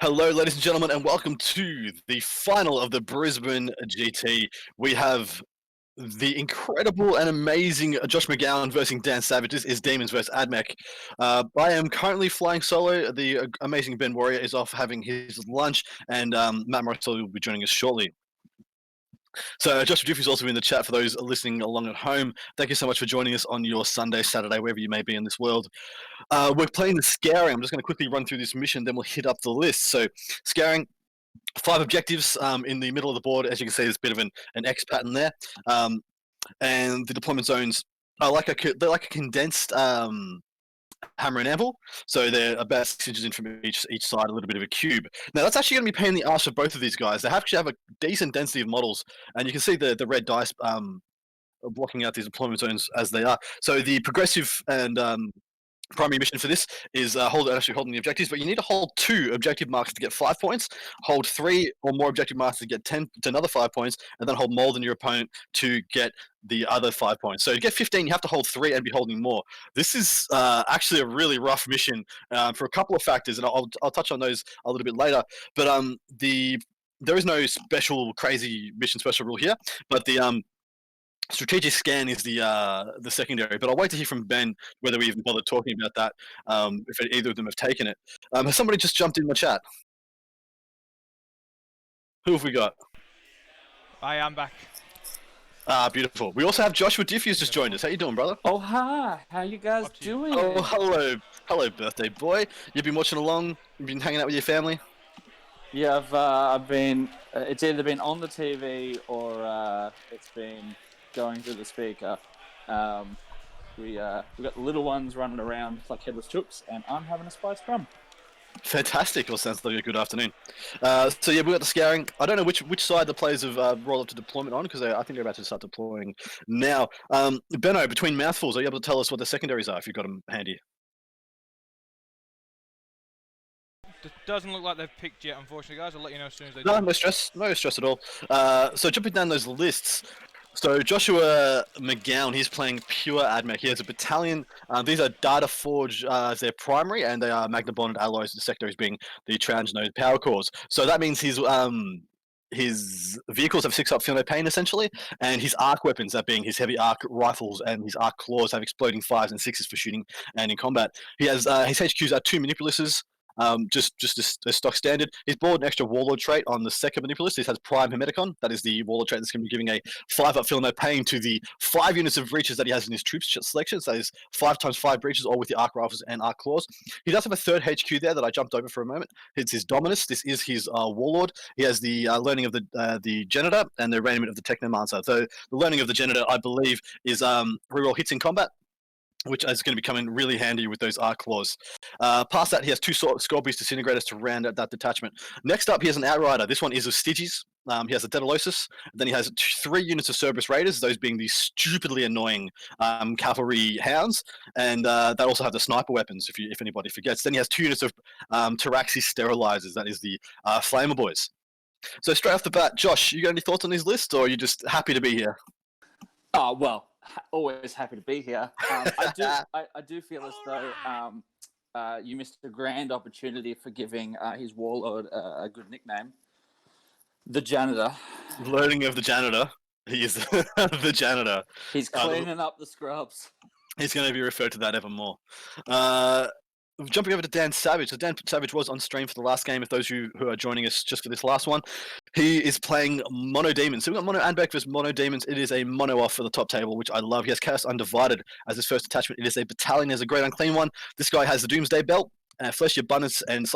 Hello, ladies and gentlemen, and welcome to the final of the Brisbane GT. We have the incredible and amazing Josh McGowan versus Dan Savage. This is Demons versus Admech. I am currently flying solo. The amazing Ben Warrior is off having his lunch, and Matt Morris will be joining us shortly. So Josh Duffy is also in the chat for those listening along at home. Thank you so much for joining us on your Sunday, Saturday, wherever you may be in this world. We're playing the Scaring. I'm just going to quickly run through this mission, then we'll hit up the list. So Scaring, 5 objectives in the middle of the board. As you can see, there's a bit of an X pattern there. And the deployment zones are they're like a condensed hammer and anvil. So they're about 6 inches in from each side, a little bit of a cube. Now, that's actually going to be a pain in the arse for both of these guys. They actually have a decent density of models, and you can see the red dice blocking out these deployment zones as they are. So the progressive and primary mission for this is holding the objectives, but you need to hold 2 objective marks to get 5 points, hold 3 or more objective marks to get 10 to another 5 points, and then hold more than your opponent to get the other 5 points. So to get 15, you have to hold 3 and be holding more. This is actually a really rough mission for a couple of factors, and I'll touch on those a little bit later. But there is no special crazy mission special rule here, but the strategic scan is the secondary, but I'll wait to hear from Ben whether we even bother talking about that, if either of them have taken it. Has somebody just jumped in the chat? Who have we got? I am back. Beautiful. We also have Joshua Diffie who's just joined us. How you doing, brother? Oh, hi. How you guys doing? Oh, hello, birthday boy. You've been watching along? You've been hanging out with your family? Yeah, I've been. It's either been on the TV or it's been going through the speaker. We got little ones running around like headless chooks, and I'm having a spiced rum. Fantastic. Well, sounds like a good afternoon. So yeah, we got the Scaring. I don't know which side the players have rolled up to deployment on, because I think they're about to start deploying now. Benno, between mouthfuls, are you able to tell us what the secondaries are if you've got them handy? It doesn't look like they've picked yet, unfortunately, guys. I'll let you know as soon as they No, do. no stress at all. So jumping down those lists. So Joshua McGowan, he's playing pure AdMech. He has a battalion. These are Data Forge as their primary, and they are Magna Bonded Alloys, the secondaries being the Transnode Power Cores. So that means his vehicles have 6 up feel no pain, essentially, and his arc weapons, that being his heavy arc rifles and his arc claws, have exploding 5s and 6s for shooting and in combat. He has his HQs are 2 Manipuluses, just a stock standard. He's bought an extra Warlord trait on the second Manipulus. This has Prime Hermeticon. That is the Warlord trait that's going to be giving a 5 up feel no pain to the 5 units of breaches that he has in his troops selection. So that is 5 times 5 breaches, all with the arc rifles and arc claws. He does have a 3rd HQ there that I jumped over for a moment. It's his Dominus. This is his Warlord. He has the learning of the Janitor and the arraignment of the Technomancer. So the learning of the Janitor, I believe, is reroll hits in combat, which is going to be coming really handy with those arc claws. Past that, he has 2 Scorpius Disintegrators to round out that detachment. Next up, he has an Outrider. This one is of Styges. He has a Daedalosus. Then he has 3 units of Cerberus Raiders, those being the stupidly annoying cavalry hounds, and that also have the sniper weapons, if anybody forgets. Then he has 2 units of Taraxis Sterilizers. That is the Flamer Boys. So straight off the bat, Josh, you got any thoughts on these lists, or are you just happy to be here? Oh, well, always happy to be here. I do feel as though you missed a grand opportunity for giving his Warlord a good nickname. The Janitor. Learning of the Janitor. He is the Janitor. He's cleaning up the scrubs. He's going to be referred to that ever more. Jumping over to Dan Savage. So Dan Savage was on stream for the last game. If those who are joining us just for this last one, he is playing Mono Demons. So we've got Mono Admech versus Mono Demons. It is a mono off for the top table, which I love. He has Chaos Undivided as his first attachment. It is a battalion. There's a Great Unclean one. This guy has the Doomsday Belt, Fleshy Abundance, and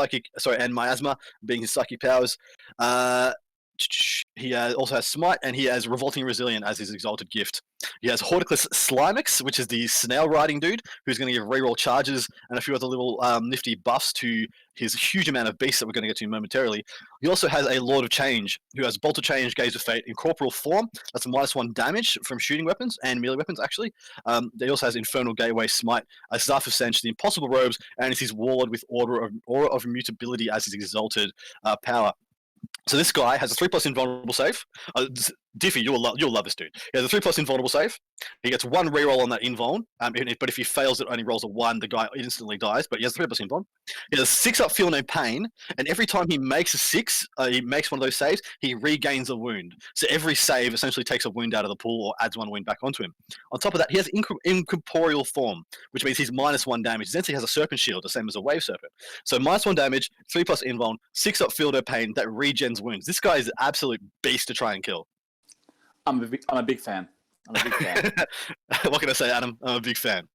and Miasma being his psychic powers. He also has Smite, and he has Revolting Resilient as his exalted gift. He has Horticlus Slimix, which is the snail riding dude, who's going to give reroll charges and a few other little nifty buffs to his huge amount of beasts that we're going to get to momentarily. He also has a Lord of Change, who has Bolt of Change, Gaze of Fate, Incorporeal Form. That's a -1 damage from shooting weapons and melee weapons, actually. He also has Infernal Gateway, Smite, a Zarf of Sench, the Impossible Robes, and it's his Warlord with Aura of Immutability as his exalted power. So this guy has a 3+ invulnerable save. Diffie, you'll love this dude. He has a 3+ invulnerable save. He gets 1 reroll on that invuln. But if he fails, it only rolls a 1. The guy instantly dies. But he has 3+ invuln. He has 6 up, feel no pain. And every time he makes a 6, he makes one of those saves, he regains a wound. So every save essentially takes a wound out of the pool or adds 1 wound back onto him. On top of that, he has incorporeal form, which means he's -1 damage. Essentially has a serpent shield, the same as a wave serpent. So -1 damage, 3+ invuln, 6 up, feel no pain. That regens wounds. This guy is an absolute beast to try and kill. I'm a big fan. What can I say, Adam? I'm a big fan.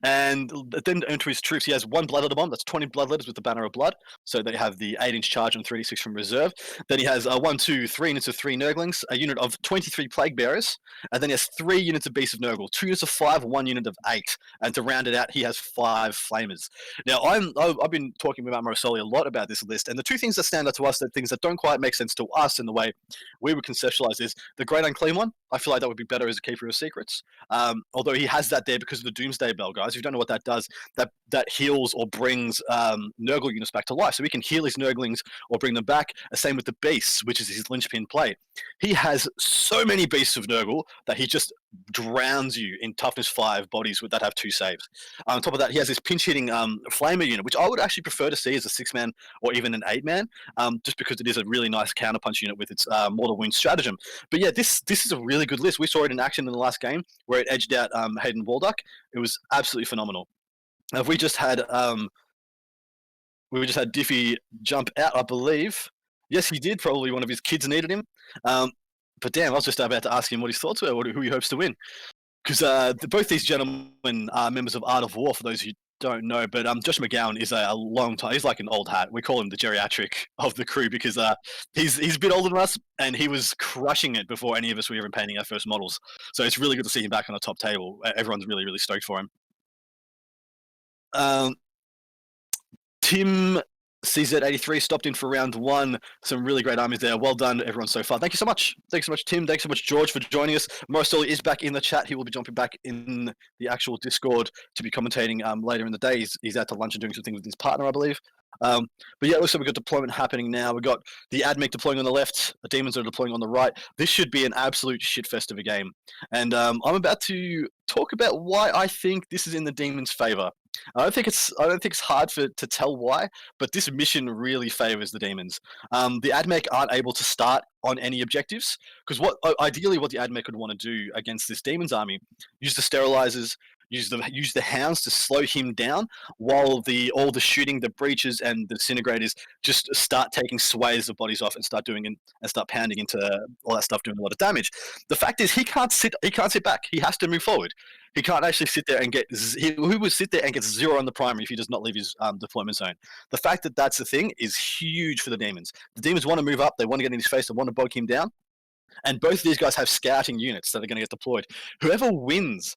And then into his troops, he has 1 bloodletter bomb. That's 20 bloodletters with the banner of blood. So they have the 8-inch charge and 3d6 from reserve. Then he has 1, 2, 3 units of 3 Nurglings, a unit of 23 plague bearers, and then he has 3 units of beasts of Nurgle, 2 units of 5, 1 unit of 8, and to round it out, he has 5 flamers. Now I've been talking with Marosoli a lot about this list, and the 2 things that stand out to us, the things that don't quite make sense to us in the way we would conceptualize is the Great Unclean one. I feel like that would be better as a Keeper of Secrets. Although he has that there because of the Doomsday Bell, guys. If you don't know what that does, that heals or brings Nurgle units back to life. So we can heal his Nurglings or bring them back. Same with the Beasts, which is his linchpin play. He has so many Beasts of Nurgle that he just drowns you in toughness 5 bodies that have 2 saves. On top of that, he has this pinch-hitting Flamer unit, which I would actually prefer to see as a 6-man or even an 8-man, just because it is a really nice counterpunch unit with its mortal wound stratagem. But yeah, this is a really good list. We saw it in action in the last game where it edged out Hayden Walduck. It was absolutely phenomenal. We just had Diffie jump out, I believe. Yes, he did. Probably one of his kids needed him. But damn, I was just about to ask him what his thoughts were, who he hopes to win. Because both these gentlemen are members of Art of War, for those who don't know. But Josh McGowan is a long time. He's like an old hat. We call him the geriatric of the crew because he's a bit older than us, and he was crushing it before any of us were even painting our first models. So it's really good to see him back on the top table. Everyone's really, really stoked for him. Tim CZ83 stopped in for round 1. Some really great armies there. Well done, everyone, so far. Thank you so much. Thanks so much, Tim. Thanks so much, George, for joining us. Morosoli is back in the chat. He will be jumping back in the actual Discord to be commentating later in the day. He's out to lunch and doing some things with his partner, I believe. But yeah, it looks like we've got deployment happening now. We've got the Admech deploying on the left, the Demons are deploying on the right. This should be an absolute shitfest of a game. And I'm about to talk about why I think this is in the Demons' favor. I don't think it's hard to tell why, but this mission really favors the Demons. The Admech aren't able to start on any objectives because ideally what the Admech would want to do against this Demons army, use the sterilizers, use the hounds to slow him down, while all the shooting, the breaches, and the disintegrators just start taking swathes of bodies off and start pounding into all that stuff, doing a lot of damage. The fact is, he can't sit back. He has to move forward. He can't actually sit there and he would sit there and get 0 on the primary if he does not leave his deployment zone. The fact that that's the thing is huge for the Demons. The Demons want to move up. They want to get in his face. They want to bog him down. And both of these guys have scouting units that are going to get deployed. Whoever wins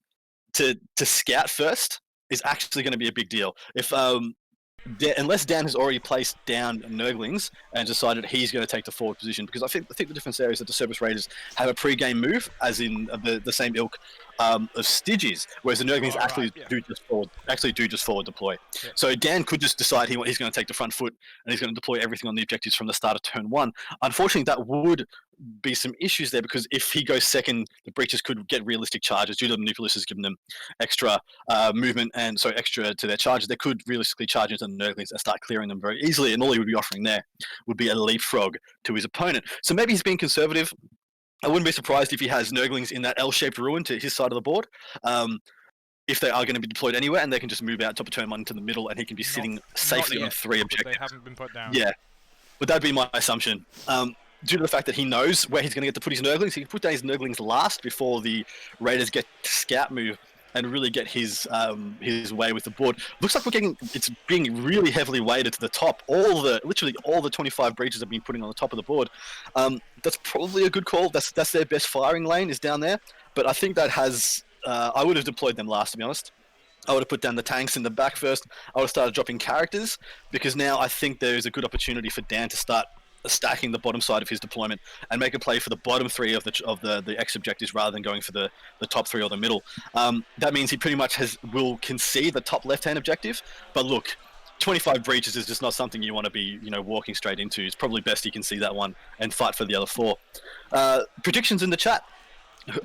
to scout first is actually going to be a big deal. If unless Dan has already placed down Nurglings and decided he's going to take the forward position, because I think the difference there is that the Cerberus Raiders have a pre-game move, as in the same ilk of Stygies, whereas the Nurglings do just forward deploy. Yeah. So Dan could just decide he's going to take the front foot and he's going to deploy everything on the objectives from the start of turn 1. Unfortunately, that would be some issues there, because if he goes second, the breaches could get realistic charges due to the Manipulists giving them extra movement, and so extra to their charges. They could realistically charge into the Nurglings and start clearing them very easily, and all he would be offering there would be a leapfrog to his opponent. So maybe he's being conservative. I wouldn't be surprised if he has Nurglings in that L-shaped ruin to his side of the board. If they are going to be deployed anywhere, and they can just move out top of turn 1 into the middle, and he can be sitting safely on 3 objectives. They haven't been put down. Yeah, but that'd be my assumption. Due to the fact that he knows where he's going to get to put his Nurglings, he can put down his Nurglings last before the Raiders get to scout move and really get his way with the board. Looks like it's being really heavily weighted to the top. Literally all the 25 breaches have been putting on the top of the board. That's probably a good call. That's their best firing lane is down there. But I think that has I would have deployed them last, to be honest. I would have put down the tanks in the back first. I would have started dropping characters, because now I think there is a good opportunity for Dan to start stacking the bottom side of his deployment and make a play for the bottom 3 of the X objectives rather than going for the top 3 or the middle. That means he pretty much will concede the top left-hand objective. But look, 25 breaches is just not something you want to be, walking straight into. It's probably best you can see that one and fight for the other 4. Predictions in the chat.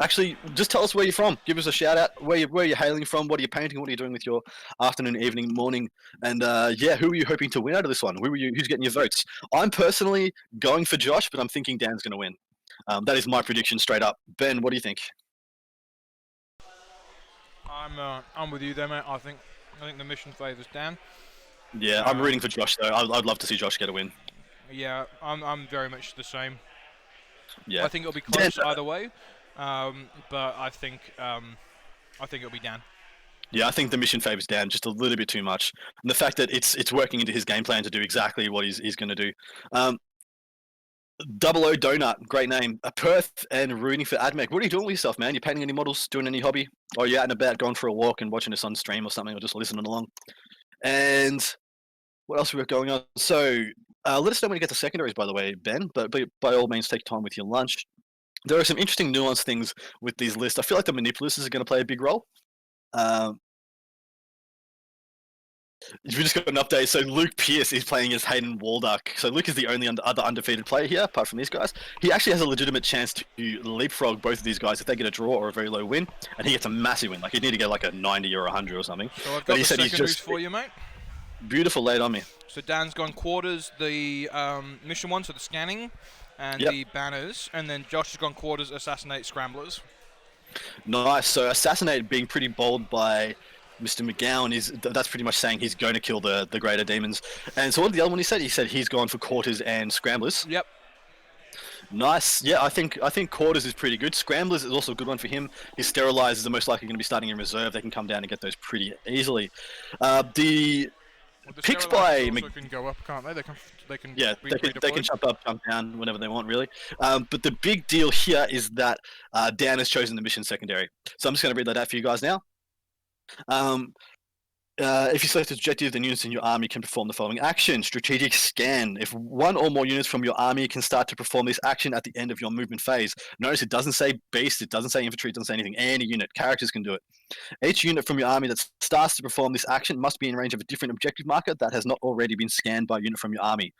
Actually, just tell us where you're from. Give us a shout out. Where you're hailing from. What are you painting? What are you doing with your afternoon, evening, morning? And who are you hoping to win out of this one? Who's getting your votes? I'm personally going for Josh, but I'm thinking Dan's going to win. That is my prediction straight up. Ben, what do you think? I'm with you there, mate. I think the mission favours Dan. Yeah, I'm rooting for Josh though. I'd love to see Josh get a win. Yeah, I'm very much the same. Yeah, I think it'll be close either way, but I think it'll be Dan. Yeah, I think the mission favors Dan just a little bit too much, and the fact that it's working into his game plan to do exactly what he's going to do. Double O Donut, great name. Perth and rooting for Admech. What are you doing with yourself, man? You painting any models? Doing any hobby? Or you out and about, going for a walk and watching us on stream or something, or just listening along? And what else we got going on? So let us know when you get to secondaries, by the way, Ben. But by all means, take time with your lunch. There are some interesting nuanced things with these lists. I feel like the manipulators are going to play a big role. We just got an update. So Luke Pierce is playing as Hayden Waldock. So Luke is the only other undefeated player here, apart from these guys. He actually has a legitimate chance to leapfrog both of these guys if they get a draw or a very low win, and he gets a massive win. Like he'd need to get like a 90 or 100 or something. So I've got the secondaries for you, mate. Beautiful, laid on me. So Dan's gone quarters, the mission one, so the scanning, and the banners, and then Josh has gone quarters, assassinate, scramblers. Nice. So assassinate being pretty bold by Mr. McGowan that's pretty much saying he's going to kill the greater demons. And so what did the other one he said? He said he's gone for quarters and scramblers. Yep. Nice. Yeah, I think quarters is pretty good. Scramblers is also a good one for him. His sterilizers are most likely going to be starting in reserve. They can come down and get those pretty easily. The picks by can go up, can't they? They can they can jump up, jump down whenever they want, really. But the big deal here is that Dan has chosen the mission secondary. So I'm just going to read that out for you guys now. If you select objective, then units in your army can perform the following action. Strategic scan. If one or more units from your army can start to perform this action at the end of your movement phase. Notice it doesn't say beast, it doesn't say infantry, it doesn't say anything. Any unit. Characters can do it. Each unit from your army that starts to perform this action must be in range of a different objective marker that has not already been scanned by a unit from your army.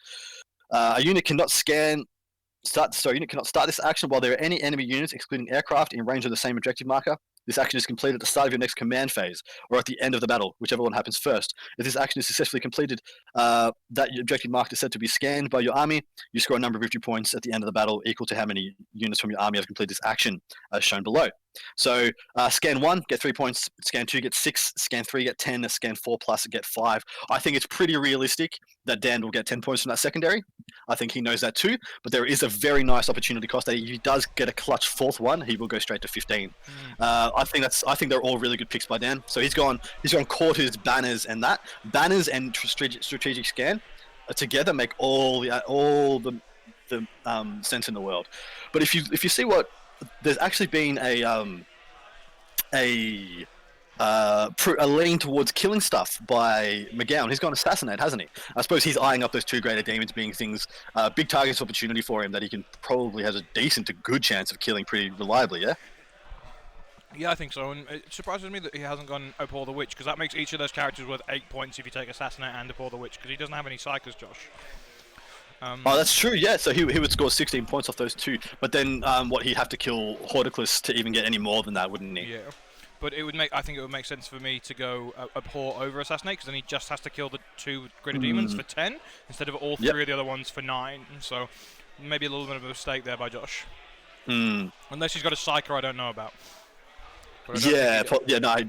A unit cannot start this action while there are any enemy units, excluding aircraft, in range of the same objective marker. This action is completed at the start of your next command phase, or at the end of the battle, whichever one happens first. If this action is successfully completed, that objective marker is said to be scanned by your army. You score a number of victory points at the end of the battle equal to how many units from your army have completed this action, as shown below. So scan 1, get 3 points. Scan 2, get 6. Scan 3, get 10. Scan 4 plus, get 5. I think it's pretty realistic that Dan will get 10 points from that secondary. I think he knows that too, but there is a very nice opportunity cost that if he does get a clutch 4th one, he will go straight to 15. I think they're all really good picks by Dan. So he's gone quarters, banners, and that. Banners and strategic scan together make all the sense in the world. But if you see what there's actually been a lean towards killing stuff by McGowan. He's gone assassinate, hasn't he? I suppose he's eyeing up those 2 greater demons being things, big targets opportunity for him that he can probably has a decent to good chance of killing pretty reliably, yeah? Yeah, I think so, and it surprises me that he hasn't gone Abhor the Witch, because that makes each of those characters worth 8 points if you take Assassinate and Abhor the Witch, because he doesn't have any Psychers, Josh. Oh, that's true, yeah. So he would score 16 points off those 2, but then he'd have to kill Horticlus to even get any more than that, wouldn't he? Yeah, but I think it would make sense for me to go Abhor over Assassinate, because then he just has to kill the 2 greater demons for 10, instead of all 3 of the other ones for 9, so maybe a little bit of a mistake there by Josh. Unless he's got a Psyker I don't know about. No, he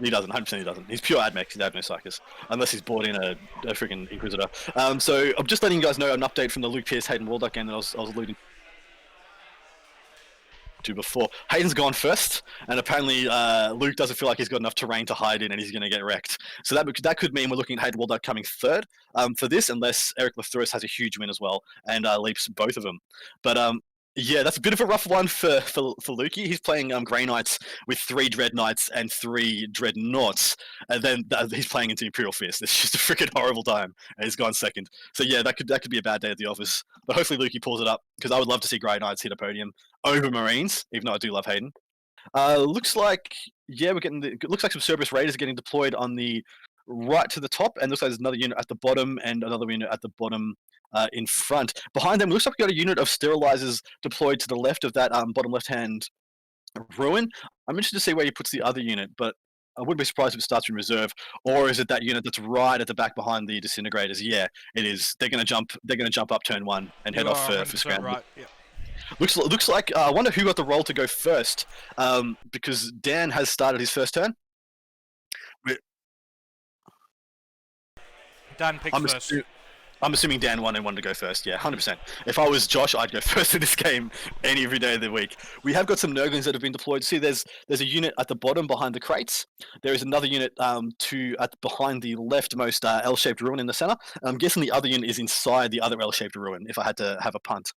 doesn't. 100% he doesn't. He's pure Admech. He's no Psychers, unless he's bought in a freaking Inquisitor. So I'm just letting you guys know an update from the Luke Pierce Hayden Waldock game that I was alluding to before. Hayden's gone first, and apparently Luke doesn't feel like he's got enough terrain to hide in, and he's going to get wrecked. So that could mean we're looking at Hayden Waldock coming 3rd for this, unless Eric Lefthouris has a huge win as well and leaps both of them. But yeah, that's a bit of a rough one for Lukey. He's playing Grey Knights with 3 Dread Knights and 3 Dreadnoughts, and then he's playing into Imperial Fist. It's just a freaking horrible time, and he's gone 2nd. So yeah, that could be a bad day at the office. But hopefully Lukey pulls it up, because I would love to see Grey Knights hit a podium over Marines, even though I do love Hayden. Looks like some Cerberus Raiders are getting deployed on the right to the top, and looks like there's another unit at the bottom and another unit at the bottom in front. Behind them, looks like we've got a unit of sterilizers deployed to the left of that bottom left-hand ruin. I'm interested to see where he puts the other unit, but I wouldn't be surprised if it starts in reserve, or is it that unit that's right at the back behind the disintegrators? Yeah, it is. They're going to jump. They're going to jump up turn 1 and head off for scramble. Right. Yeah. Looks like I wonder who got the role to go first, because Dan has started his first turn. Dan picks first. I'm assuming Dan won and wanted to go first. Yeah, 100%. If I was Josh, I'd go first in this game every day of the week. We have got some Nurglings that have been deployed. See, there's a unit at the bottom behind the crates. There is another unit behind the leftmost L-shaped ruin in the center. I'm guessing the other unit is inside the other L-shaped ruin, if I had to have a punt.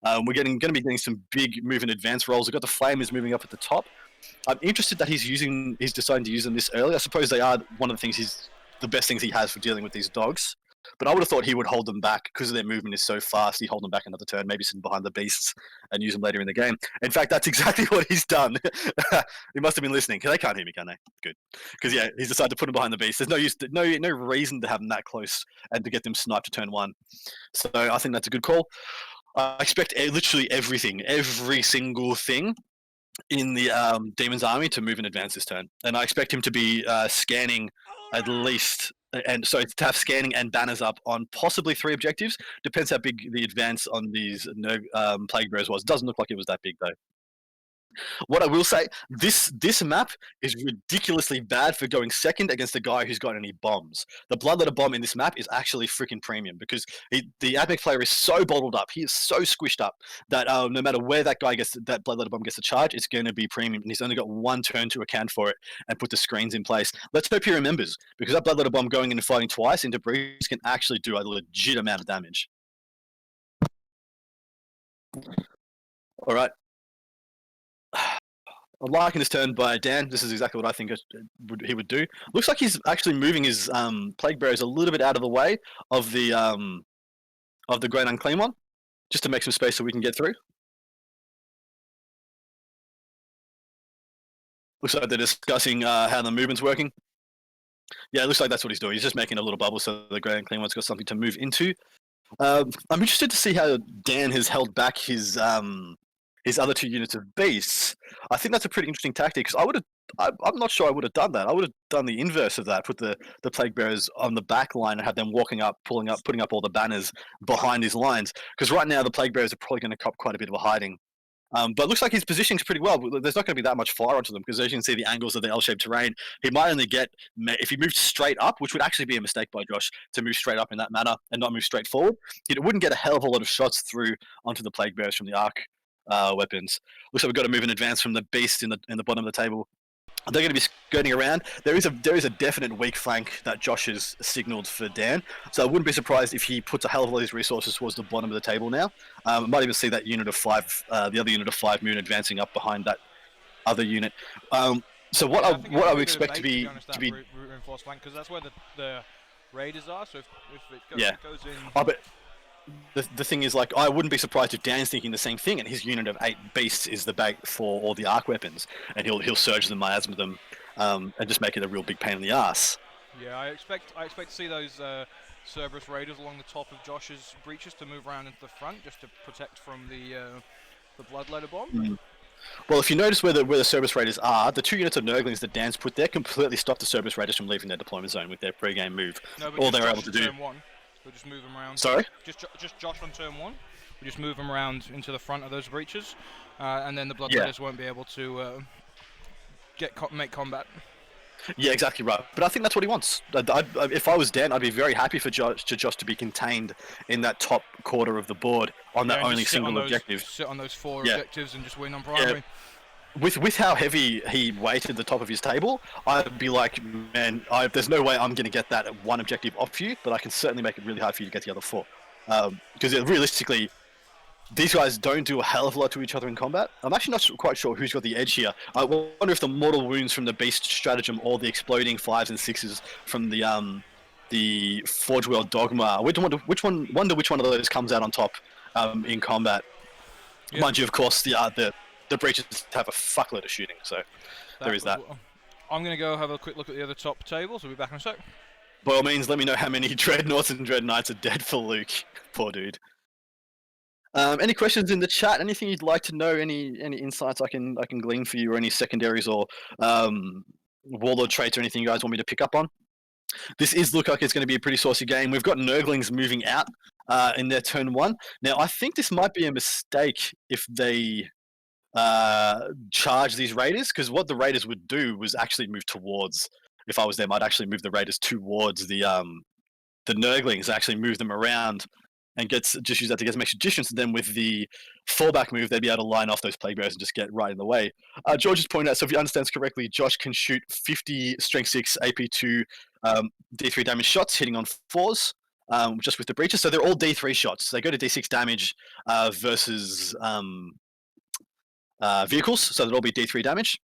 We're going to be getting some big move and advance rolls. We've got the Flamers moving up at the top. I'm interested that he's deciding to use them this early. I suppose they are one of the best things he has for dealing with these dogs. But I would have thought he would hold them back because their movement is so fast. He'd hold them back another turn, maybe sit behind the beasts and use them later in the game. In fact, that's exactly what he's done. He must have been listening. They can't hear me, can they? Good. Because, yeah, he's decided to put them behind the beasts. There's no reason to have them that close and to get them sniped to turn 1. So I think that's a good call. I expect literally everything, every single thing in the Demon's army to move and advance this turn. And I expect him to be scanning at least, and so to have scanning and banners up on possibly 3 objectives. Depends how big the advance on these Plague Bearers was. It doesn't look like it was that big though. What I will say, this map is ridiculously bad for going second against a guy who's got any bombs. The Bloodletter bomb in this map is actually freaking premium because the Admech player is so bottled up, he is so squished up that no matter where that Bloodletter bomb gets a charge, it's going to be premium, and he's only got 1 turn to account for it and put the screens in place. Let's hope he remembers, because that Bloodletter bomb going in and fighting twice into Breeze can actually do a legit amount of damage. All right. I'm liking this turn by Dan. This is exactly what I think he would do. Looks like he's actually moving his Plague Bearers a little bit out of the way of the Great Unclean One, just to make some space so we can get through. Looks like they're discussing how the movement's working. Yeah, it looks like that's what he's doing. He's just making a little bubble so the Great Unclean One's got something to move into. I'm interested to see how Dan has held back his other 2 units of beasts. I think that's a pretty interesting tactic, because I'm not sure I would have done that. I would have done the inverse of that, put the Plague Bearers on the back line and have them walking up, putting up all the banners behind his lines, because right now the Plague Bearers are probably going to cop quite a bit of a hiding. But it looks like his positioning's pretty well. There's not going to be that much fire onto them, because as you can see the angles of the L-shaped terrain, he might only get, if he moved straight up, which would actually be a mistake by Josh, to move straight up in that manner and not move straight forward, it wouldn't get a hell of a lot of shots through onto the Plague Bearers from the arc weapons. Looks like we've got to move in advance from the beast in the bottom of the table. They're going to be skirting around. There is a definite weak flank that Josh has signaled for Dan, so I wouldn't be surprised if he puts a hell of a lot of his resources towards the bottom of the table now. I might even see that unit of 5, the other unit of 5 Moon advancing up behind that other unit. So what I would expect to be reinforced flank, because that's where the raiders are. So if it goes in. But the thing is, like, I wouldn't be surprised if Dan's thinking the same thing, and his unit of 8 beasts is the bag for all the arc weapons, and he'll surge them, miasma them, and just make it a real big pain in the ass. Yeah, I expect to see those Cerberus raiders along the top of Josh's breaches to move around into the front, just to protect from the Bloodletter bomb. Mm. Well, if you notice where the Cerberus raiders are, the 2 units of Nurglings that Dan's put there completely stop the Cerberus raiders from leaving their deployment zone with their pre-game move. No, but all they're able to do. We'll just move them around. Sorry? Just Josh on turn 1. We just move them around into the front of those breaches, and then the Bloodletters won't be able to make combat. Yeah, exactly right. But I think that's what he wants. If I was Dan, I'd be very happy for Josh to be contained in that top quarter of the board on that only single objective. Sit on those 4 objectives and just win on primary. With how heavy he weighted the top of his table, I'd be like, man, there's no way I'm going to get that 1 objective off you, but I can certainly make it really hard for you to get the other 4. Because realistically, these guys don't do a hell of a lot to each other in combat. I'm actually not quite sure who's got the edge here. I wonder if the mortal wounds from the beast stratagem or the exploding 5s and 6s from the Forge World Dogma. I wonder which one of those comes out on top in combat. Yeah. Mind you, of course, the breaches have a fuckload of shooting, so there is that. I'm going to go have a quick look at the other top tables. We'll be back in a sec. By all means, let me know how many Dreadnoughts and Dreadknights are dead for Luke. Poor dude. Any questions in the chat? Anything you'd like to know? Any insights I can glean for you, or any secondaries or warlord traits or anything you guys want me to pick up on? This is look like it's going to be a pretty saucy game. We've got Nurglings moving out in their turn 1. Now, I think this might be a mistake if they charge these Raiders, because what the Raiders would do was actually move towards. If I was them, I'd actually move the Raiders towards the Nurglings, actually move them around and just use that to get some extra distance. And then with the fallback move, they'd be able to line off those plague bearers and just get right in the way. George has pointed out, so if he understands correctly, Josh can shoot 50 strength 6 AP2 D3 damage shots hitting on 4s, just with the breaches. So they're all D3 shots. They go to D6 damage versus vehicles, so they'll all be D3 damage.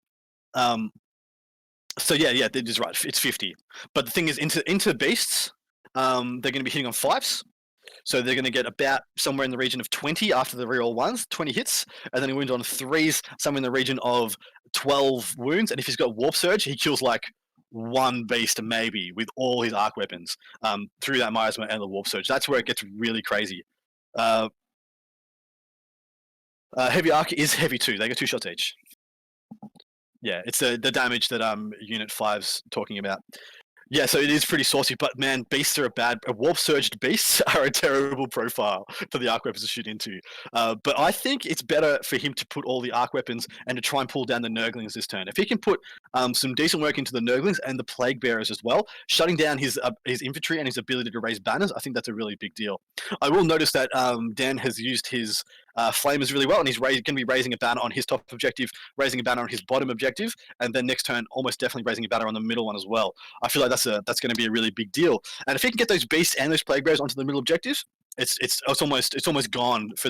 So yeah, that is right. It's 50. But the thing is, into beasts, they're going to be hitting on 5s. So they're going to get about somewhere in the region of 20 after the reroll 1s, 20 hits, and then he wound on 3s, somewhere in the region of 12 wounds. And if he's got Warp Surge, he kills like one beast maybe with all his arc weapons through that miasma and the Warp Surge. That's where it gets really crazy. Heavy arc is heavy too. They get 2 shots each. Yeah, it's the damage that Unit 5's talking about. Yeah, so it is pretty saucy, but man, beasts are warp surged beasts are a terrible profile for the arc weapons to shoot into. But I think it's better for him to put all the arc weapons and to try and pull down the Nurglings this turn. If he can put some decent work into the Nurglings and the Plague Bearers as well, shutting down his infantry and his ability to raise banners, I think that's a really big deal. I will notice that Dan has used his flamers really well, and he's going to be raising a banner on his top objective, raising a banner on his bottom objective, and then next turn almost definitely raising a banner on the middle one as well. I feel like that's going to be a really big deal. And if he can get those beasts and those plague bearers onto the middle objective, it's almost gone for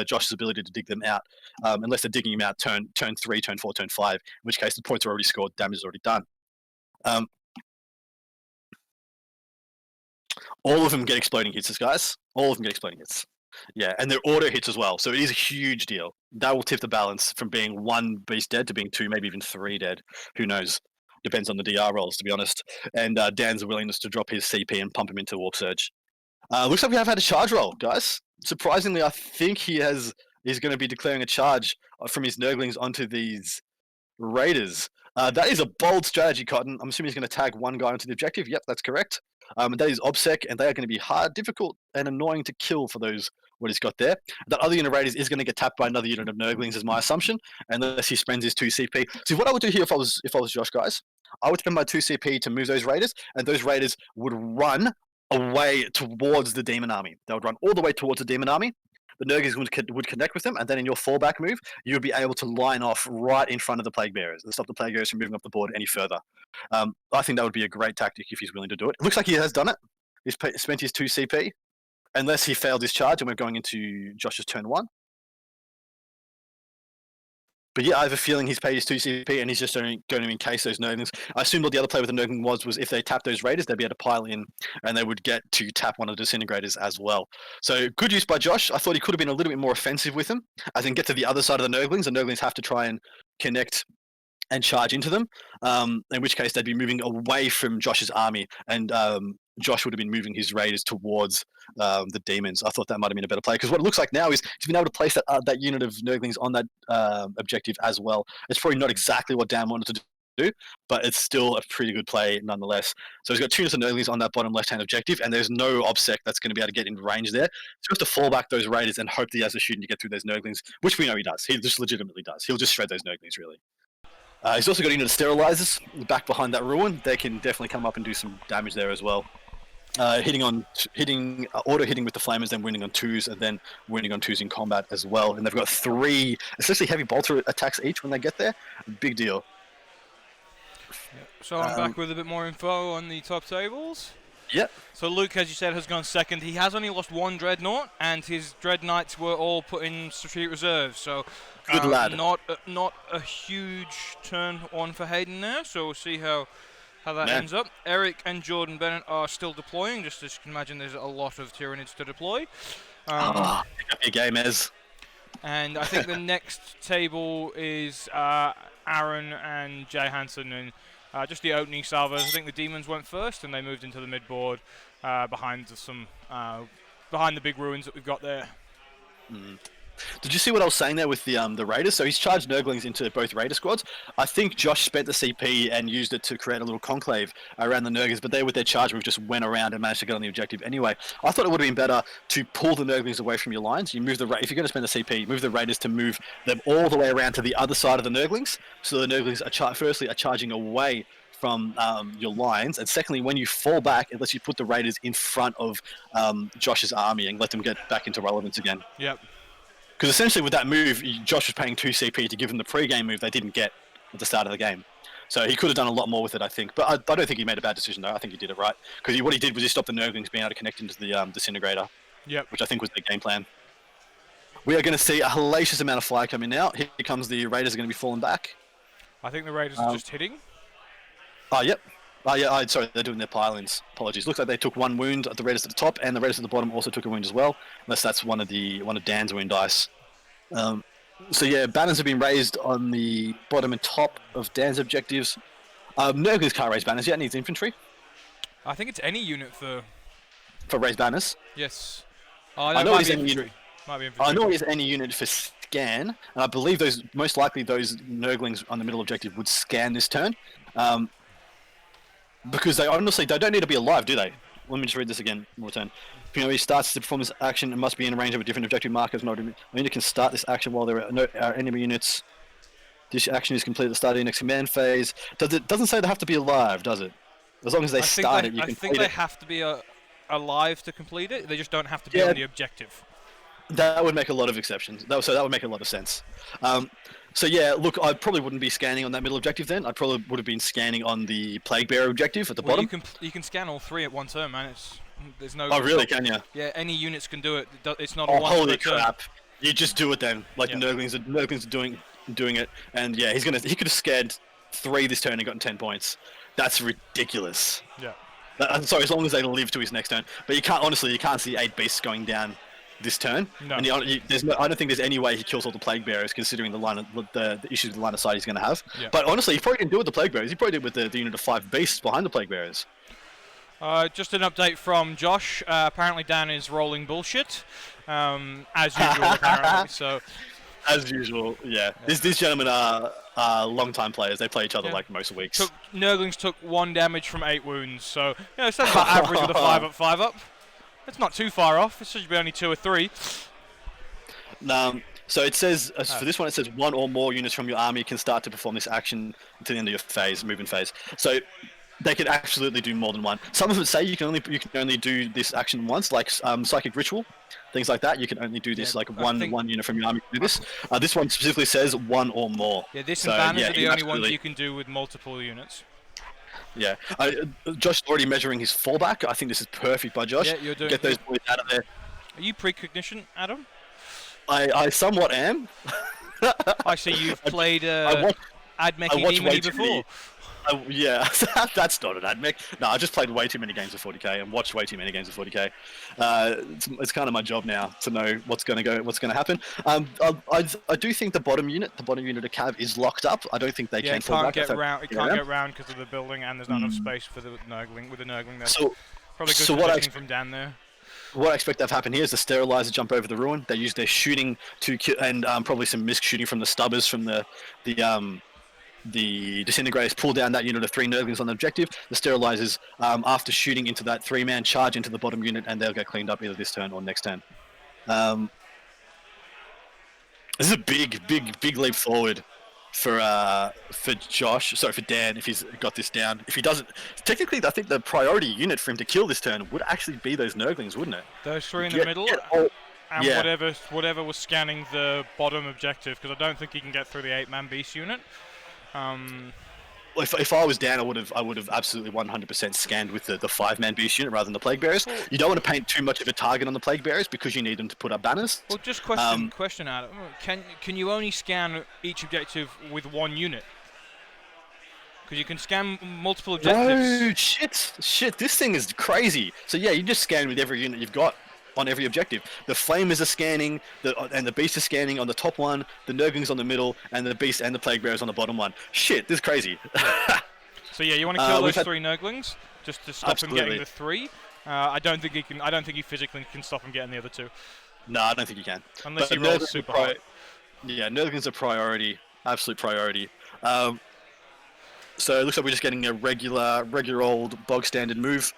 Josh's ability to dig them out, unless they're digging him out turn 3, turn 4, turn 5, in which case the points are already scored, damage is already done. All of them get exploding hits, guys. All of them get exploding hits. Yeah, and they're auto hits as well, so it is a huge deal. That will tip the balance from being 1 beast dead to being 2, maybe even 3 dead. Who knows? Depends on the DR rolls, to be honest. And Dan's willingness to drop his CP and pump him into Warp Surge. Looks like we have had a charge roll, guys. Surprisingly, I think he's going to be declaring a charge from his Nurglings onto these Raiders. That is a bold strategy, Cotton. I'm assuming he's going to tag 1 guy onto the objective. Yep, that's correct. That is OBSEC, and they are going to be hard, difficult, and annoying to kill for those what he's got there. That other unit of Raiders is going to get tapped by another unit of Nurglings, is my assumption, unless he spends his 2 CP. So what I would do here if I was Josh, guys, I would spend my 2 CP to move those Raiders, and those Raiders would run away towards the Demon Army. They would run all the way towards the Demon Army. The Nurglings would connect with them, and then in your fallback move, you would be able to line off right in front of the Plague Bearers and stop the Plague Bearers from moving up the board any further. I think that would be a great tactic if he's willing to do it. It looks like he has done it. He's spent his 2 CP, unless he failed his charge, and we're going into Josh's turn 1. But yeah, I have a feeling he's paid his 2 CP, and he's just going to encase those Nurglings. I assumed what the other play with the Nurgling was if they tap those Raiders, they'd be able to pile in, and they would get to tap one of the Disintegrators as well. So good use by Josh. I thought he could have been a little bit more offensive with them, as in get to the other side of the Nurglings. The Nurglings have to try and connect and charge into them, in which case they'd be moving away from Josh's army, and Josh would have been moving his Raiders towards the Demons. I thought that might have been a better play, because what it looks like now is he's been able to place that unit of Nurglings on that objective as well. It's probably not exactly what Dan wanted to do, but it's still a pretty good play nonetheless. So he's got 2 units of Nurglings on that bottom left-hand objective, and there's no OBSEC that's going to be able to get in range there. So you have to fall back those Raiders and hope that he has the shooting to get through those Nurglings, which we know he does. He just legitimately does. He'll just shred those Nurglings, really. He's also got a unit of Sterilizers back behind that ruin. They can definitely come up and do some damage there as well. Auto hitting with the Flamers, then winning on 2s, and then winning on 2s in combat as well. And they've got 3 essentially heavy bolter attacks each when they get there. Big deal. Yep. So I'm back with a bit more info on the top tables. Yep. So Luke, as you said, has gone second. He has only lost 1 Dreadnought, and his Dreadknights were all put in strategic reserve. So good lad. Not a huge turn on for Hayden there. So we'll see how that ends up. Eric and Jordan Bennett are still deploying. Just as you can imagine, there's a lot of Tyranids to deploy. Pick up your game, Ez. And I think the next table is Aaron and Jay Hansen, and Just the opening salvos. I think the demons went first, and they moved into the mid board behind behind the big ruins that we've got there. Did you see what I was saying there with the Raiders? So he's charged Nurglings into both Raider squads. I think Josh spent the CP and used it to create a little conclave around the Nurglings, but they, with their charge move, just went around and managed to get on the objective anyway. I thought it would have been better to pull the Nurglings away from your lines. You move if you're going to spend the CP, move the Raiders to move them all the way around to the other side of the Nurglings. So the Nurglings are charging away from your lines, and secondly, when you fall back, it lets you put the Raiders in front of Josh's army and let them get back into relevance again. Yep. Because essentially with that move, Josh was paying 2 CP to give them the pre-game move they didn't get at the start of the game. So he could have done a lot more with it, I think. But I don't think he made a bad decision, though. I think he did it right. Because what he did was he stopped the Nurglings being able to connect into the Disintegrator. Yep. Which I think was their game plan. We are going to see a hellacious amount of fire coming out. Here comes the Raiders are going to be falling back. I think the Raiders are just hitting. Oh, yep. Oh, yeah, sorry, they're doing their pile-ins. Apologies. Looks like they took 1 wound at the Raiders at the top, and the Raiders at the bottom also took a wound as well. Unless that's one of Dan's wound dice. So yeah, banners have been raised on the bottom and top of Dan's objectives. Nurglings can't raise banners yet, needs infantry I think it's any unit for raised banners. Yes. I know it it is any unit. I know it is any unit for scan, and I believe most likely those Nurglings on the middle objective would scan this turn. Because they don't need to be alive, do they? Let me just read this again, more turn. PoE starts to perform this action and must be in range of a different objective marker. A unit can start this action while there are enemy units. This action is completed at the start of the next command phase. Doesn't say they have to be alive, does it? As long as they start it, you can I think they have to be alive to complete it. They just don't have to be on the objective. That would make a lot of exceptions. So that would make a lot of sense. So yeah, look, I probably wouldn't be scanning on that middle objective then. I probably would have been scanning on the Plague Bearer objective at the bottom. You can scan all 3 at one turn, man. There's no. Oh really? Can you? Yeah, any units can do it. It's not a one. Holy crap! You just do it then. Like the Nurglings are doing it, and yeah, he could have scared 3 this turn and gotten 10 points. That's ridiculous. Yeah. I'm sorry, as long as they live to his next turn. But you can't see 8 beasts going down this turn. No. And I don't think there's any way he kills all the Plague Bearers, considering the issues with the line of sight he's going to have. Yeah. But honestly, he probably didn't do it with the Plague Bearers. He probably did it with the unit of 5 beasts behind the Plague Bearers. Just an update from Josh. Apparently Dan is rolling bullshit, as usual. Apparently, so. As usual, yeah. These gentlemen are long-time players. They play each other like most weeks. Nurglings took 1 damage from 8 wounds, so it's about average with a 5 up, 5 up. It's not too far off. It should be only 2 or 3. So it says for this one, it says 1 or more units from your army can start to perform this action to the end of your movement phase. So they could absolutely do more than 1. Some of it say you can only do this action once, like psychic ritual, things like that. You can only do this one unit from your army can do this. This one specifically says 1 or more. Yeah, this and banners are the only ones you can do with multiple units. Yeah, Josh is already measuring his fallback. I think this is perfect by Josh. Yeah, you're doing. Get those boys out of there. Are you precognition, Adam? I somewhat am. I see you've played Admech before. Yeah, that's not an Admech. No, I just played way too many games of 40k and watched way too many games of 40k. It's kind of my job now to know what's going to happen. I do think the bottom unit of Cav is locked up. I don't think they can fall back. It can't get round because of the building, and there's not enough space for the Nurgling. With the Nurgling, there. So probably good positioning from Dan there. What I expect to have happen here is the Sterilizer jump over the ruin. They use their shooting to kill, and probably some misc shooting from the Stubbers from the Disintegrators pull down that unit of 3 Nurglings on the objective. The Sterilizers, after shooting into that 3-man, charge into the bottom unit, and they'll get cleaned up either this turn or next turn. This is a big leap forward for Josh. Sorry, for Dan, if he's got this down. If he doesn't, technically, I think the priority unit for him to kill this turn would actually be those Nurglings, wouldn't it? Those 3 in the middle. And whatever was scanning the bottom objective, because I don't think he can get through the 8-man beast unit. If I was Dan, I would have absolutely 100% scanned with the 5-man beast unit rather than the Plague Bearers. You don't want to paint too much of a target on the Plague Bearers because you need them to put up banners. Well, just question, Adam. Can you only scan each objective with 1 unit? Because you can scan multiple objectives. No, shit! This thing is crazy. So yeah, you just scan with every unit you've got on every objective. The Flamers are scanning, and the Beast is scanning on the top one, the Nurglings on the middle, and the Beast and the Plague Bearers on the bottom one. Shit, this is crazy. So yeah, you want to kill those had- 3 Nurglings just to stop him getting the 3. I don't think he can. I don't think he physically can stop him getting the other 2. No, I don't think you can. Unless But he rolls Nurglings super are high. Yeah, Nurglings are priority, absolute priority. So it looks like we're just getting a regular old bog standard move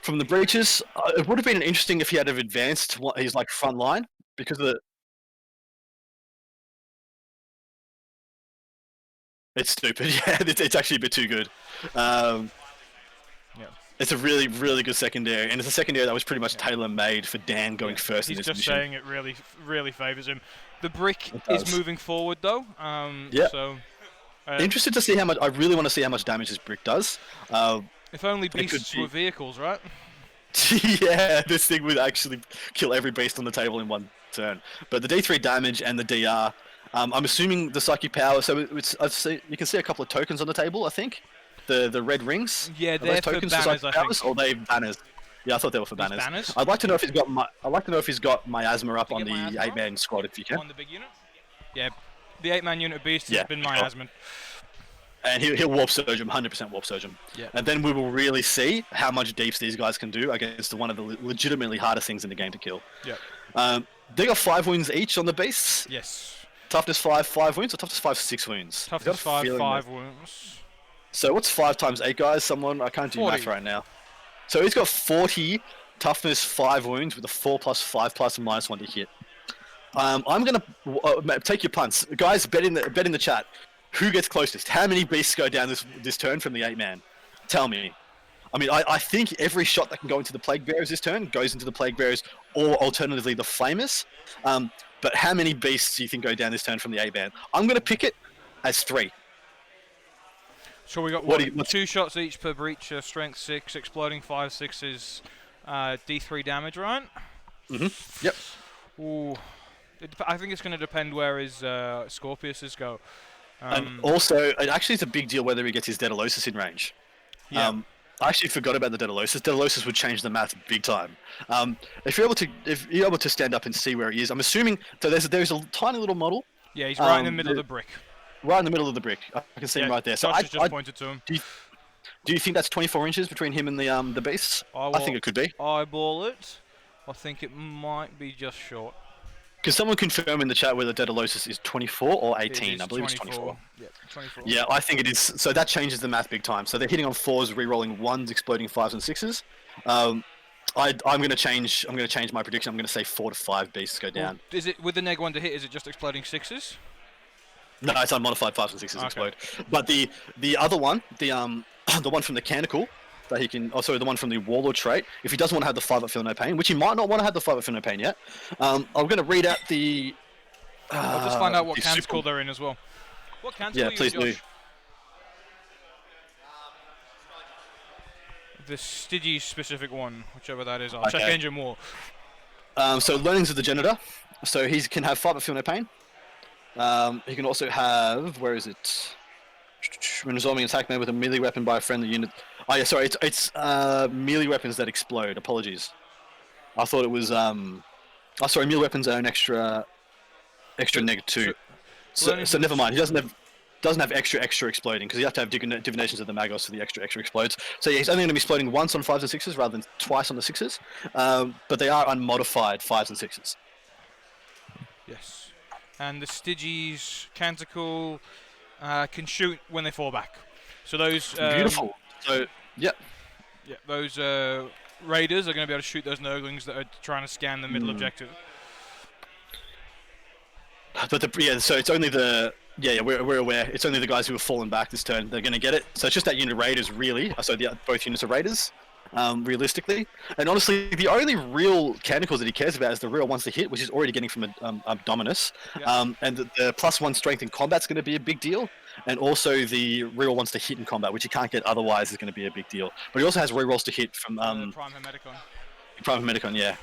from the breaches. It would have been interesting if he had have advanced his like front line because of the. It's stupid. Yeah, it's actually a bit too good. Yeah. It's a really good secondary, and it's a secondary that was pretty much tailor-made for Dan going first in He's this just mission. saying it really favours him. The brick It is does. moving forward though. Yeah. So. Interested to see how much. I really want to see how much damage this brick does. If only could beasts be- were vehicles, right? Yeah, this thing would actually kill every beast on the table in one turn. But the D3 damage and the DR, I'm assuming the psychic power. So you can see a couple of tokens on the table. I think the red rings. Yeah, Are they're those for tokens banners, psychic I powers, think. or they banners? Yeah, I thought they were for These banners. banners? I'd like to know if he's got miasma up Did you on get the miasma 8-man squad if you can. On the big unit? Yeah, the 8-man unit beast Yeah, has been sure. miasma. And he'll warp surge him, 100% warp surge him. Yeah. And then we will really see how much deeps these guys can do against one of the legitimately hardest things in the game to kill. Yeah. They got 5 wounds each on the beasts. Yes. Toughness 5 wounds, or toughness 5 6 wounds. Toughness I've got a 5 feeling 5 that- wounds. So what's 5 times 8, guys? I can't do 40. math right now. So he's got 40 toughness 5 wounds with a 4+5+ -1 to hit. I'm gonna take your punts, guys. Bet in the chat. Who gets closest? How many beasts go down this turn from the 8-man? Tell me. I mean, I think every shot that can go into the Plague Bearers this turn goes into the Plague Bearers, or alternatively the Flamers. But how many beasts do you think go down this turn from the 8-man? I'm gonna pick it as 3. So we got What do you- what's- 2 shots each per breach, strength 6, exploding 5 6s, D3 damage, right? Yep. Ooh. I think it's going to depend where his Scorpiuses go. And also, it actually is a big deal whether he gets his Daedalosus in range. Yeah. I actually forgot about the Daedalosus. Daedalosus would change the math big time. If you're able to stand up and see where he is, I'm assuming. So there's a tiny little model Yeah, he's right in the middle of the brick. right in the middle of the brick. I can see him right there. So Josh has just pointed to him. do you think that's 24 inches between him and the beasts? I think it could be. Eyeball it. I think it might be just short. Can someone confirm in the chat whether Daedalosus is 24 or It 18? is I believe it's 24. Yeah, 24. Yeah, I think it is. So that changes the math big time. So they're hitting on 4s, re-rolling 1s, exploding 5s and 6s. I'm going to change. I'm going to change my prediction. I'm going to say 4 to 5 beasts go down. Is it with the neg 1 to hit? Is it just exploding 6s? No, it's unmodified 5s and 6s Okay. explode. But the other one, the one from the Canonical, that he can. Oh, sorry, the one from the Warlord trait. If he doesn't want to have the 5 at Feel No Pain, which he might not want to have the 5 at Feel No Pain yet, I'm going to read out the. I'll just find out what the canticle they're in as well. What canticle Yeah, are you please in, do. Josh? The Stygies specific one, whichever that is. I'll check Okay. Engine War. So learnings of the Janitor. So he can have 5 at Feel No Pain. He can also have. Where is it? When resolving an attack made with a melee weapon by a friendly unit. Oh yeah, sorry, it's melee weapons that explode. Apologies. I thought it was Oh, sorry, melee weapons are an extra -2. So never mind. He doesn't have extra exploding because you have to have divinations of the Magos for the extra explodes. So yeah, he's only going to be exploding once on 5s and 6s rather than twice on the 6s. But they are unmodified 5s and 6s. Yes. And the Stygies canticle can shoot when they fall back. So those Beautiful. So yeah. Yeah, those raiders are going to be able to shoot those Nurglings that are trying to scan the middle objective. But so it's only the we're aware it's only the guys who have fallen back this turn they're going to get it. So it's just that unit of raiders really. So both units are raiders, realistically. And honestly, the only real canticles that he cares about is the real ones to hit, which he's already getting from a Dominus. Yeah. And the +1 strength in combat's going to be a big deal. And also the real ones to hit in combat, which you can't get otherwise, is going to be a big deal. But he also has rerolls to hit from Prime Hermeticon. Prime Hermeticon, yeah.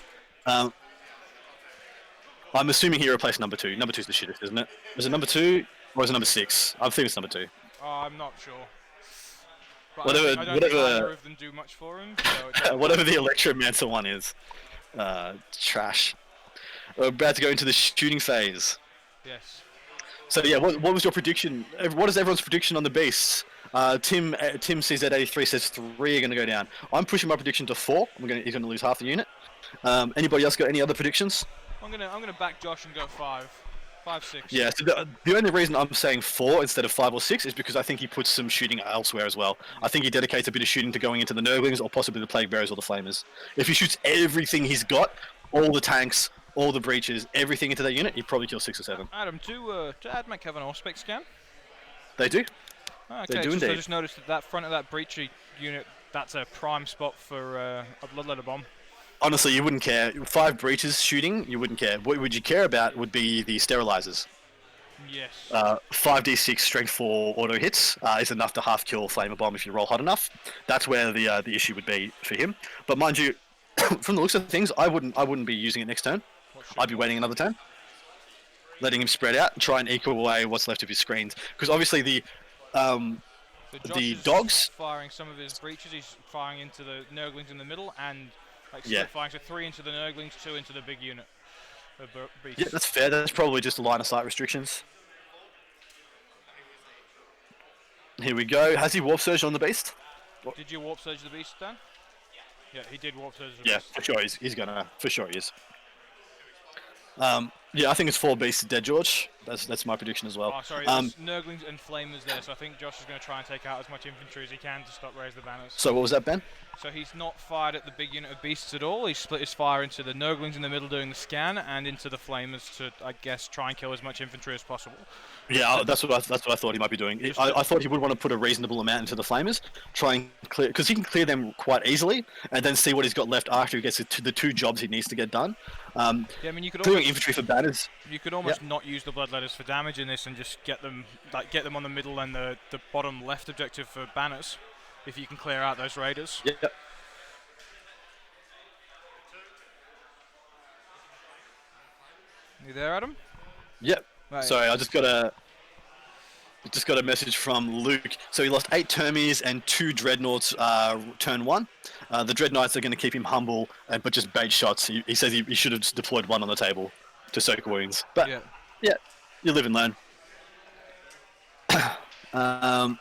I'm assuming he replaced number 2. Number 2's the shittest, isn't it? Was it number 2 or was it number 6? I think it's number 2. Oh, I'm not sure. But Whatever- I don't think whatever- either of them do much for him. So it doesn't Whatever the Electromancer one is. Trash. We're about to go into the shooting phase. Yes. So yeah, what was your prediction? What is everyone's prediction on the beasts? Tim CZ83 says 3 are going to go down. I'm pushing my prediction to 4. He's going to lose half the unit. Anybody else got any other predictions? I'm gonna back Josh and go 5, 5, 6. Yeah, so the only reason I'm saying 4 instead of 5 or 6 is because I think he puts some shooting elsewhere as well. I think he dedicates a bit of shooting to going into the Nurglings or possibly the Plague Bearers or the Flamers. If he shoots everything he's got, all the tanks, all the breaches, everything into that unit, he'd probably kill 6 or 7. Adam, do AdMech have an Auspex scan? They do. Okay, They do indeed. I just noticed that front of that breachy unit, that's a prime spot for a Bloodletter Bomb. Honestly, you wouldn't care. 5 breaches shooting, you wouldn't care. What would you care about would be the sterilizers. Yes. 5d6 strength 4 auto hits is enough to half kill Flamer Bomb if you roll hot enough. That's where the issue would be for him. But mind you, from the looks of things, I wouldn't be using it next turn. I'd be waiting another turn, letting him spread out and try and equal away what's left of his screens. Because obviously the dogs firing some of his breaches. He's firing into the Nurglings in the middle and yeah. firing so 3 into the Nurglings, 2 into the big unit. Yeah, that's fair. That's probably just the line of sight restrictions. Here we go. Has he warp surged on the beast? Did you warp surge the beast, Dan? Yeah, he did warp surge the Yeah, beast. for sure he's gonna. For sure he is. Yeah, I think it's 4 beasts dead, George. That's my prediction as well. Oh, sorry, there's Nurglings and Flamers there, so I think Josh is going to try and take out as much infantry as he can to stop raise the banners. So what was that, Ben? So he's not fired at the big unit of beasts at all. He split his fire into the Nurglings in the middle doing the scan and into the Flamers to, I guess, try and kill as much infantry as possible. Yeah, that's what I thought he might be doing. I thought he would want to put a reasonable amount into the Flamers, try and clear, because he can clear them quite easily, and then see what he's got left after he gets to the 2 jobs he needs to get done. Yeah, I mean, you could clearing almost, infantry for banners. You could almost not use the Bloodletters for damage in this and just get them on the middle and the bottom left objective for banners, if you can clear out those raiders. Yep. You there, Adam? Yep. Right. Sorry, I just got a message from Luke. So he lost 8 Termies and 2 Dreadnoughts turn 1. The Dreadnoughts are going to keep him humble, but just bait shots. He says he should have deployed 1 on the table to soak wounds. But yeah, you live and learn.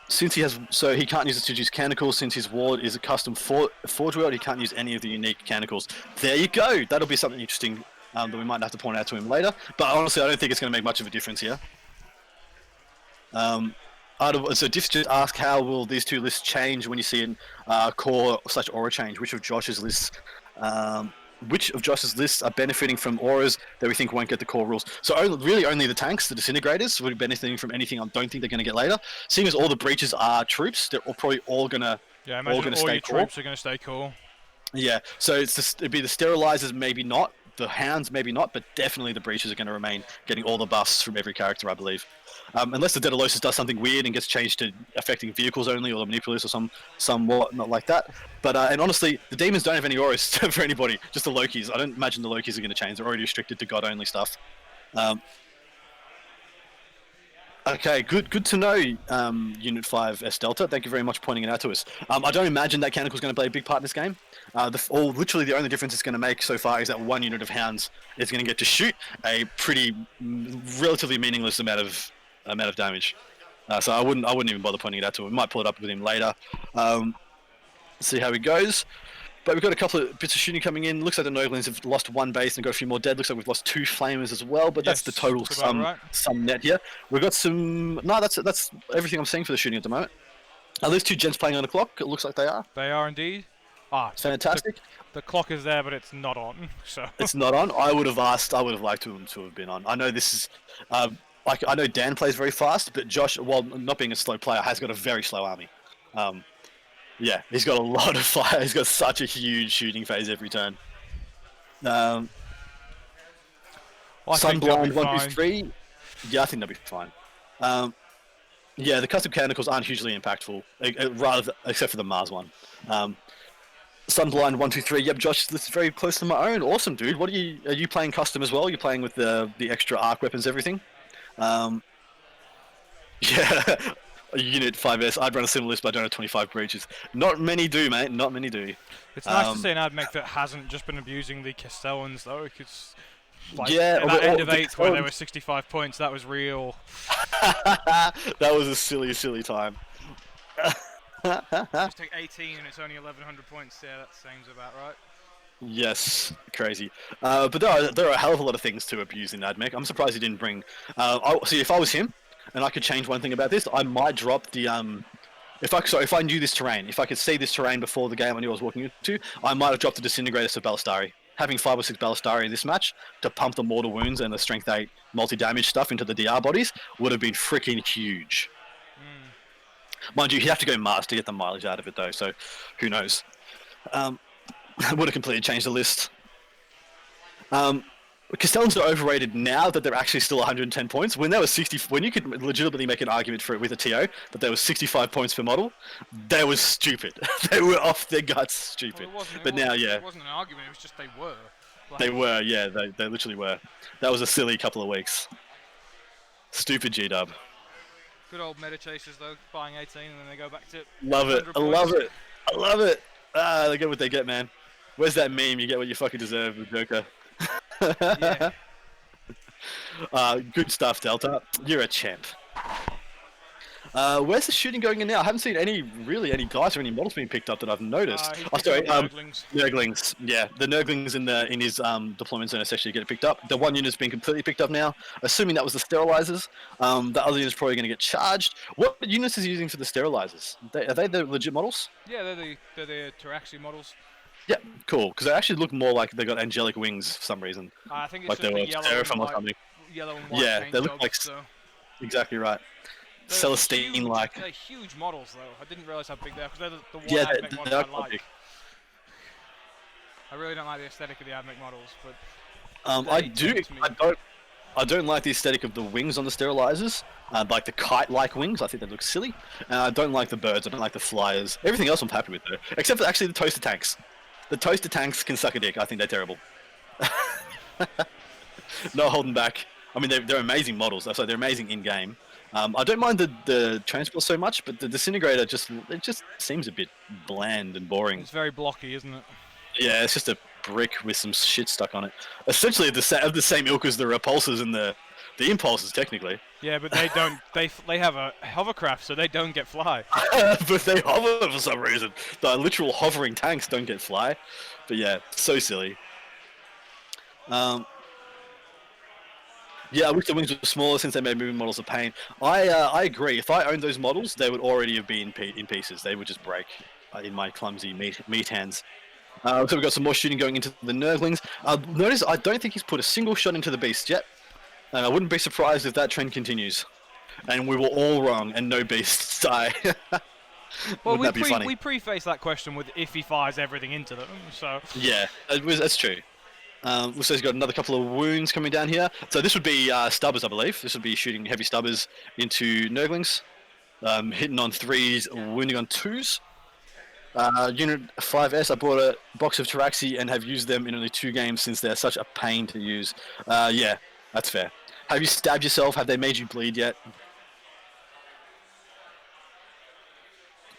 Since he can't use the Stygius Canticles, since his ward is a custom Forge World, he can't use any of the unique Canticles. There you go. That'll be something interesting that we might have to point out to him later. But honestly, I don't think it's going to make much of a difference here. So Diff just asked, how will these 2 lists change when you see an core/aura change? Which of Josh's lists are benefiting from auras that we think won't get the core rules? So really only the tanks, the disintegrators, would be benefiting from anything I don't think they're going to get later. Seeing as all the breaches are troops, they're probably all going to all your troops are going to stay core. Yeah, so it'd be the sterilizers, maybe not. The hounds, maybe not, but definitely the breaches are going to remain getting all the buffs from every character, I believe. Unless the Daedalosus does something weird and gets changed to affecting vehicles only, or the Manipulators, or somewhat not like that. But and honestly, the demons don't have any auras for anybody, just the Lokis. I don't imagine the Lokis are going to change. They're already restricted to God-only stuff. Okay, good to know, Unit 5 S Delta. Thank you very much for pointing it out to us. I don't imagine that Canticle's going to play a big part in this game. Literally the only difference it's going to make so far is that 1 unit of Hounds is going to get to shoot a pretty, relatively meaningless amount of damage. So I wouldn't even bother pointing it out to him. We might pull it up with him later. See how he goes. But we've got a couple of bits of shooting coming in. Looks like the Nurglings have lost 1 base and got a few more dead. Looks like we've lost 2 Flamers as well, but that's the total sum net here. We've got some... No, that's everything I'm seeing for the shooting at the moment. Are those 2 gents playing on the clock? It looks like they are. They are indeed. Fantastic. The clock is there, but it's not on. So it's not on. I would have liked to have been on. I know this is... I know Dan plays very fast, but Josh, while not being a slow player, has got a very slow army. Yeah, he's got a lot of fire. He's got such a huge shooting phase every turn. Sunblind 1, 2, 3. Yeah, I think they'll be fine. Yeah, the custom canticles aren't hugely impactful, except for the Mars one. Sunblind 1, 2, 3. Yep, Josh, this is very close to my own. Awesome, dude. Are you playing custom as well? You're playing with the extra arc weapons, everything. Yeah. Unit 5S, I'd run a similar list, but I don't have 25 breaches. Not many do, mate. Not many do. It's nice to see an admec that hasn't just been abusing the Castellans, though, because yeah, at that end of 8th where they were 65 points, that was real. That was a silly time. Just take 18 and it's only 1100 points. Yeah, that seems about right. Yes, crazy. But there are a hell of a lot of things to abuse in AdMech. I'm surprised he didn't bring. See, if I was him, and I could change one thing about this, I might drop the If I knew this terrain, if I could see this terrain before the game I knew I was walking into, I might have dropped the Disintegrator to Ballistari. Having 5 or 6 Ballistari in this match to pump the Mortal Wounds and the Strength 8 multi-damage stuff into the DR bodies would have been freaking huge. Mind you, he'd have to go Mars to get the mileage out of it though, so who knows. Would have completely changed the list. Castellans are overrated now that they're actually still 110 points. When they were 60, when you could legitimately make an argument for it with a TO that there was 65 points per model, they was stupid. They were off their guts stupid. Well, now, yeah, it wasn't an argument. It was just they were. Like, they were. Yeah, they literally were. That was a silly couple of weeks. Stupid G-dub. Good old meta chasers though, buying 18 and then they go back to. Love it. 100 I love points. it. I love it. They get what they get, man. Where's that meme? You get what you fucking deserve, Joker. Yeah. Good stuff, Delta. You're a champ. Where's the shooting going in now? I haven't seen any guys or any models being picked up that I've noticed. Nurglings. Yeah, the Nurglings in his deployment zone essentially get picked up. The one unit's been completely picked up now. Assuming that was the sterilizers. The other unit's probably going to get charged. What units is he using for the sterilizers? Are they the legit models? Yeah, they're the Taraxi models. Yeah, cool. Because they actually look more like they got angelic wings for some reason. I think it's like just they the were yellow seraphim or and something. Yellow and white Yeah, paint they look jobs, like so. Exactly right. Celestine-like. They're huge models though. I didn't realize how big they are because they're the one Yeah, AdMech they models are I quite like. big. I really don't like the aesthetic of the AdMech models, but I don't like the aesthetic of the wings on the sterilizers, like the kite-like wings. I think they look silly. And I don't like the birds. I don't like the flyers. Everything else I'm happy with though, except for actually the toaster tanks. The toaster tanks can suck a dick. I think they're terrible. No holding back. I mean, they're amazing models. So they're amazing in game. I don't mind the transport so much, but the disintegrator just seems a bit bland and boring. it's very blocky, isn't it? Yeah, it's just a brick with some shit stuck on it. Essentially, of the same ilk as the repulsors and the impulsors, technically. Yeah, but they don't. They have a hovercraft, so they don't get fly. But they hover for some reason. The literal hovering tanks don't get fly. But yeah, so silly. Yeah, I wish the wings were smaller since they made moving models a pain. I agree. If I owned those models, they would already have been in pieces. They would just break in my clumsy meat hands. So we've got some more shooting going into the Nurglings. Notice I don't think he's put a single shot into the Beast yet. And I wouldn't be surprised if that trend continues. And we were all wrong and no Beasts die. Well, Wouldn't that be funny? we preface that question with if he fires everything into them, so. Yeah, that's true. Looks like he's got another couple of wounds coming down here. So this would be Stubbers, I believe. This would be shooting heavy Stubbers into Nurglings. Hitting on 3s, wounding on 2s. Unit 5S, I bought a box of Taraxi and have used them in only 2 games since they're such a pain to use. Yeah, that's fair. Have you stabbed yourself? Have they made you bleed yet?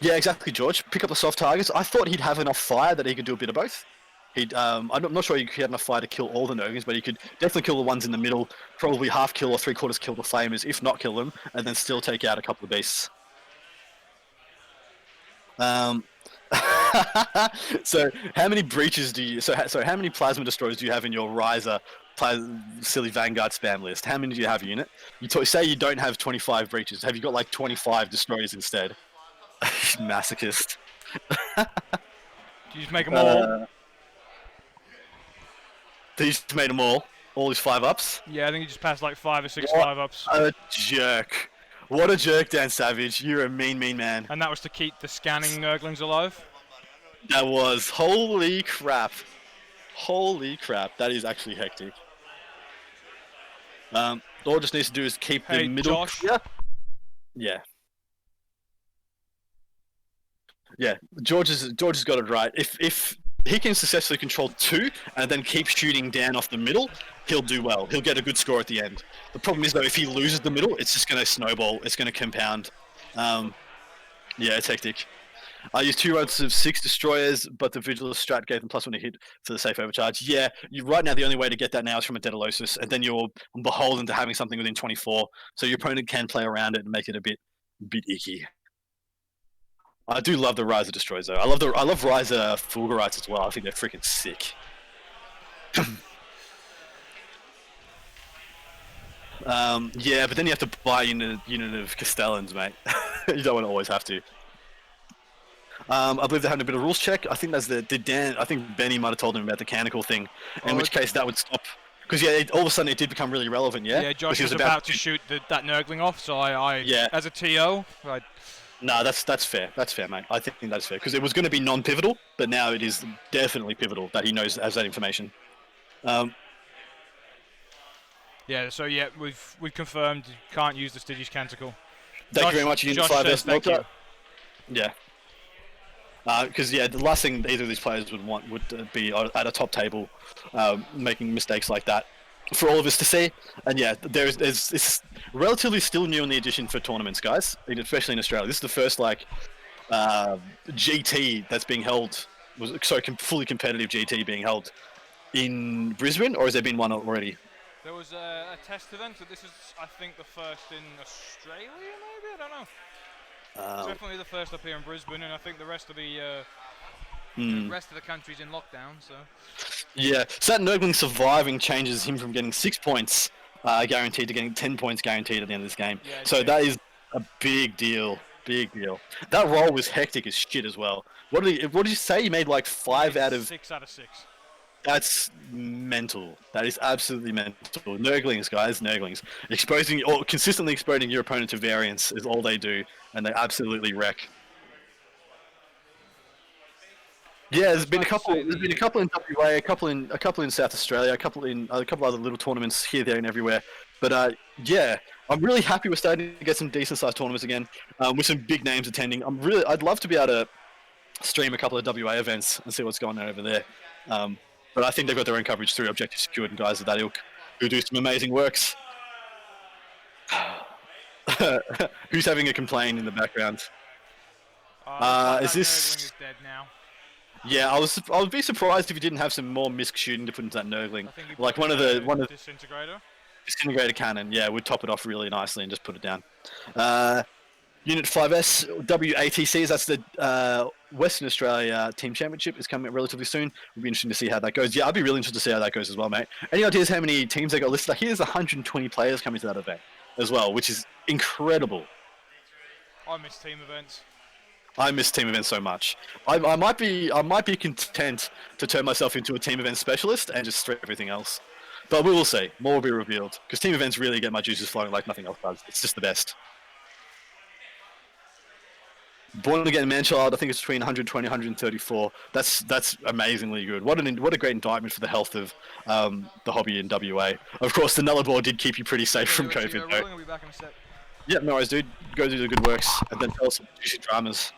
Yeah, exactly, George. Pick up the soft targets. I thought he'd have enough fire that he could do a bit of both. I'm not sure he had enough fire to kill all the Nurglings, but he could definitely kill the ones in the middle, probably half kill or 3/4 kill the Flamers, if not kill them, and then still take out a couple of beasts. So how many breaches do you? So how many plasma destroyers do you have in your Riser silly Vanguard spam list? How many do you have, unit? Say you don't have 25 breaches. Have you got like 25 destroyers instead? Masochist. Do you just make them all? He just made them all his 5-ups. Yeah, I think he just passed like 5 or 6 What 5-ups. a jerk. What a jerk, Dan Savage. You're a mean man. And that was to keep the scanning Nurglings alive? That was. Holy crap. Holy crap. That is actually hectic. All it just needs to do is keep the middle Josh. clear. Yeah. Yeah, George has got it right. If he can successfully control 2 and then keep shooting down off the middle, he'll do well. He'll get a good score at the end. The problem is though, if he loses the middle, it's just going to snowball. It's going to compound. Yeah, it's hectic. I used 2 runs of 6 destroyers, but the Vigilus strat gave them +1 to hit for the safe overcharge. Yeah, right now the only way to get that now is from a Daedalosus, and then you're beholden to having something within 24, so your opponent can play around it and make it a bit icky. I do love the Ryzer destroys though. I love Ryzer Fulgurites as well. I think they're freaking sick. Yeah, but then you have to buy a unit of Castellans, mate. You don't want to always have to. I believe they're having a bit of rules check. I think that's I think Benny might have told him about the canonical thing, in which case that would stop. Because yeah, all of a sudden it did become really relevant. Yeah. Yeah, Josh was about to shoot that Nurgling off, so I yeah. As a TO, No, that's fair. That's fair, mate. I think that's fair because it was going to be non-pivotal, but now it is definitely pivotal that he has that information. Yeah. So yeah, we've confirmed you can't use the Stygius Canticle. Thank you very much. Josh says thank you. Yeah. Because yeah, the last thing either of these players would want would be at a top table, making mistakes like that, for all of us to see. And yeah, it's relatively still new in the edition for tournaments, guys, especially in Australia. This is the first GT that's being held, fully competitive GT being held in Brisbane, or has there been one already? There was a test event, but this is, I think, the first in Australia, maybe? I don't know. Definitely the first up here in Brisbane, and I think the rest of the country's in lockdown. So yeah, so that Nurgling surviving changes him from getting 6 points guaranteed to getting 10 points guaranteed at the end of this game. Yeah, so that is a big deal. Big deal. That roll was hectic as shit as well. What did you say? He made like 5 out of 6 out of 6. That's mental. That is absolutely mental. Nurglings, guys, Nurglings. Consistently exposing your opponent to variance is all they do, and they absolutely wreck. Yeah, there's been a couple in WA, a couple in South Australia, a couple other little tournaments here, there, and everywhere. But yeah, I'm really happy we're starting to get some decent sized tournaments again, with some big names attending. I'd love to be able to stream a couple of WA events and see what's going on over there. But I think they've got their own coverage through Objective Secured and guys of that ilk who do some amazing works. Who's having a complaint in the background? Is this? Is dead now. Yeah, I would be surprised if you didn't have some more misc shooting to put into that Nurgling. Like one of the disintegrator cannon. Yeah, would top it off really nicely and just put it down. Unit 5S WATCs, that's the Western Australia Team Championship, is coming up relatively soon. It'll be interesting to see how that goes. Yeah, I'd be really interested to see how that goes as well, mate. Any ideas how many teams they got listed? Here's 120 players coming to that event as well, which is incredible. I miss team events. I miss team events so much. I might be content to turn myself into a team event specialist and just strip everything else. But we will see. More will be revealed. Because team events really get my juices flowing like nothing else does. It's just the best. Born Again Manchild, I think it's between 120 and 134. That's amazingly good. What a great indictment for the health of the hobby in WA. Of course, the Nullarbor did keep you pretty safe from COVID, though. I'll be back in a sec. Yep, no worries, dude. Go do the good works and then tell us some juicy dramas.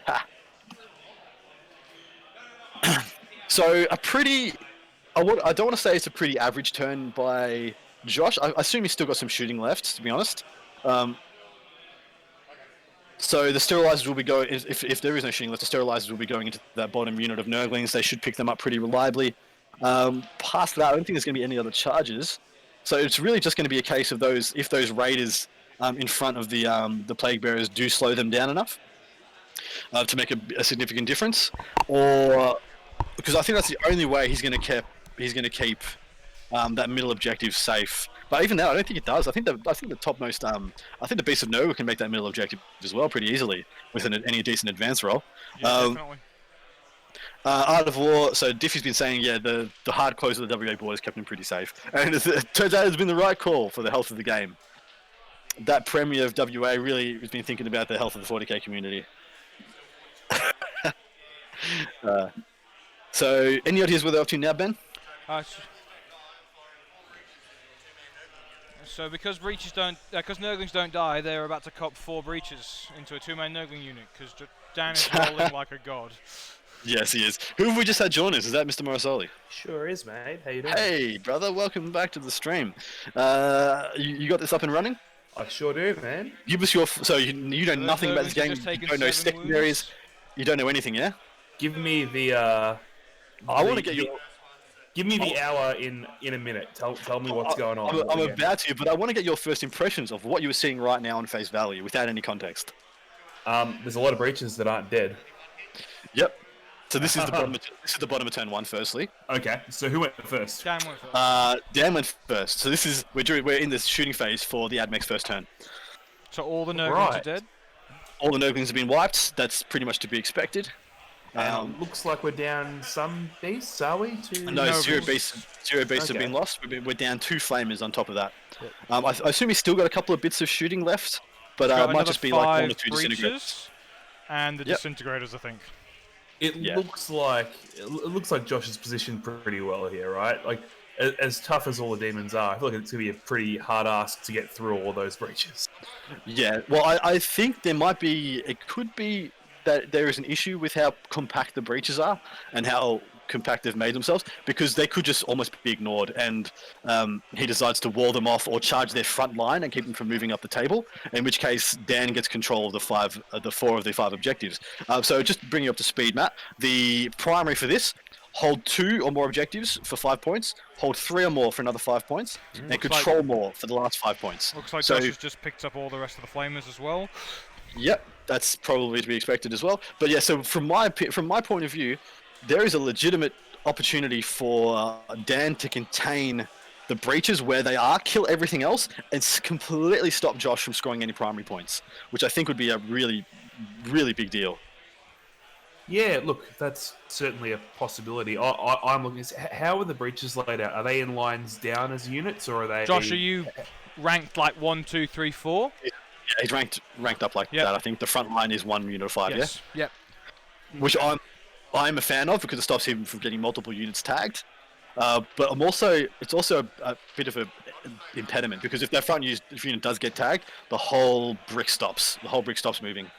Ha. So I don't want to say it's a pretty average turn by Josh. I assume he's still got some shooting left, to be honest. So the sterilizers will be going, if there is no shooting left, the sterilizers will be going into that bottom unit of Nurglings. They should pick them up pretty reliably. Past that, I don't think there's going to be any other charges. So it's really just going to be a case of if those raiders in front of the Plague Bearers do slow them down enough to make a significant difference, or because I think that's the only way he's going to keep that middle objective safe. But even now, I don't think it does. I think the topmost, I think the Beast of Nova can make that middle objective as well pretty easily with any decent advance roll. Yeah, definitely. Art of War. So Diffy's been saying, yeah, the hard close of the WA boys kept him pretty safe, and it turns out it's been the right call for the health of the game. That Premier of WA really has been thinking about the health of the 40k community. So, any ideas where they're up to now, Ben? So because Nurglings don't die, they're about to cop 4 breaches into a 2-man Nurgling unit because Dan is rolling like a god. Yes, he is. Who have we just had join us? Is that Mr. Morrisoli? Sure is, mate. How you doing? Hey, brother. Welcome back to the stream. You got this up and running? I sure do, man. Give us your... So you know nothing about this game. You don't know secondaries. You don't know anything, yeah? Give me the... I want to get your... Give me the hour in a minute. Tell me what's going on. I'm about to, but I want to get your first impressions of what you were seeing right now on face value without any context. There's a lot of breaches that aren't dead. Yep. So this is the bottom. This is the bottom of turn 1. Firstly, Okay, so who went first? Dan went first. Dan went first. So this is we're in this shooting phase for the Admech's first turn. So all the Nurglings Right. are dead. All the Nurglings have been wiped. That's pretty much to be expected. And it looks like we're down some beasts, are we? No, zero Nobles. beasts have Okay. been lost. We're down 2 flamers on top of that. I assume he's still got a couple of bits of shooting left, but Got it might another just be like 1 or 5 2 disintegrators. breaches and the Yep. disintegrators, I think. It Yeah. looks like Josh is positioned pretty well here, right? Like as tough as all the demons are, I feel like it's gonna be a pretty hard ask to get through all those breaches. Yeah, well, I think there might be. It could be that there is an issue with how compact the breaches are and how compact they've made themselves, because they could just almost be ignored, and he decides to wall them off or charge their front line and keep them from moving up the table. In which case, Dan gets control of the 4 of the 5 objectives. So just bring you up to speed, Matt. The primary for this: hold 2 or more objectives for 5 points, hold 3 or more for another 5 points, and Looks control more for the last 5 points. Looks like So- Josh has just picked up all the rest of the flamers as well. Yep, that's probably to be expected as well. But yeah, so from my point of view, there is a legitimate opportunity for Dan to contain the breaches where they are, kill everything else, and completely stop Josh from scoring any primary points, which I think would be a really, really big deal. Yeah, look, that's certainly a possibility. I'm looking at how are the breaches laid out? Are they in lines down as units, or are they? Josh, are you ranked like 1, 2, 3, 4? Yeah, he's ranked up like Yep. that. I think the front line is 1 unit of 5, Yes. Yep. yeah? Which I'm a fan of because it stops him from getting multiple units tagged. But it's also a bit of an impediment, because if that front unit does get tagged, the whole brick stops. The whole brick stops moving.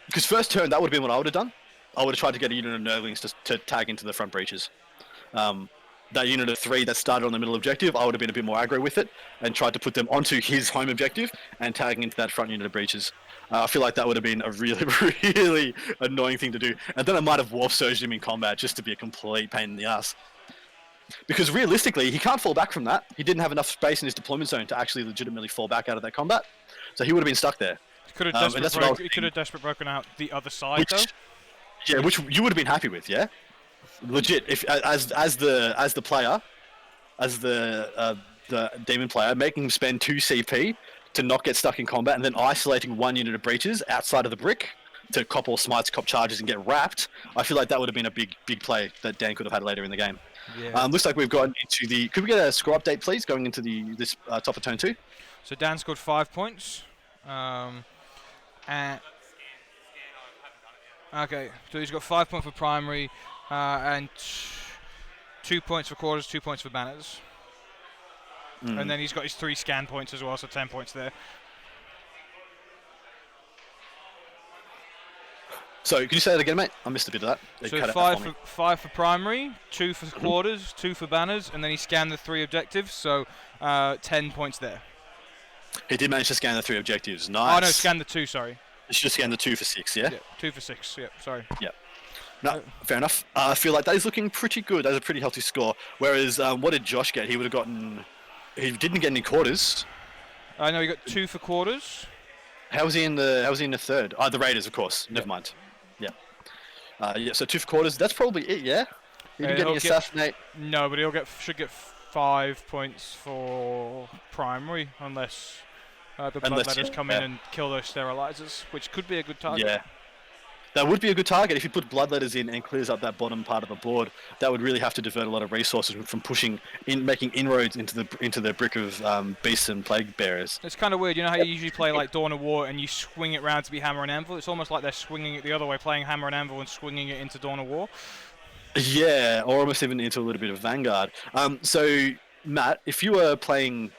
Because first turn, that would have been what I would have done. I would have tried to get a unit of Nurglings to tag into the front breaches. That unit of 3 that started on the middle objective, I would have been a bit more aggro with it and tried to put them onto his home objective and tagging into that front unit of breaches. I feel like that would have been a really, really annoying thing to do. And then I might have warp surged him in combat just to be a complete pain in the ass. Because realistically, he can't fall back from that. He didn't have enough space in his deployment zone to actually legitimately fall back out of that combat. So he would have been stuck there. He could have and that's what I was desperate broken out the other side though. Which you would have been happy with, yeah? Legit, if as the player, as the demon player, making him spend 2 CP to not get stuck in combat, and then isolating 1 unit of breaches outside of the brick to cop all smites, cop charges, and get wrapped. I feel like that would have been a big play that Dan could have had later in the game. Yeah. Looks like we've gotten into the. Could we get a score update, please, going into this top of turn 2? So Dan scored 5 points. Okay, so he's got 5 points for primary and 2 points for quarters, 2 points for banners. And then he's got his 3 scan points as well, so 10 points there. So, can you say that again, mate? I missed a bit of that. They So cut out that for me. 5 for primary, 2 for quarters, 2 for banners, and then he scanned the 3 objectives, so 10 points there. He did manage to scan the 3 objectives. Oh Nice. no, scanned the 2, sorry. He should have scanned the 2 for 6, yeah? Yeah, 2 for 6, yeah, sorry. No, fair enough. I feel like that is looking pretty good. That's a pretty healthy score. Whereas, what did Josh get? He would have gotten. He didn't get any quarters. I know he got 2 for quarters. How was he in the third? The Raiders, of course. Never mind. Yeah. So 2 for quarters. That's probably it. Yeah. He didn't get any he'll get- assassinate. No, but should get 5 points for primary, unless the bloodletters come in and kill those sterilizers, which could be a good target. Yeah. That would be a good target if you put bloodletters in and clears up that bottom part of the board. That would really have to divert a lot of resources from making inroads into the brick of beasts and plague bearers. It's kind of weird, you know how you usually play like Dawn of War and you swing it round to be Hammer and Anvil? It's almost like they're swinging it the other way, playing Hammer and Anvil and swinging it into Dawn of War. Yeah, or almost even into a little bit of Vanguard. So, Matt, if you were playing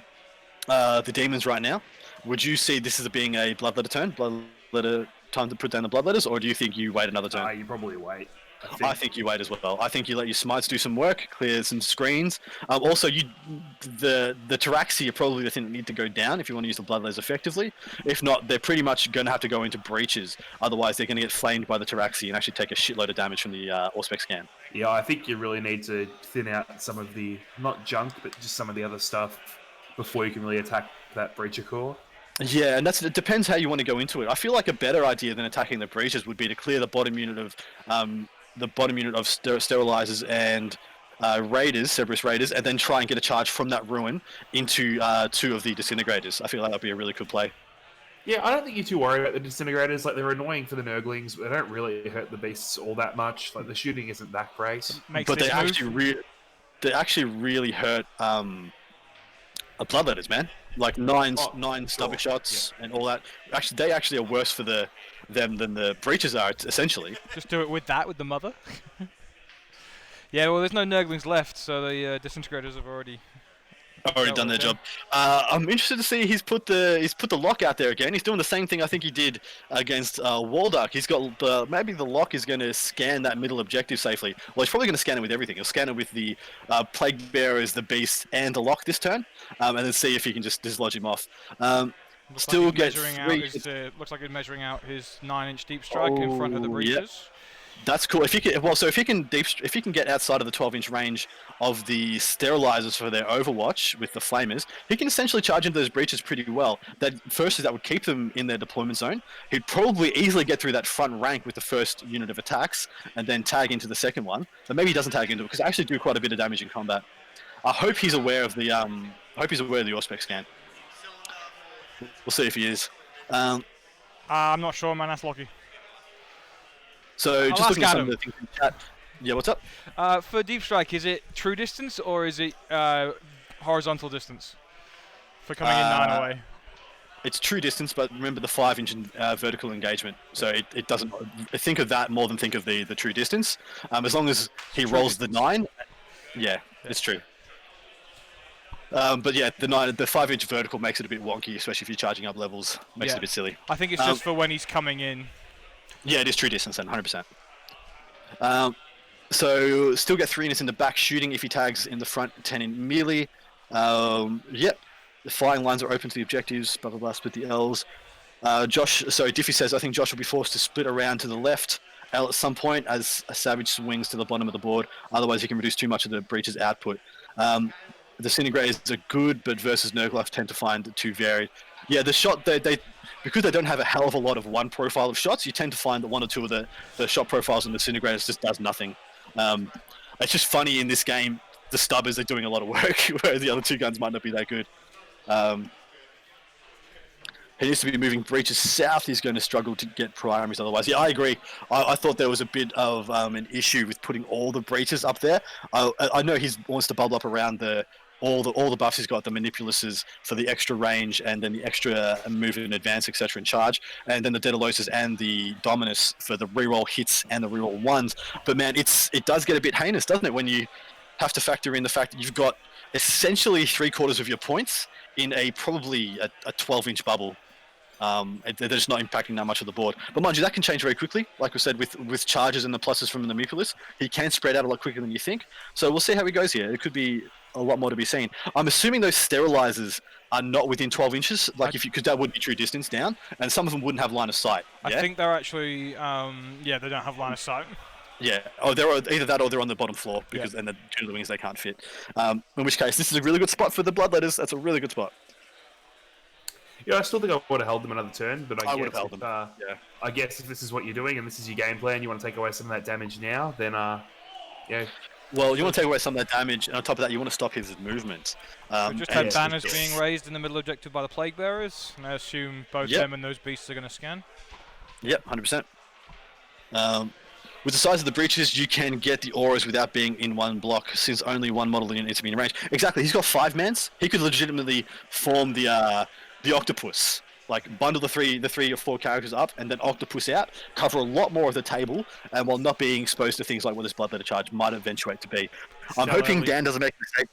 the demons right now, would you see this as being a bloodletter turn? Bloodletter time to put down the bloodletters, or do you think you wait another turn? You probably wait. I think you wait as well. I think you let your smites do some work, clear some screens. Also, the Taraxi are probably the thing that need to go down if you want to use the bloodletters effectively. If not, they're pretty much going to have to go into breaches. Otherwise, they're going to get flamed by the Taraxi and actually take a shitload of damage from the Auspex scan. Yeah, I think you really need to thin out some of the, not junk, but just some of the other stuff before you can really attack that breacher core. Yeah, and it depends how you want to go into it. I feel like a better idea than attacking the breaches would be to clear the bottom unit of sterilizers and raiders, Cerberus raiders, and then try and get a charge from that ruin into 2 of the disintegrators. I feel like that'd be a really good play. Yeah, I don't think you're too worried about the disintegrators. Like, they're annoying for the Nurglings, but they don't really hurt the beasts all that much. Like, the shooting isn't that great. But they actually really hurt bloodletters, man. Like nine stubby shots and all that. Actually, they actually are worse for them than the breaches are, essentially. Just do it with the mother. Yeah, well, there's no Nurglings left, so the disintegrators have already Done their job. I'm interested to see he's put the lock out there again. He's doing the same thing I think he did against Waldark. He's got maybe the lock is going to scan that middle objective safely. Well, he's probably going to scan it with everything. He'll scan it with the Plague Bearers, the Beast, and the lock this turn, and then see if he can just dislodge him off. Still like get 3. Looks like he's measuring out his 9-inch deep strike in front of the breaches. Yep. That's cool. If he can get outside of the 12-inch range of the sterilizers for their Overwatch with the flamers, he can essentially charge into those breaches pretty well. That would keep them in their deployment zone. He'd probably easily get through that front rank with the first unit of attacks, and then tag into the second one. But maybe he doesn't tag into it because they actually do quite a bit of damage in combat. I hope he's aware of the Auspex scan. We'll see if he is. I'm not sure, man. That's lucky. So just looking at some of the things in chat. Yeah, what's up? For deep strike, is it true distance or is it horizontal distance for coming in 9 away? It's true distance, but remember the 5-inch vertical engagement. So it doesn't think of that more than think of the true distance. As long as he rolls the 9, yeah, it's true. But yeah, the 5-inch vertical makes it a bit wonky, especially if you're charging up levels. Makes it a bit silly. I think it's just for when he's coming in. Yeah, it is true distance then, 100%. So still get 3 units in the back shooting if he tags in the front, 10 in melee. Yep, the flying lines are open to the objectives, blah blah blah, split the L's. Diffie says, I think Josh will be forced to split around to the left L at some point as a Savage swings to the bottom of the board. Otherwise he can reduce too much of the breach's output. The Disintegrators are good, but versus Nurgle tend to find too varied. Yeah, the shot, they because they don't have a hell of a lot of one profile of shots, you tend to find that 1 or 2 of the shot profiles in the Disintegrators just does nothing. It's just funny in this game, the Stubbers are doing a lot of work, whereas the other 2 guns might not be that good. He needs to be moving breaches south. He's going to struggle to get primaries otherwise. Yeah, I agree. I thought there was a bit of an issue with putting all the breaches up there. I know he wants to bubble up around all the buffs he's got, the Manipuluses for the extra range, and then the extra move and advance, etc. in charge, and then the Daedaloses and the Dominus for the reroll hits and the reroll ones. But man, it does get a bit heinous, doesn't it, when you have to factor in the fact that you've got essentially 3/4 of your points in probably a 12-inch bubble. They're just not impacting that much of the board. But mind you, that can change very quickly. Like we said, with charges and the pluses from the Manipulus, he can spread out a lot quicker than you think. So we'll see how he goes here. It could be a lot more to be seen. I'm assuming those sterilizers are not within 12 inches, because that would be true distance down, and some of them wouldn't have line of sight. Yeah? I think they're actually, they don't have line of sight. Yeah, they're either that or they're on the bottom floor because and the due to the wings they can't fit. In which case, this is a really good spot for the Bloodletters. That's a really good spot. Yeah, I still think I would have held them another turn, but I would have held them. I guess if this is what you're doing and this is your game plan, you want to take away some of that damage now, then yeah. Well, you want to take away some of that damage, and on top of that, you want to stop his movement. We just had banners being raised in the middle objective by the Plague Bearers, and I assume both them and those beasts are going to scan. Yep, 100%. With the size of the breaches, you can get the auras without being in one block, since only one model unit needs to be in range. Exactly, he's got 5 mans. He could legitimately form the octopus. Like, bundle the 3 or 4 characters up, and then octopus out, cover a lot more of the table, and while not being exposed to things like what this Bloodletter charge might eventuate to be. I'm hoping Dan doesn't make a mistake.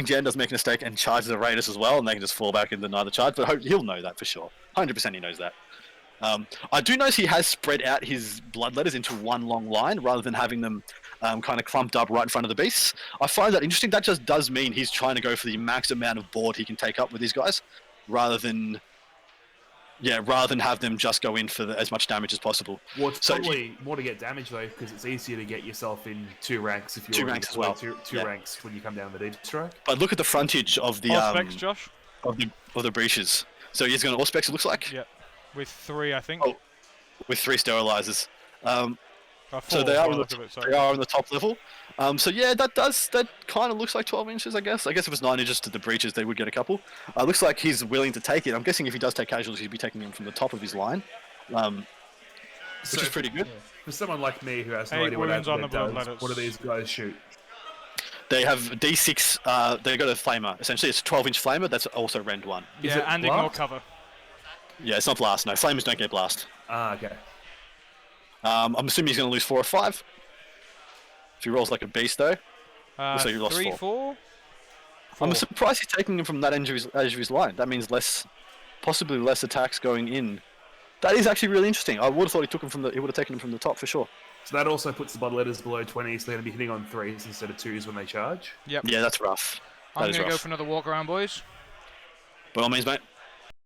Jan doesn't make a mistake and charges the Raiders as well, and they can just fall back and deny the charge, but he'll know that for sure. 100% he knows that. I do notice he has spread out his Bloodletters into one long line, rather than having them kind of clumped up right in front of the beasts. I find that interesting. That just does mean he's trying to go for the max amount of board he can take up with these guys, rather than have them just go in for as much damage as possible. Well, it's probably more to get damage though, because it's easier to get yourself in 2 ranks if you're 2 ranks as well. Two ranks when you come down the deep strike. But look at the frontage of the Specs, Josh? of the breaches. So he's going to Auspex, it looks like, Yep. With 3, I think. Oh. with 3 sterilizers. 4 So they by are the on look of it, they are on the top level. So yeah, that kind of looks like 12 inches, I guess. I guess if it's 9 inches to the breaches, they would get a couple. Looks like he's willing to take it. I'm guessing if he does take casualties, he'd be taking them from the top of his line, which is pretty good. Yeah. For someone like me who has no 8 idea what wounds on the Advent blood does, letters. what do these guys shoot? They have D6. They got a flamer. Essentially, it's a 12-inch flamer. That's also rend 1. Is Yeah, it and ignore blast? cover. Yeah, it's not blast. No, flamers don't get blast. Okay. I'm assuming he's going to lose 4 or 5. If he rolls like a beast, though. Looks like he lost 3, 4. 4. I'm surprised he's taking him from that edge of his line. That means possibly less attacks going in. That is actually really interesting. I would have thought he would have taken him from the top for sure. So that also puts the blood letters below 20, so they're going to be hitting on 3s instead of 2s when they charge. Yep. Yeah, that's rough. I'm That is going to go rough. for another walk around, boys. By all means, mate.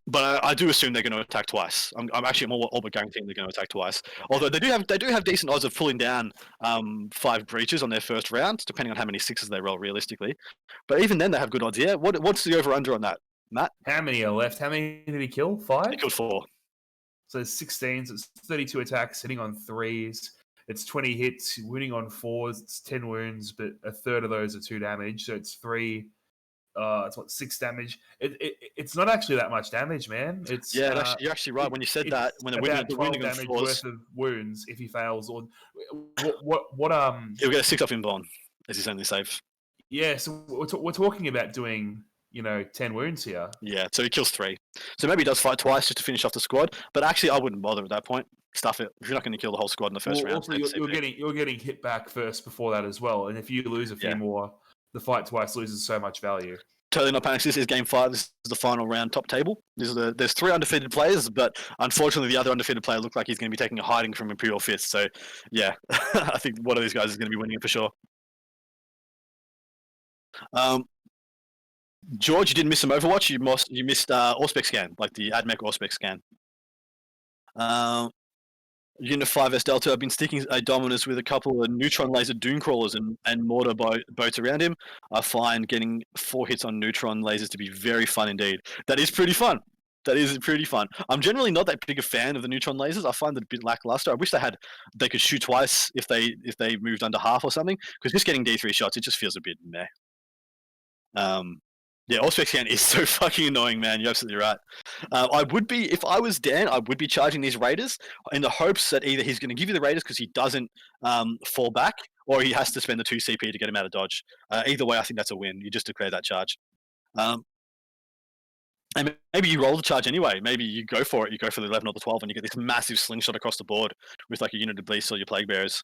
But I do assume they're going to attack twice. I'm actually all but guaranteeing they're going to attack twice. Although they do have decent odds of pulling down 5 breaches on their first round, depending on how many 6s they roll realistically. But even then, they have good odds. Yeah. What's the over/under on that, Matt? How many are left? How many did he kill? 5? They killed 4. So it's 16, so it's 32 attacks, hitting on 3s. It's 20 hits, winning on 4s. It's 10 wounds, but a third of those are 2 damage. So it's 3. It's 6 damage. It's not actually that much damage, man. It's Yeah, you're actually right when you said that. When about the 12 wounding on damage 4s, worth of wounds if he fails. Or what he'll get a 6 off inborn as his only save. Yeah, so we're talking about doing 10 wounds here. Yeah, so he kills 3. So maybe he does fight twice just to finish off the squad. But actually, I wouldn't bother at that point. Stuff it. If you're not going to kill the whole squad in the first round. Also, you're getting hit back first before that as well, and if you lose a few more, the fight twice loses so much value. Totally not panic. This is game 5. This is the final round top table. There's 3 undefeated players, but unfortunately the other undefeated player looked like he's going to be taking a hiding from Imperial Fist. So yeah, I think one of these guys is going to be winning it for sure. George, you didn't miss some Overwatch. You missed Auspex scan, like the AdMech Auspex scan. Unit 5S Delta have been sticking a Dominus with a couple of neutron laser doom crawlers and mortar boats around him. I find getting 4 hits on neutron lasers to be very fun indeed. That is pretty fun. That is pretty fun. I'm generally not that big a fan of the neutron lasers. I find it a bit lackluster. I wish they could shoot twice if they moved under half or something. Because just getting D3 shots, it just feels a bit meh. Yeah, Auspex scan is so fucking annoying, man. You're absolutely right. If I was Dan, I would be charging these raiders in the hopes that either he's going to give you the raiders because he doesn't fall back, or he has to spend the 2 CP to get him out of dodge. Either way, I think that's a win. You just declare that charge. And maybe you roll the charge anyway. Maybe you go for it. You go for the 11 or the 12, and you get this massive slingshot across the board with like a unit of beasts or your plague bearers.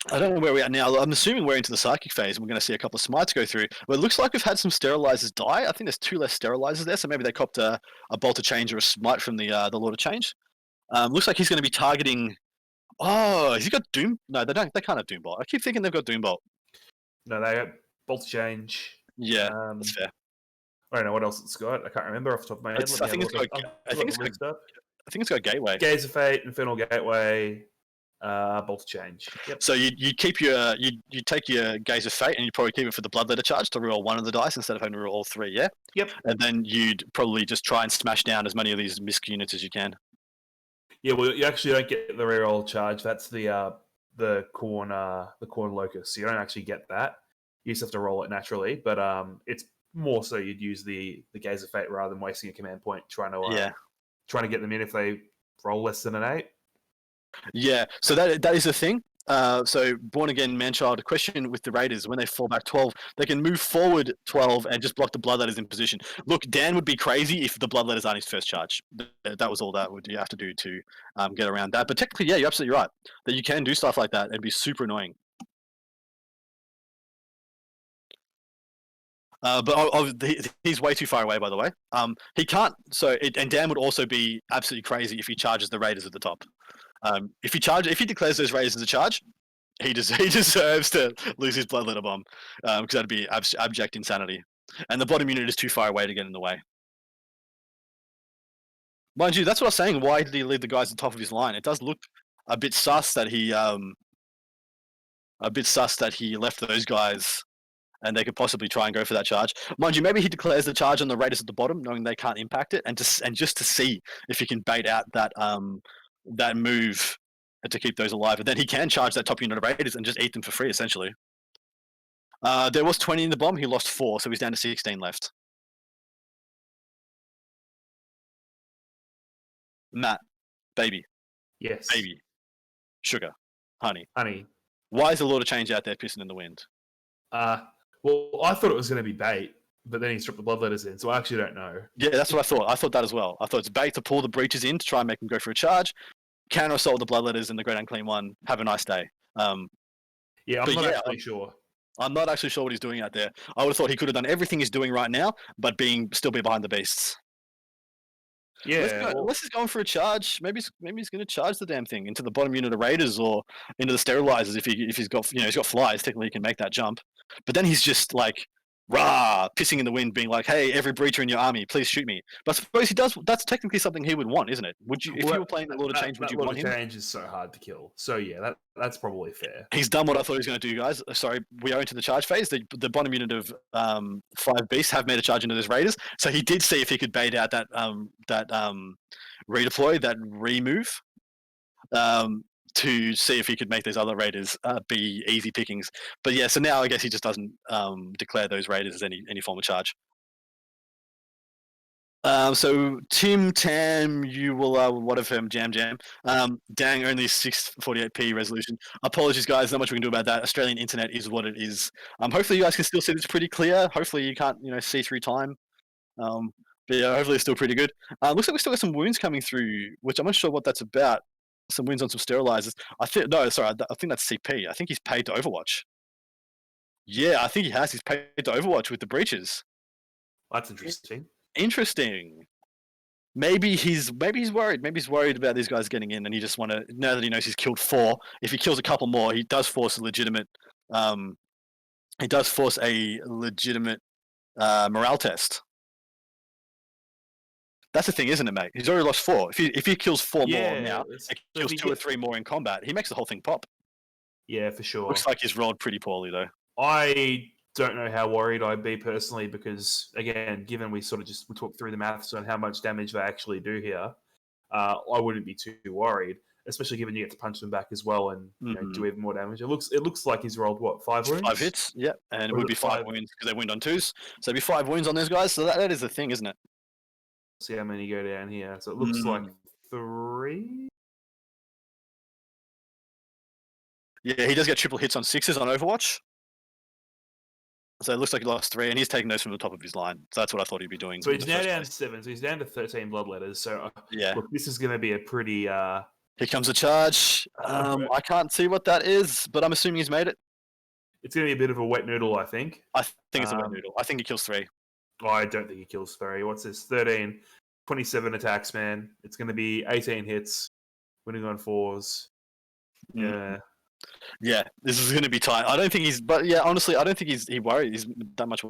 I don't know where we're at now. I'm assuming we're into the psychic phase, and we're going to see a couple of smites go through. But it looks like we've had some sterilizers die. I think there's 2 less sterilizers there, so maybe they copped a bolt of change or a smite from the Lord of Change. Looks like he's going to be targeting. Oh, has he got Doom? No, they don't. They can't have Doom Bolt. I keep thinking they've got Doom Bolt. No, they got bolt change. Yeah, that's fair. I don't know what else it's got. I can't remember off the top of my head. I think it's got Gateway. Gaze of Fate, Infernal Gateway, bolt change. Yep. So you keep your you take your Gaze of Fate and you probably keep it for the Bloodletter charge to roll 1 of the dice instead of having to roll all 3. Yeah. Yep. And then you'd probably just try and smash down as many of these misc units as you can. Yeah, well, you actually don't get the reroll charge. That's the corn locust. So you don't actually get that. You just have to roll it naturally. But it's more so you'd use the Gaze of Fate rather than wasting a command point trying to get them in if they roll less than an 8. Yeah, so that is the thing. So Born Again Manchild, question with the Raiders, when they fall back 12, they can move forward 12 and just block the Bloodletters in position. Look, Dan would be crazy if the Bloodletters aren't his first charge. That was all that would you have to do to get around that. But technically, yeah, you're absolutely right. That you can do stuff like that and be super annoying. But he's way too far away, by the way. He can't. And Dan would also be absolutely crazy if he charges the Raiders at the top. If he declares those Raiders as a charge, he deserves to lose his Bloodletter bomb because that'd be abject insanity. And the bottom unit is too far away to get in the way. Mind you, that's what I was saying. Why did he leave the guys at the top of his line? It does look a bit sus that he left those guys and they could possibly try and go for that charge. Mind you, maybe he declares the charge on the Raiders at the bottom, knowing they can't impact it, and just to see if he can bait out that move to keep those alive. And then he can charge that top unit of Raiders and just eat them for free, essentially. There was 20 in the bomb. He lost 4, so he's down to 16 left. Matt, baby, Yes. baby, sugar, honey. Honey. Why is the Lord of Change out there pissing in the wind? Well, I thought it was going to be bait, but then he stripped the bloodletters in, so I actually don't know. Yeah, that's what I thought. I thought that as well. I thought it's bait to pull the breaches in to try and make them go for a charge. Counter assault the bloodletters in the Great Unclean One. Have a nice day. Yeah, I'm But not yeah, actually sure. I'm not actually sure what he's doing out there. I would have thought he could have done everything he's doing right now, but still be behind the beasts. Yeah. Unless he's going for a charge, maybe he's going to charge the damn thing into the bottom unit of Raiders or into the sterilizers. If he's got he's got flies, technically he can make that jump. But then he's just like pissing in the wind, being like, "Hey, every breacher in your army, please shoot me." But I suppose he does. That's technically something he would want, isn't it? Would you, if you were playing the Lord of Change, would you want him? Lord of Change is so hard to kill. So yeah, that's probably fair. He's done what I thought he was going to do, guys. Sorry, we are into the charge phase. The bottom unit of 5 beasts have made a charge into those Raiders, so he did see if he could bait out that redeploy, that remove, to see if he could make those other Raiders be easy pickings. But yeah, so now I guess he just doesn't declare those Raiders as any form of charge. So Tim Tam, you will what of him? Jam. Dang, only 648p resolution. Apologies, guys. Not much we can do about that. Australian internet is what it is. Hopefully you guys can still see this pretty clear. Hopefully you can't see through time. But yeah, hopefully it's still pretty good. Looks like we still got some wounds coming through, which I'm not sure what that's about. Some wounds on some sterilizers. I think that's CP. I think he's paid to Overwatch. Yeah, I think he has. He's paid to Overwatch with the breaches. That's interesting. Interesting. Maybe he's worried. Maybe he's worried about these guys getting in, and he just want to. Now that he knows he's killed 4, if he kills a couple more, he does force a legitimate. He does force a legitimate morale test. That's the thing, isn't it, mate? He's already lost 4. If he kills 4 more now, it kills 2 or 3 more in combat. He makes the whole thing pop. Yeah, for sure. Looks like he's rolled pretty poorly though. I don't know how worried I'd be personally because, again, given we talked through the maths on how much damage they actually do here, I wouldn't be too worried, especially given you get to punch them back as well and do even more damage. It looks like he's rolled, 5 wounds? 5 hits, yeah, and it would be 5 wounds because they wound on 2s. So it'd be 5 wounds on those guys, so that is the thing, isn't it? See how many go down here. So it looks like 3? Yeah, he does get triple hits on 6s on Overwatch. So it looks like he lost 3, and he's taking those from the top of his line. So that's what I thought he'd be doing. So he's now down to 7. So he's down to 13 bloodletters. So yeah, look, this is going to be a pretty. Here comes a charge. I can't see what that is, but I'm assuming he's made it. It's going to be a bit of a wet noodle, I think. I think it's a wet noodle. I think he kills 3. I don't think he kills 3. What's this? 13, 27 attacks, man. It's going to be 18 hits, winning on 4s. Yeah. Yeah, this is going to be tight. I don't think he's, but yeah, honestly, I don't think he's that much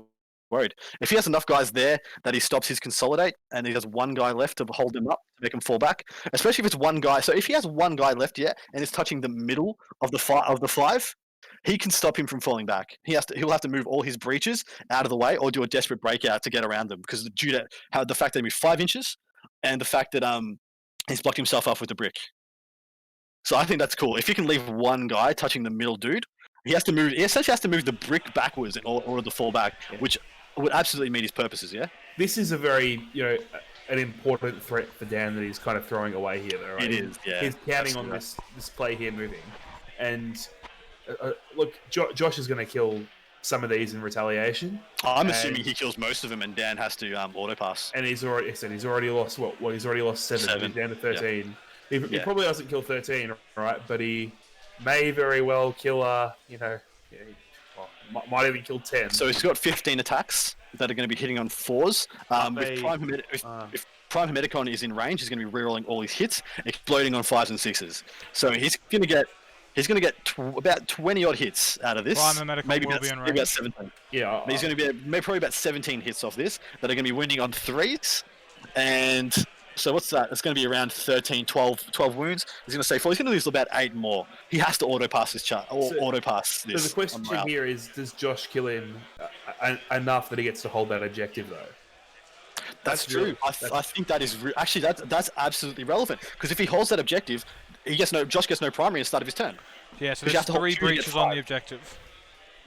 worried. If he has enough guys there that he stops his consolidate and he has one guy left to hold him up to make him fall back, especially if it's one guy. So if he has one guy left yet and is touching the middle of the 5, he can stop him from falling back. He'll have to move all his breaches out of the way or do a desperate breakout to get around them because due to the fact that he moved 5 inches and the fact that he's blocked himself off with the brick. So I think that's cool. If you can leave one guy touching the middle dude, he essentially has to move the brick backwards in order to fall back, which would absolutely meet his purposes, yeah? This is a very, an important threat for Dan that he's kind of throwing away here, though, right? It is, yeah. He's counting on this play here moving. And look, Josh is going to kill some of these in retaliation. I'm assuming he kills most of them and Dan has to auto pass. And he's already lost, he's already lost 7. He's down to 13. Yeah. He probably doesn't kill 13, right? But he may very well kill, might even kill 10. So he's got 15 attacks that are going to be hitting on 4s. If Prime Hermeticon is in range, he's going to be rerolling all his hits, exploding on 5s and 6s. So he's going to get about 20 odd hits out of this. Prime Hermeticon will be in range. About 17. Yeah, he's going to be probably about 17 hits off this that are going to be winning on 3s and So what's that? It's going to be around 13, 12 wounds. He's going to say 4. He's going to lose about 8 more. He has to auto pass this chart or auto pass this. So the question here is: does Josh kill him enough that he gets to hold that objective though? That's true. I think that is actually that's absolutely relevant because if he holds that objective, Josh gets no primary at the start of his turn. Yeah, so there's 3 breaches on the objective.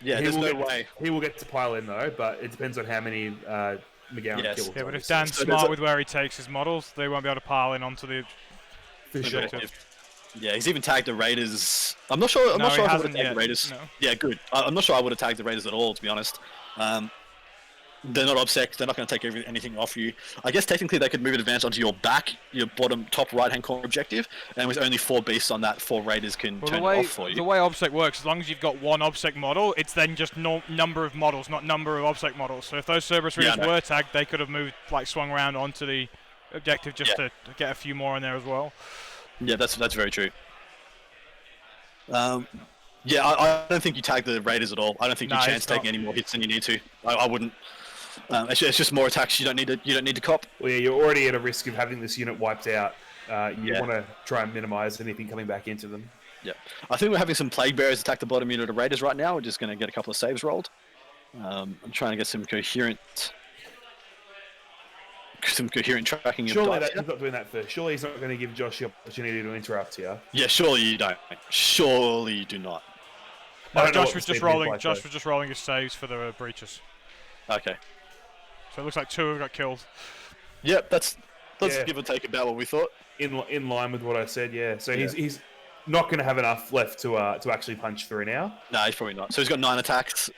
Yeah, there's no way. He will get to pile in though, but it depends on how many McGowan kills. Yeah, but if Dan's smart with where he takes his models, they won't be able to pile in onto the objective. Yeah, he's even tagged the Raiders. I'm not sure. I'm not sure if I would have tagged the Raiders. No. Yeah, good. I'm not sure I would have tagged the Raiders at all, to be honest. They're not obsec. They're not going to take anything off you. I guess technically they could move an advance onto your back, your bottom top right-hand corner objective, and with only 4 beasts on that, 4 Raiders can turn it off for you. The way obsec works, as long as you've got 1 obsec model, it's then just number of models, not number of obsec models. So if those Cerberus Raiders were tagged, they could have moved, swung around onto the objective just to get a few more in there as well. Yeah, that's very true. Yeah, I don't think you tag the Raiders at all. I don't think you chance taking any more hits than you need to. I wouldn't. It's just more attacks. You don't need to cop. Well, yeah, you're already at a risk of having this unit wiped out. You want to try and minimize anything coming back into them. Yeah, I think we're having some Plague Bearers attack the bottom unit of Raiders right now. We're just going to get a couple of saves rolled. I'm trying to get some coherent tracking. Surely he's not doing that first. Surely he's not going to give Josh the opportunity to interrupt here. Yeah, surely you don't. Surely you do not. No, Josh was just rolling. Josh was just rolling his saves for the breaches. Okay. So it looks like 2 have got killed. Yep, that's give or take about what we thought. In line with what I said, yeah. So he's not going to have enough left to actually punch through now. No, he's probably not. So he's got 9 attacks,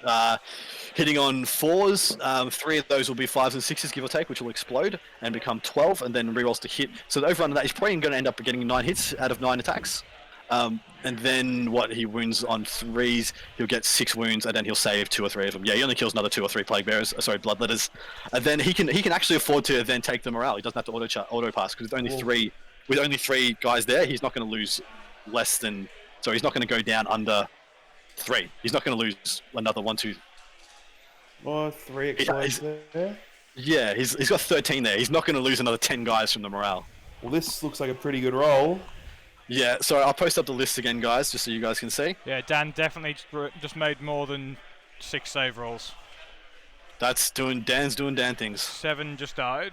hitting on 4s. 3 of those will be 5s and 6s, give or take, which will explode and become 12, and then rerolls to hit. So the overrun of that, he's probably going to end up getting 9 hits out of 9 attacks. And then he wounds on 3s, he'll get 6 wounds, and then he'll save 2 or 3 of them. Yeah, he only kills another 2 or 3 Plague Bearers, Bloodletters. And then he can actually afford to then take the morale. He doesn't have to auto pass because with only 3 guys there, he's not going to lose less than. So he's not going to go down under 3. He's not going to lose another 1, 2. Or 3 explodes there. Yeah, he's got 13 there. He's not going to lose another 10 guys from the morale. Well, this looks like a pretty good roll. Yeah, so I'll post up the list again, guys, just so you guys can see. Yeah, Dan definitely just made more than 6 save rolls. Dan's doing Dan things. 7 just died.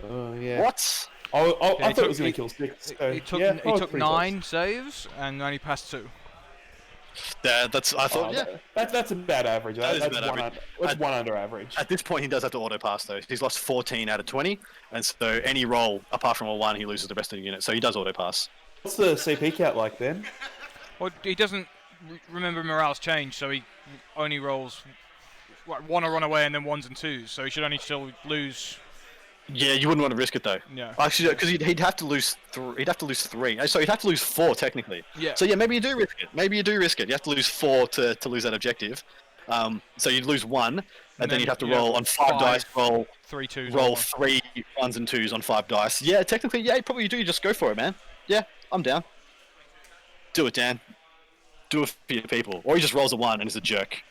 Oh, yeah. What? I thought it was going to kill 6. He took 9 saves and only passed 2. Yeah, that's about average. That's about average. That's 1 under average. At this point, he does have to auto pass though. He's lost 14 out of 20, and so any roll apart from a 1, he loses the rest of the unit. So he does auto pass. What's the CP count like then? Well, he doesn't remember morale's changed, so he only rolls 1 or run away and then 1s and 2s. So he should only still lose. Yeah, you wouldn't want to risk it though. Yeah. Actually, because he'd have to lose 3. He'd have to lose 3. So he'd have to lose 4 technically. Yeah. So yeah, maybe you do risk it. You have to lose 4 to lose that objective. So you'd lose 1, and then you'd have to roll on 5 dice. Roll 3 2s. Roll 3 1s and 2s on 5 dice. Yeah, technically, yeah, probably you do. Just go for it, man. Yeah, I'm down. Do it, Dan. Do it for your people. Or he just rolls a 1 and is a jerk.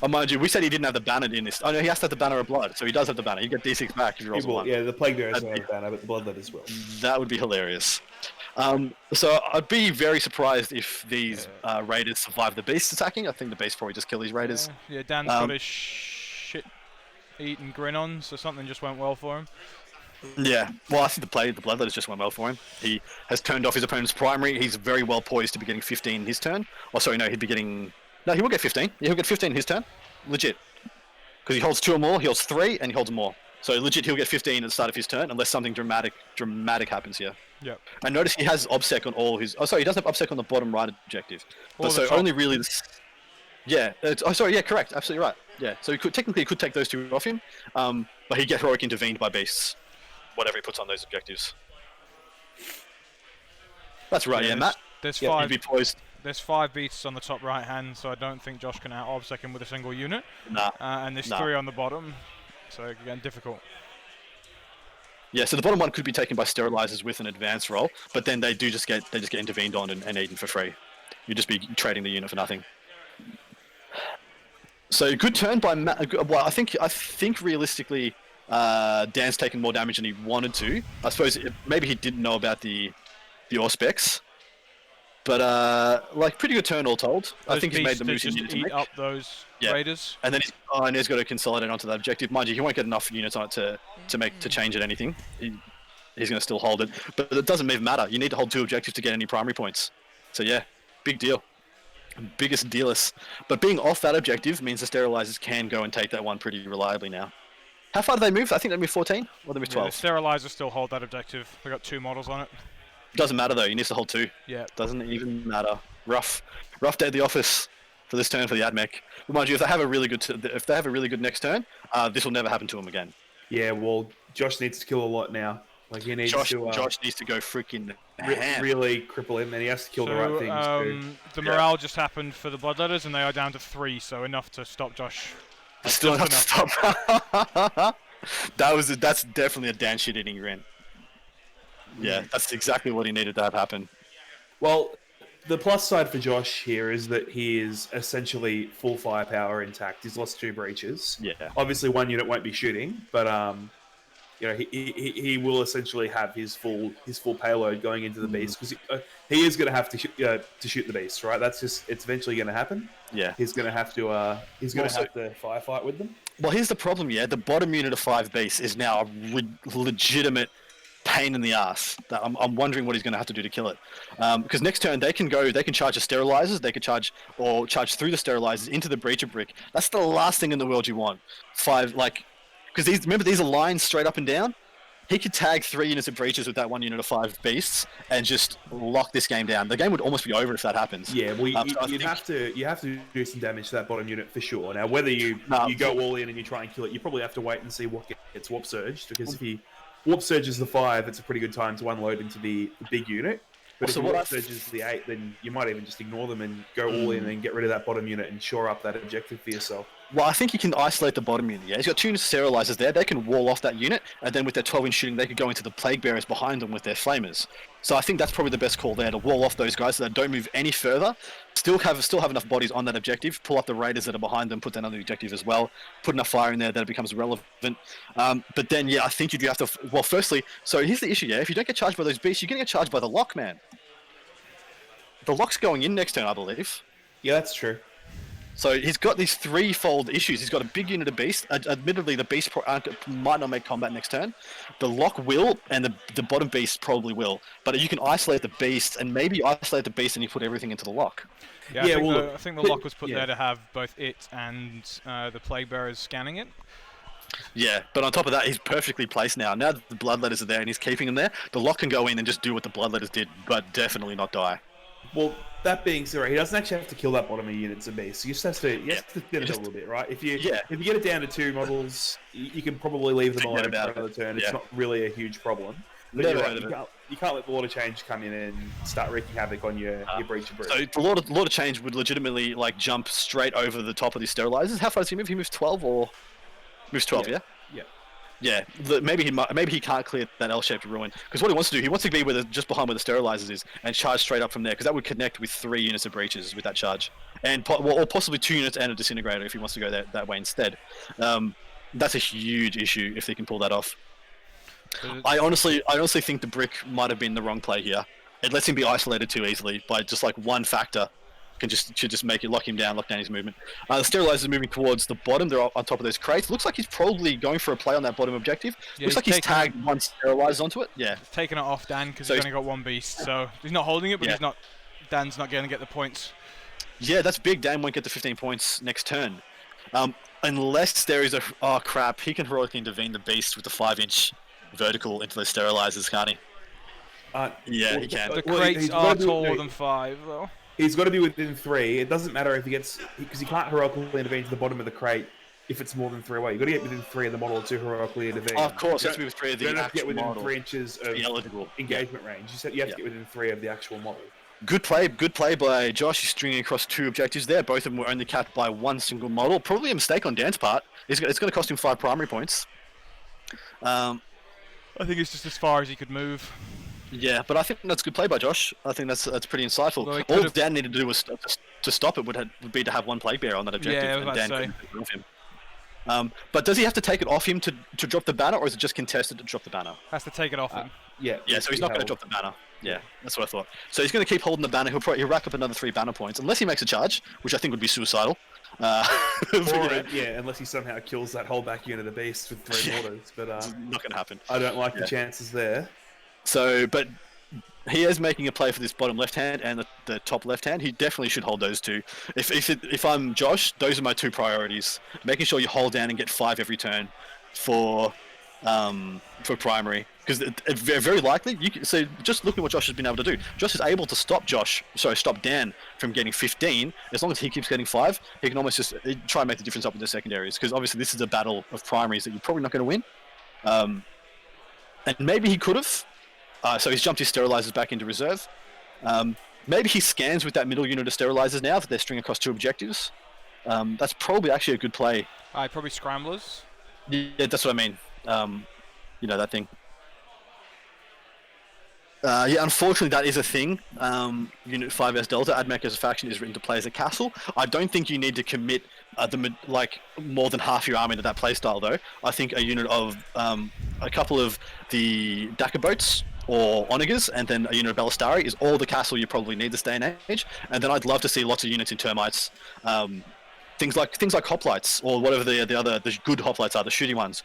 Oh, mind you, we said he didn't have the banner in this. Oh no, he has to have the banner of blood, so he does have the banner. You get D6 back if he rolls a 1. Yeah, the Plague Bearers don't have the banner, but the Bloodlet as well. That would be hilarious. So I'd be very surprised if these Raiders survive the beasts attacking. I think the beasts probably just kill these Raiders. Yeah, Dan's got his shit-eating grin on, so something just went well for him. Yeah, well, I think the Bloodletters just went well for him. He has turned off his opponent's primary. He's very well poised to be getting 15 his turn. Oh, sorry, no, he'd be getting... No, he will get 15. Yeah, he'll get 15 his turn. Legit. Because he holds 2 or more, he holds 3, and he holds more. So legit, he'll get 15 at the start of his turn, unless something dramatic happens here. Yep. And notice he has obsec on all his... Oh, sorry, he doesn't have obsec on the bottom right objective. But so top. only really... Yeah. Oh, sorry, yeah, correct. Absolutely right. Yeah, so he could take those 2 off him, but he'd get heroic intervened by beasts. Whatever he puts on those objectives. That's right, yeah, Matt. There's 5. five. He'd be poised. There's 5 beasts on the top right hand, so I don't think Josh can out obsec him with a single unit. Nah. And there's 3 on the bottom, so again difficult. Yeah, so the bottom one could be taken by sterilizers with an advance roll, but then they just get intervened on and eaten for free. You'd just be trading the unit for nothing. So good turn by Matt. Well, I think realistically, Dan's taken more damage than he wanted to. I suppose maybe he didn't know about the Auspex. But like pretty good turn all told. I think he's made the moves he needed to make. Up those raiders. And then he's got to consolidate onto that objective. Mind you, he won't get enough units on it to change it anything. He's going to still hold it, but it doesn't even matter. You need to hold 2 objectives to get any primary points. So yeah, big deal. Biggest dealist. But being off that objective means the sterilizers can go and take that one pretty reliably now. How far do they move? I think they move 14 or they move 12. The sterilizers still hold that objective. They got 2 models on it. Doesn't matter though. He needs to hold 2. Yeah. Doesn't even matter. Rough day at the office for this turn for the AdMech. Mind you, if they have a really good next turn, this will never happen to him again. Yeah, well, Josh needs to kill a lot now. Like he needs Josh to needs to go freaking really cripple him, and he has to kill the right things too. The morale just happened for the Bloodletters, and they are down to 3, so enough to stop Josh. Still enough to stop. That's definitely a Dan shit-eating rant. Yeah, that's exactly what he needed to have happen. Well, the plus side for Josh here is that he is essentially full firepower intact. He's lost 2 breaches. Yeah. Obviously, 1 unit won't be shooting, but he will essentially have his full payload going into the beast because he is going to have to shoot the beast, right? It's eventually going to happen. Yeah. He's going to have to have to firefight with them. Well, here's the problem. Yeah, the bottom unit of 5 base is now a legitimate pain in the ass. I'm wondering what he's going to have to do to kill it. Because next turn they can charge the sterilizers, they could charge through the sterilizers into the breacher brick. That's the last thing in the world you want. Because these are lines straight up and down. He could tag 3 units of breaches with that 1 unit of 5 beasts and just lock this game down. The game would almost be over if that happens. Yeah, well, you have to do some damage to that bottom unit for sure. Now, whether you go all in and you try and kill it, you probably have to wait and see what gets warp surged, because if he warp surges the 5, it's a pretty good time to unload into the big unit. But if he warp surges the 8, then you might even just ignore them and go all in and get rid of that bottom unit and shore up that objective for yourself. Well, I think you can isolate the bottom unit. Yeah, he's got 2 units of sterilizers there. They can wall off that unit, and then with their 12-inch shooting, they could go into the plague bearers behind them with their flamers. So I think that's probably the best call there, to wall off those guys so they don't move any further. Still have enough bodies on that objective. Pull up the raiders that are behind them. Put that on the objective as well. Put enough fire in there that it becomes relevant. But then, yeah, I think you do have to. Well, firstly, so here's the issue. Yeah, if you don't get charged by those beasts, you're gonna get charged by the lock, man. The lock's going in next turn, I believe. Yeah, that's true. So he's got these 3-fold issues. He's got a big unit of beast. Admittedly, the beast might not make combat next turn. The lock will, and the bottom beast probably will. But you can isolate the beast, and maybe isolate the beast and you put everything into the lock. Yeah, I think the lock was put there to have both it and the plague bearers scanning it. Yeah, but on top of that, he's perfectly placed now. Now that the bloodletters are there and he's keeping them there, the lock can go in and just do what the bloodletters did, but definitely not die. Well, that being said, he doesn't actually have to kill that bottom of units of beast. You just have to thin it a little bit, right? If you get it down to 2 models, you can probably leave them alone for another turn. It's not really a huge problem. But you can't let the Lord of Change come in and start wreaking havoc on your breach of breach. So the Lord of Change would legitimately jump straight over the top of these sterilizers. How far does he move? He moves 12 or moves 12? Yeah. Yeah, maybe he can't clear that L-shaped ruin, because what he wants to do, he wants to be just behind where the sterilizers is and charge straight up from there, because that would connect with 3 units of breaches with that charge, and or possibly 2 units and a disintegrator if he wants to go that way instead. That's a huge issue if they can pull that off. I honestly think the brick might have been the wrong play here. It lets him be isolated too easily by just one factor. Should just make it lock down his movement. The sterilizers are moving towards the bottom. They're on top of those crates. Looks like he's probably going for a play on that bottom objective. Looks like he's tagged 1 sterilizer onto it. Yeah. He's taking it off Dan because he's only got 1 beast, so he's not holding it, but Dan's not going to get the points. Yeah, that's big. Dan won't get the 15 points next turn. Unless there is oh crap, he can heroically intervene the beast with the 5-inch vertical into those sterilizers, can't he? Yeah, he can. The crates are taller than 5 though. He's got to be within 3. It doesn't matter if he gets, because he can't heroically intervene to the bottom of the crate if it's more than 3 away. You've got to get within 3 of the model to heroically intervene. Oh, of course, you have to be within 3 of the you don't have to actual get within model 3 inches of eligible engagement range. You have to get within 3 of the actual model. Good play by Josh. He's stringing across 2 objectives there. Both of them were only capped by 1 single model. Probably a mistake on Dan's part. It's going to cost him 5 primary points. I think it's just as far as he could move. Yeah, but I think that's good play by Josh. I think that's pretty insightful. All Dan needed to do was to stop it would be to have 1 plague bearer on that objective, and Dan couldn't move him. But does he have to take it off him to drop the banner, or is it just contested to drop the banner? Has to take it off him. Yeah. Yeah, so he's not going to drop the banner. Yeah, that's what I thought. So he's going to keep holding the banner. He'll rack up another 3 banner points, unless he makes a charge, which I think would be suicidal. Unless he somehow kills that whole back unit of beast with 3 mortars. But it's not going to happen. I don't like the chances there. So, but he is making a play for this bottom left hand and the top left hand. He definitely should hold those 2. If I'm Josh, those are my 2 priorities. Making sure you hold down and get 5 every turn for primary, because very likely so just looking at what Josh has been able to do. Josh is able to stop Dan from getting 15. As long as he keeps getting 5, he can almost just try and make the difference up with the secondaries, because obviously this is a battle of primaries that you're probably not going to win. And maybe he could have. So he's jumped his sterilizers back into reserve. Maybe he scans with that middle unit of sterilizers now that they're stringing across 2 objectives. That's probably actually a good play. Probably scramblers. Yeah, that's what I mean. That thing. Unfortunately, that is a thing. Unit 5S Delta, AdMech as a faction is written to play as a castle. I don't think you need to commit more than half your army to that playstyle, though. I think a unit of a couple of the Dakar boats or Onagers, and then a unit of Ballistari is all the castle you probably need this day and age. And then I'd love to see lots of units in termites. Things like hoplites, or whatever the good hoplites are, the shooty ones.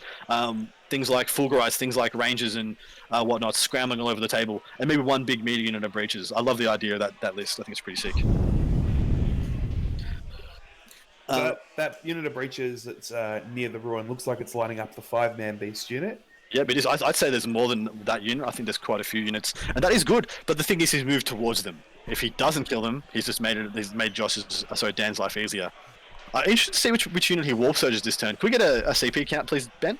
Things like fulgurites, things like rangers and whatnot, scrambling all over the table, and maybe 1 big meter unit of breaches. I love the idea of that list. I think it's pretty sick. That unit of breaches that's near the ruin looks like it's lining up the 5-man beast unit. Yeah, but I'd say there's more than that unit. I think there's quite a few units, and that is good. But the thing is, he's moved towards them. If he doesn't kill them, he's made Dan's life easier. Interested to see which unit he warp surges this turn. Can we get a CP count, please, Ben?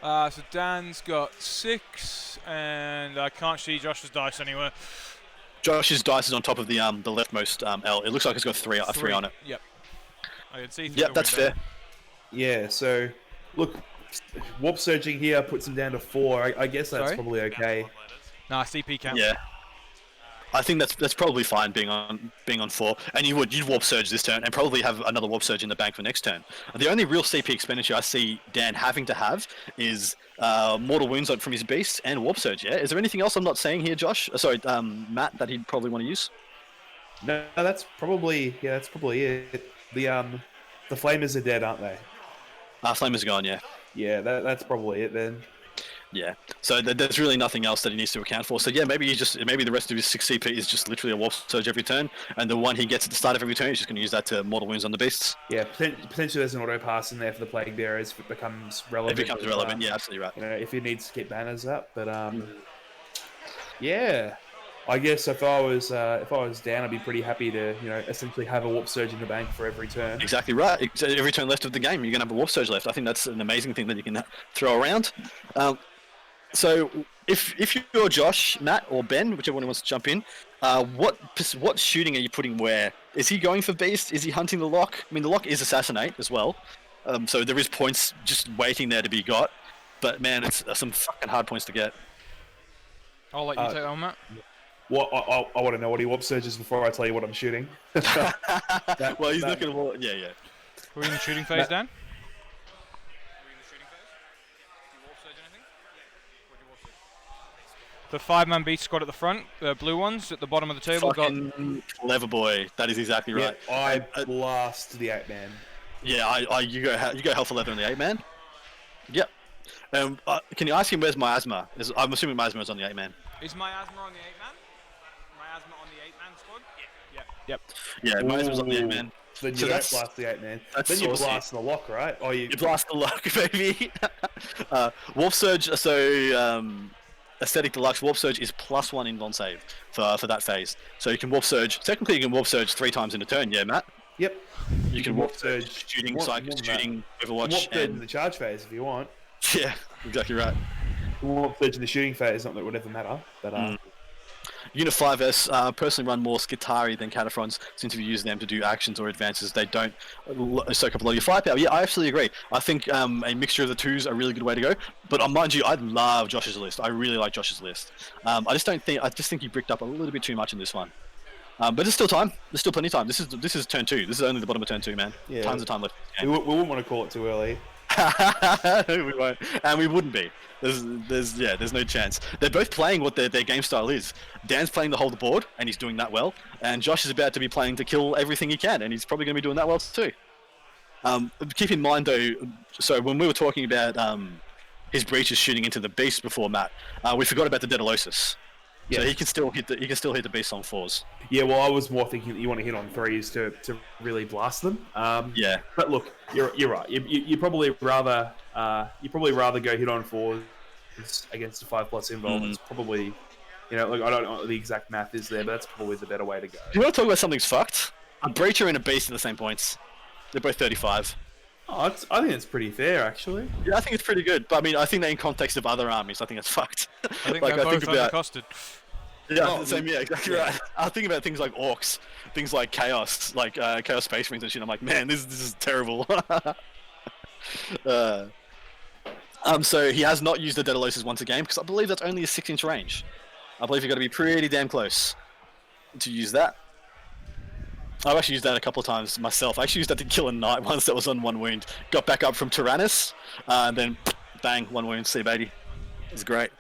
So Dan's got 6, and I can't see Josh's dice anywhere. Josh's dice is on top of the leftmost L. It looks like it's got 3 on it. Yep. I can see. Yep, that's fair. Yeah. So, look, warp surging here puts him down to 4. I guess that's probably okay. Nah, CP count. Yeah. I think that's probably fine being on 4, and you'd warp surge this turn and probably have another warp surge in the bank for next turn. The only real CP expenditure I see Dan having to have is mortal wounds from his beast and warp surge. Yeah, is there anything else I'm not saying here, Josh? Matt, that he'd probably want to use? No, that's probably it. The flamers are dead, aren't they? Flamers are gone. Yeah. Yeah, that's probably it then. Yeah, so there's really nothing else that he needs to account for. So yeah, maybe the rest of his 6 CP is just literally a warp surge every turn, and the one he gets at the start of every turn, he's just going to use that to mortal wounds on the beasts. Yeah, potentially there's an auto pass in there for the plague bearers if it becomes relevant. It becomes relevant, yeah, absolutely right. If he needs to keep banners up, but yeah, I guess if I was down, I'd be pretty happy to essentially have a warp surge in the bank for every turn. Exactly right. Every turn left of the game, you're going to have a warp surge left. I think that's an amazing thing that you can throw around. So if you're Josh, Matt, or Ben, whichever one wants to jump in, what shooting are you putting where? Is he going for beast? Is he hunting the lock? I mean, the lock is assassinate as well, so there is points just waiting there to be got. But man, it's some fucking hard points to get. I'll let you take that on, Matt. Well, I want to know what he warp surges before I tell you what I'm shooting. Well, he's not going to. Yeah. We're in the shooting phase, Dan. The 5-man beast squad at the front, the blue ones at the bottom of the table. Fucking clever boy. That is exactly right. Yeah, I blast the 8-man. Yeah, you go hell for leather on the 8-man. Yep. Can you ask him where's miasma? I'm assuming miasma is on the 8-man. Is miasma on the 8-man? Miasma on the 8-man squad? Yep. Yeah, miasma's on the 8-man. Then you don't blast the 8-man. Then you blast the lock, right? Or you blast the lock, baby. Warp surge. So Aesthetic Deluxe Warp Surge is +1 in non-save for that phase. So you can Warp Surge. Technically, you can Warp Surge 3 times in a turn. Yeah, Matt. Yep. You can Warp Surge shooting, shooting, Overwatch, Warp Surge in the charge phase if you want. Yeah, exactly right. Warp Surge in the shooting phase, not that it would ever matter, but Unit 5S personally run more Skitari than Cataphrons, since if you use them to do actions or advances, they don't soak up a lot of your firepower. Yeah, I absolutely agree. I think a mixture of the two is a really good way to go. But mind you, I love Josh's list. I really like Josh's list. I just think he bricked up a little bit too much in this one. But there's still time. There's still plenty of time. This is turn 2. This is only the bottom of turn 2, man. Yeah. Tons of time left. We wouldn't want to call it too early. We won't, and we wouldn't be. There's no chance. They're both playing what their game style is. Dan's playing to hold the board, and he's doing that well. And Josh is about to be playing to kill everything he can, and he's probably going to be doing that well too. Keep in mind though, so when we were talking about his breaches shooting into the beast before, Matt, we forgot about the Daedalosus. Yeah. So he can still hit the beast on 4s. Yeah, well, I was more thinking that you want to hit on 3s to really blast them. Yeah. But look, you're right. You probably rather go hit on 4s against a 5+ involve. It's probably, like I don't know what the exact math is there, but that's probably the better way to go. Do you want to talk about something's fucked? A breacher and a beast are the same points. They're both 35. Oh, I think it's pretty fair, actually. Yeah, I think it's pretty good. But I mean, I think that in context of other armies, I think it's fucked. I think they're both undercosted. Yeah, exactly right. I think about things like orcs, things like chaos, like chaos space marines and shit. I'm like, man, this is terrible. So he has not used the Daedalosus once again because I believe that's only a 6-inch range. I believe you've got to be pretty damn close to use that. I've actually used that a couple of times myself. I actually used that to kill a knight once that was on 1 wound. Got back up from Tyrannus, and then bang, 1 wound, see baby. It was great.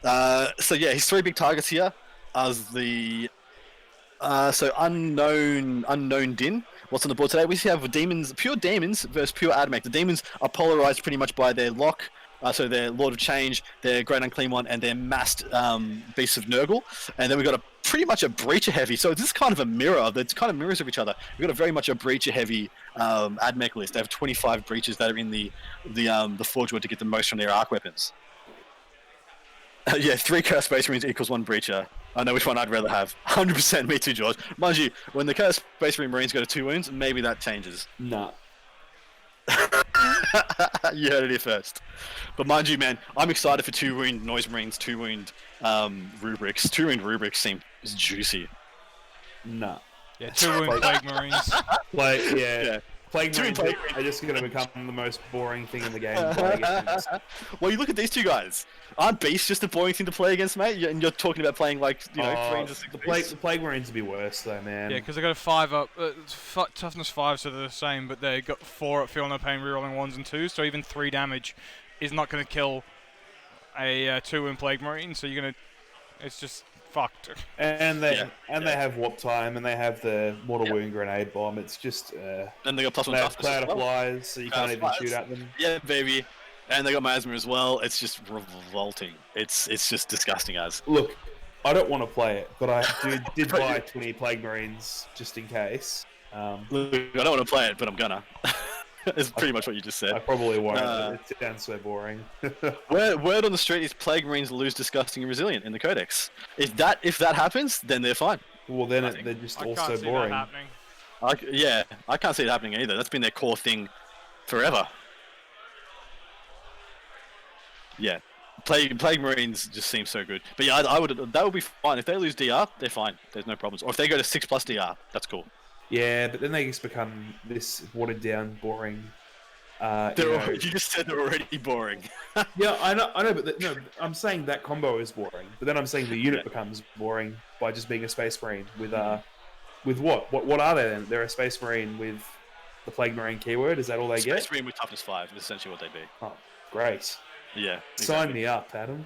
So yeah, his 3 big targets here as the unknown Din. What's on the board today? We have pure demons versus pure Admech. The demons are polarized pretty much by their lock. So their Lord of Change, their Great Unclean One, and their massed Beasts of Nurgle. And then we've got pretty much a Breacher heavy. So this is kind of a mirror. It's kind of mirrors of each other. We've got a very much a Breacher heavy Admech list. They have 25 Breaches that are in the Forge Word to get the most from their arc weapons. Yeah, 3 Curse Space Marines equals 1 Breacher. I know which one I'd rather have. 100% me too, George. Mind you, when the Curse Space Marines go to 2 wounds, maybe that changes. Nah. You heard it here first. But mind you, man, I'm excited for 2 wound Noise Marines, 2 wound Rubrics. 2 wound Rubrics seem juicy. Nah. Yeah, 2 wound Plague Marines. Yeah. Plague Marines are just going to become the most boring thing in the game to play against. Well, you look at these 2 guys. Aren't Beasts just a boring thing to play against, mate? And you're talking about playing like, 3 or 6 the Plague Marines would be worse, though, man. Yeah, because they got a 5 up, toughness 5, so they're the same, but they got 4 at Feel No Pain, rerolling 1s and 2s, so even 3 damage is not going to kill a 2-wound Plague Marine, so you're going to... It's just fucked. And they have Warp Time, and they have the Mortal Wound Grenade Bomb. It's just... and they got +1 toughness. Cloud of Flies, so you can't even shoot at them. Yeah, baby. And they got Miasma as well. It's just revolting. It's just disgusting as. Look, I don't want to play it, but I did buy 20 Plague Marines just in case. Look, I don't want to play it, but I'm gonna. It's pretty much what you just said. I probably won't. It sounds so boring. Word on the street is Plague Marines lose disgusting and resilient in the Codex. If that happens, then they're fine. Well, then they're just also boring. That happening. I can't see it happening either. That's been their core thing forever. Yeah, Plague Marines just seem so good. But yeah, that would be fine. If they lose DR, they're fine. There's no problems. Or if they go to 6+ DR, that's cool. Yeah, but then they just become this watered down, boring. You just said they're already boring. Yeah, I know, but no, I'm saying that combo is boring. But then I'm saying the unit becomes boring by just being a Space Marine with what? What are they then? They're a Space Marine with the Plague Marine keyword. Is that all they get? Space Marine with toughness 5 is essentially what they'd be. Oh, great. Yeah. Sign me up, Adam.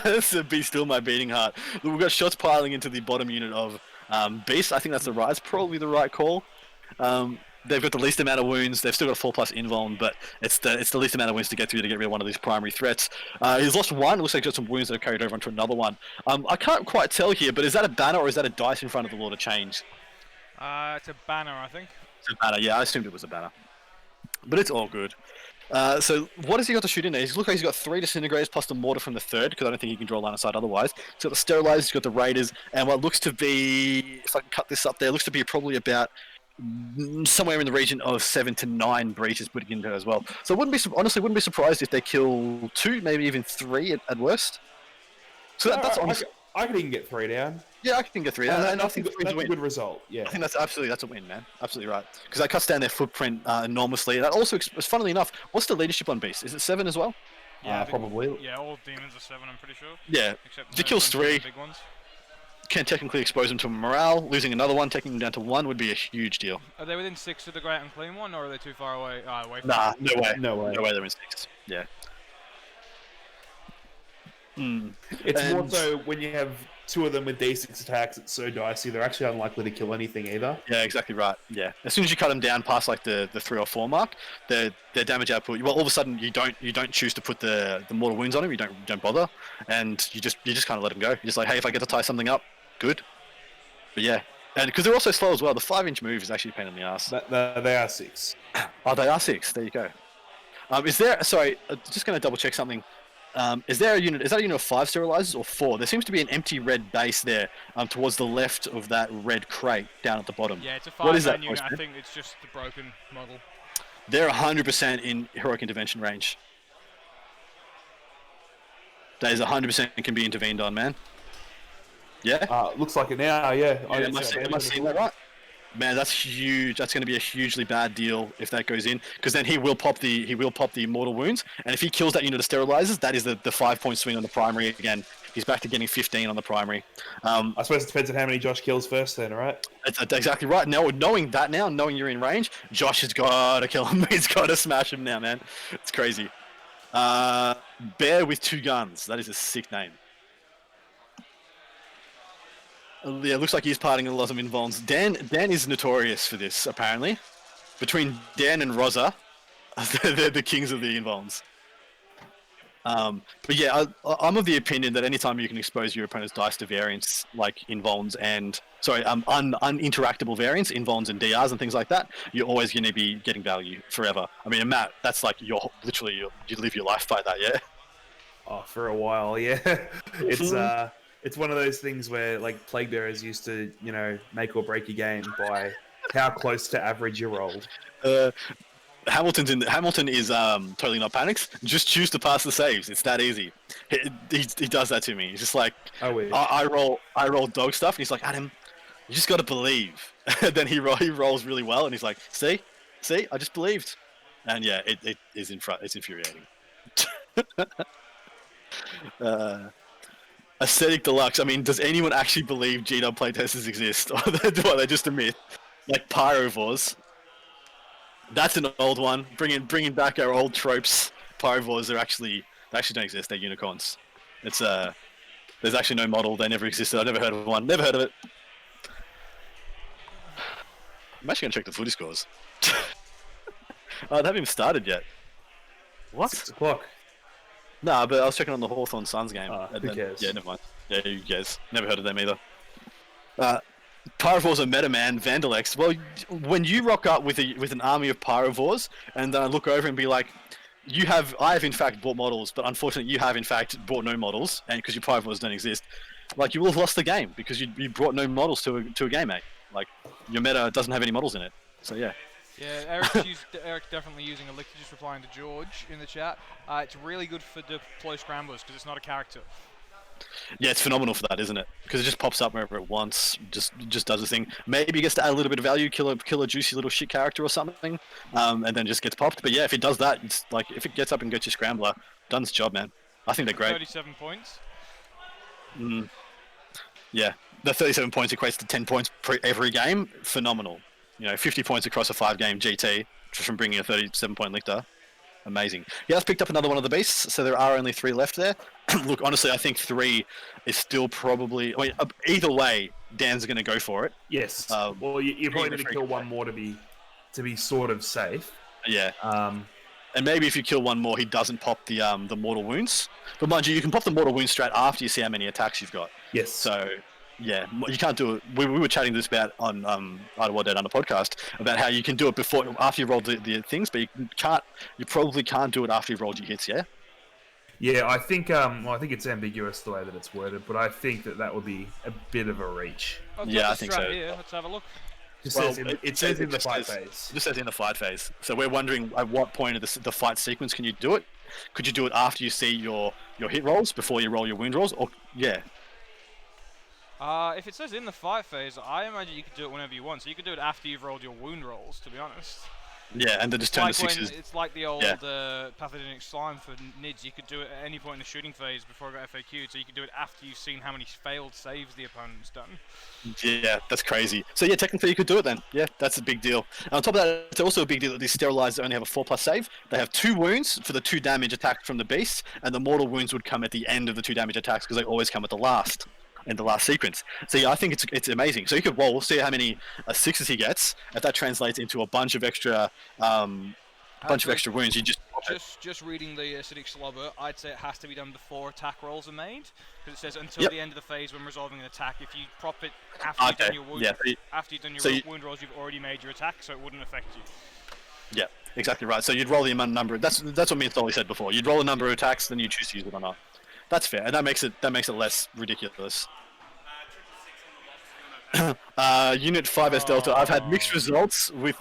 This would be still my beating heart. Look, we've got shots piling into the bottom unit of Beast. I think that's probably the right call. They've got the least amount of wounds. They've still got a 4+ invuln, but it's the least amount of wounds to get through to get rid of one of these primary threats. He's lost 1. It looks like he's got some wounds that are carried over onto another one. I can't quite tell here, but is that a banner or is that a dice in front of the Lord of Change? It's a banner, I think. It's a banner, yeah. I assumed it was a banner. But it's all good. So what has he got to shoot in there? He's like he's got 3 Disintegrators plus the Mortar from the 3rd, because I don't think he can draw line of sight otherwise. He's got the Sterilizers, he's got the Raiders, and what looks to be, if I can cut this up there, looks to be probably about somewhere in the region of 7 to 9 breaches putting in there as well. So wouldn't be surprised if they kill 2, maybe even 3 at worst. So that's honestly... I could even get 3 down. Yeah, I can get 3 down. And I think that's a good result. Yeah, I think that's a win, man. Absolutely right. Because that cuts down their footprint enormously. And that also, funnily enough, what's the leadership on Beast? Is it 7 as well? Yeah, probably. Yeah, all demons are 7, I'm pretty sure. Yeah. Except if it kills 3, big ones. can technically expose them to morale. Losing another one, taking them down to 1 would be a huge deal. Are they within 6 of the Great Unclean One, or are they too far away? Away from Nah, no way. No way. No way they're in 6. Yeah. It's more And- so when you have 2 of them with D6 attacks, it's so dicey. They're actually unlikely to kill anything either. Yeah, exactly right. Yeah, as soon as you cut them down past like the 3 or 4 mark, their damage output. Well, all of a sudden you don't choose to put the mortal wounds on them. You don't bother, and you just kind of let them go. You're just like, hey, if I get to tie something up, good. But yeah, and because they're also slow as well. The 5-inch move is actually a pain in the ass. They are 6. Oh, they are 6. There you go. Is there? Sorry, just going to double check something. Is there a unit? Is that a unit of 5 sterilizers or 4? There seems to be an empty red base there, towards the left of that red crate down at the bottom. Yeah, it's a What is 5-man that, unit. I Postman? think it's just the broken model. They're 100% in heroic intervention range. That is 100% can be intervened on, man. Yeah. Looks like it now, yeah. Am I seeing that right? Man, that's huge. That's going to be a hugely bad deal if that goes in, because then he will pop the mortal wounds, and if he kills that unit of sterilizers, that is the 5-point swing on the primary again. He's back to getting 15 on the primary. I suppose it depends on how many Josh kills first then, right? That's exactly right. Now, knowing that now, knowing you're in range, Josh has got to kill him. He's got to smash him now, man. It's crazy. Bear with 2 guns. That is a sick name. Yeah, looks like he's parting a lot of invulns. Dan is notorious for this, apparently. Between Dan and Rosa, they're the kings of the invulns. But yeah, I'm of the opinion that anytime you can expose your opponent's dice to variants like invulns and uninteractable variants, invulns and DRs and things like that, you're always going to be getting value forever. I mean, Matt, that's like you live your life by that, yeah. Oh, for a while, yeah. It's one of those things where like Plague Bearers used to, make or break a game by how close to average you rolled. Hamilton is totally not panicked. Just choose to pass the saves. It's that easy. He does that to me. He's just like, I roll dog stuff, and he's like, Adam, you just got to believe. Then he rolls really well, and he's like, see, I just believed. And yeah, it is it's infuriating. Aesthetic Deluxe. I mean, does anyone actually believe GW playtesters exist, or they just a myth? Like Pyrovores. That's an old one. Bringing back our old tropes. Pyrovores they actually don't exist. They're unicorns. It's there's actually no model. They never existed. I've never heard of one. Never heard of it. I'm actually gonna check the footy scores. They haven't even started yet. What? 6 o'clock. Nah, but I was checking on the Hawthorn Suns game. Who cares? Yeah, never mind. Yeah, who cares? Never heard of them either. Pyrovores are meta, man. Vandalex. Well, when you rock up with an army of Pyrovores, and then I look over and be like, I have in fact bought models, but unfortunately you have in fact bought no models, and because your Pyrovores don't exist, like you will have lost the game because you brought no models to a game, mate. Like your meta doesn't have any models in it. So yeah. Yeah, Eric's definitely using Elixir, just replying to George in the chat. It's really good for deploy scramblers because it's not a character. Yeah, it's phenomenal for that, isn't it? Because it just pops up wherever it wants, just does the thing. Maybe it gets to add a little bit of value, kill a juicy little shit character or something, and then just gets popped. But yeah, if it does that, it's like if it gets up and gets your scrambler, done its job, man. I think they're great. 37 points. Yeah, the 37 points equates to 10 points every game. Phenomenal. 50 points across a 5-game GT just from bringing a 37-point Lictor. Amazing. Yeah, I've picked up another one of the beasts, so there are only 3 left there. Look, honestly, I think 3 is still probably... I mean, either way, Dan's going to go for it. Yes. Well, you probably need to kill one more to be sort of safe. Yeah. And maybe if you kill one more, he doesn't pop the mortal wounds. But mind you can pop the mortal wounds straight after you see how many attacks you've got. Yes. So... yeah, you can't do it. We were chatting this about on Idle Dead on the podcast about how you can do it after you roll the things, but you probably can't do it after you've rolled your hits. Yeah. Yeah, I think I think it's ambiguous the way that it's worded, but I think that would be a bit of a reach. Yeah, I think so. Here. Let's have a look. It says in the fight phase. It just says in the fight phase. So we're wondering at what point of the fight sequence can you do it? Could you do it after you see your hit rolls before you roll your wound rolls? Or yeah. If it says in the fight phase, I imagine you could do it whenever you want. So you could do it after you've rolled your wound rolls, to be honest. Yeah, and then just turn the Like when sixes. it's like the old Yeah. pathogenic slime for NIDS. You could do it at any point in the shooting phase before it got FAQ'd, so you could do it after you've seen how many failed saves the opponent's done. Yeah, that's crazy. So yeah, technically you could do it then. Yeah, that's a big deal. And on top of that, it's also a big deal that these sterilizers only have a 4+ save. They have 2 wounds for the 2 damage attacks from the beast, and the mortal wounds would come at the end of the 2 damage attacks because they always come at the last in the last sequence. So yeah, I think it's amazing. So you could roll, see how many 6s he gets. If that translates into a bunch of extra wounds, you just Just reading the acidic slobber, I'd say it has to be done before attack rolls are made, because it says until the end of the phase when resolving an attack. If you prop it after you've done your wound, wound rolls, you've already made your attack, so it wouldn't affect you. Yeah, exactly right. So you'd roll the amount number. That's what me and Stolly said before. You'd roll a number of attacks, then you choose to use it or not. That's fair, and that makes it less ridiculous. Unit 5S Delta. I've had mixed results with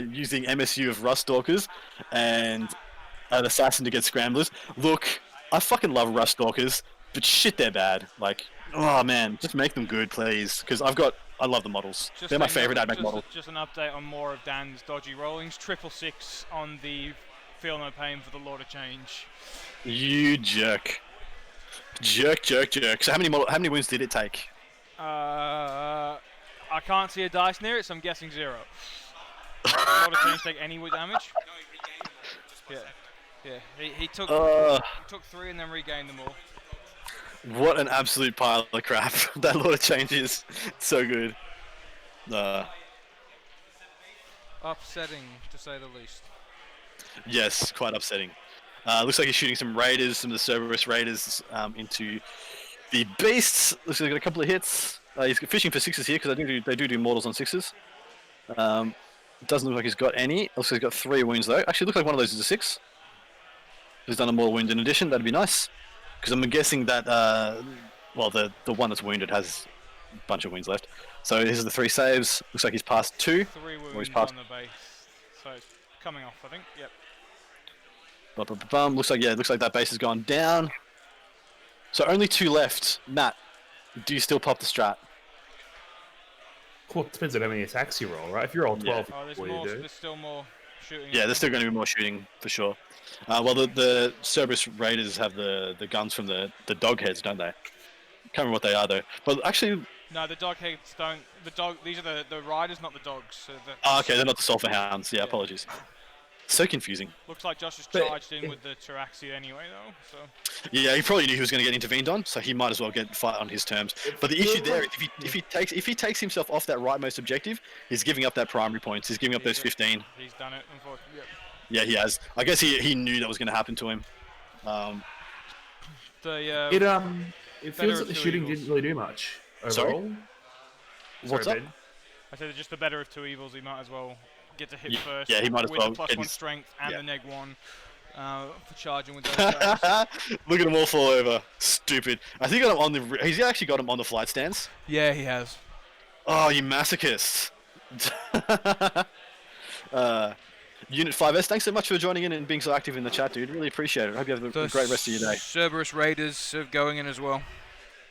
using MSU of Rust Stalkers and an assassin to get scramblers. Look, I fucking love Rust Stalkers, but shit, they're bad. Like, oh man, just make them good, please. Because I love the models. They're my favorite AdMech models. Just an update on more of Dan's dodgy rollings. 666 on the Feel No Pain for the Lord of Change. You jerk. Jerk. So how many wins did it take? I can't see a dice near it, so I'm guessing 0. Lord of Change take any damage? Yeah. He took 3 and then regained them all. What an absolute pile of crap. That Lord of Change is so good. Upsetting, to say the least. Yes, quite upsetting. Looks like he's shooting some Raiders, some of the Cerberus Raiders into the Beasts. Looks like he's got a couple of hits. He's fishing for 6s here because they do mortals on 6s. Doesn't look like he's got any. Looks like he's got 3 wounds though. Actually, looks like one of those is a 6. He's done a mortal wound in addition. That'd be nice. Because I'm guessing that, the one that's wounded has a bunch of wounds left. So here's the 3 saves. Looks like he's passed 2. 3 wounds on the base. So it's coming off, I think. Yep. Looks like that base has gone down. So only 2 left. Matt, do you still pop the strat? Well, it depends on how many attacks you roll, right? If you roll 12, there's still more shooting. Yeah, there's still going to be more shooting for sure. The Cerberus Raiders have the guns from the dog heads, don't they? Can't remember what they are though. But actually, no, the dog heads don't. These are the riders, not the dogs. So okay, they're not the Sulphur Hounds. Yeah, apologies. So confusing. Looks like Josh has charged in with the Taraxia anyway, though. So. Yeah, he probably knew he was going to get intervened on, so he might as well fight on his terms. But the issue there, if he takes himself off that rightmost objective, he's giving up that primary points. He's giving up those 15. He's done it, unfortunately. Yep. Yeah, he has. I guess he knew that was going to happen to him. It feels like the shooting didn't really do much overall. Sorry? What's up? Ben? I said just the better of 2 evils. He might as well get to hit first. Yeah, he might as well with the get +1 his strength and the -1 for charging with those. Look at him all fall over. Stupid. I think he's actually got him on the flight stands. Yeah, he has. Oh, you masochist. Unit 5S, thanks so much for joining in and being so active in the chat, dude. Really appreciate it. I hope you have a great rest of your day. Cerberus Raiders are going in as well.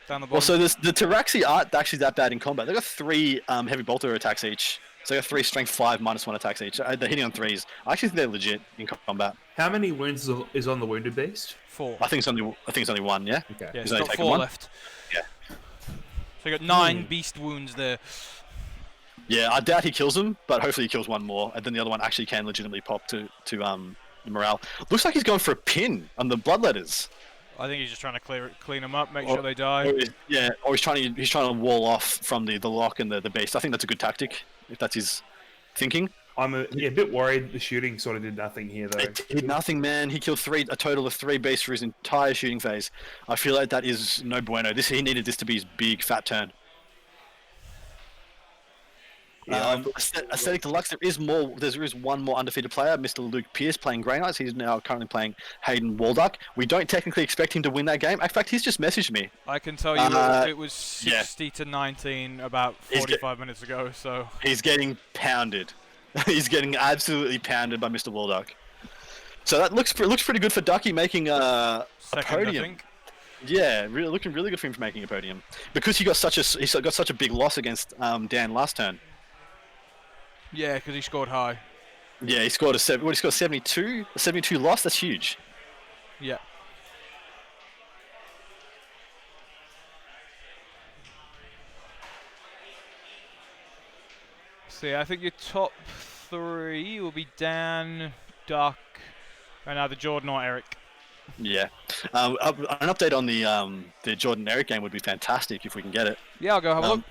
Down the bottom. Well, so the Taraxi aren't actually that bad in combat. They've got 3 heavy bolter attacks each. So they got 3 strength 5 -1 attacks each. They're hitting on 3s. I actually think they're legit in combat. How many wounds is on the wounded beast? 4. I think it's only 1. Yeah. Okay. Yeah, he's got 4 left. Yeah. So you got 9 beast wounds there. Yeah, I doubt he kills him, but hopefully he kills one more, and then the other one actually can legitimately pop to morale. Looks like he's going for a pin on the bloodletters. I think he's just trying to clean them up, make sure they die. Or he's trying to wall off from the lock and the beast. I think that's a good tactic if that's his thinking. I'm a bit worried the shooting sort of did nothing here though. It did nothing, man. He killed a total of 3 beasts for his entire shooting phase. I feel like that is no bueno. He needed this to be his big fat turn. Yeah, Aesthetic Deluxe, there is one more undefeated player, Mr. Luke Pierce, playing Grey Knights. He's now currently playing Hayden Walduck. We don't technically expect him to win that game. In fact, he's just messaged me. I can tell you it was 60 to 19 about 45 minutes ago. So he's getting pounded. He's getting absolutely pounded by Mr. Walduck. So that looks pretty good for Ducky making a podium. I think. Yeah, looking really good for him for making a podium because he got such a big loss against Dan last turn. Yeah, because he scored high. Yeah, he scored he scored 72? A 72 loss? That's huge. Yeah. So yeah, I think your top 3 will be Dan, Duck, and either Jordan or Eric. Yeah. An update on the Jordan Eric game would be fantastic if we can get it. Yeah, I'll go have a look.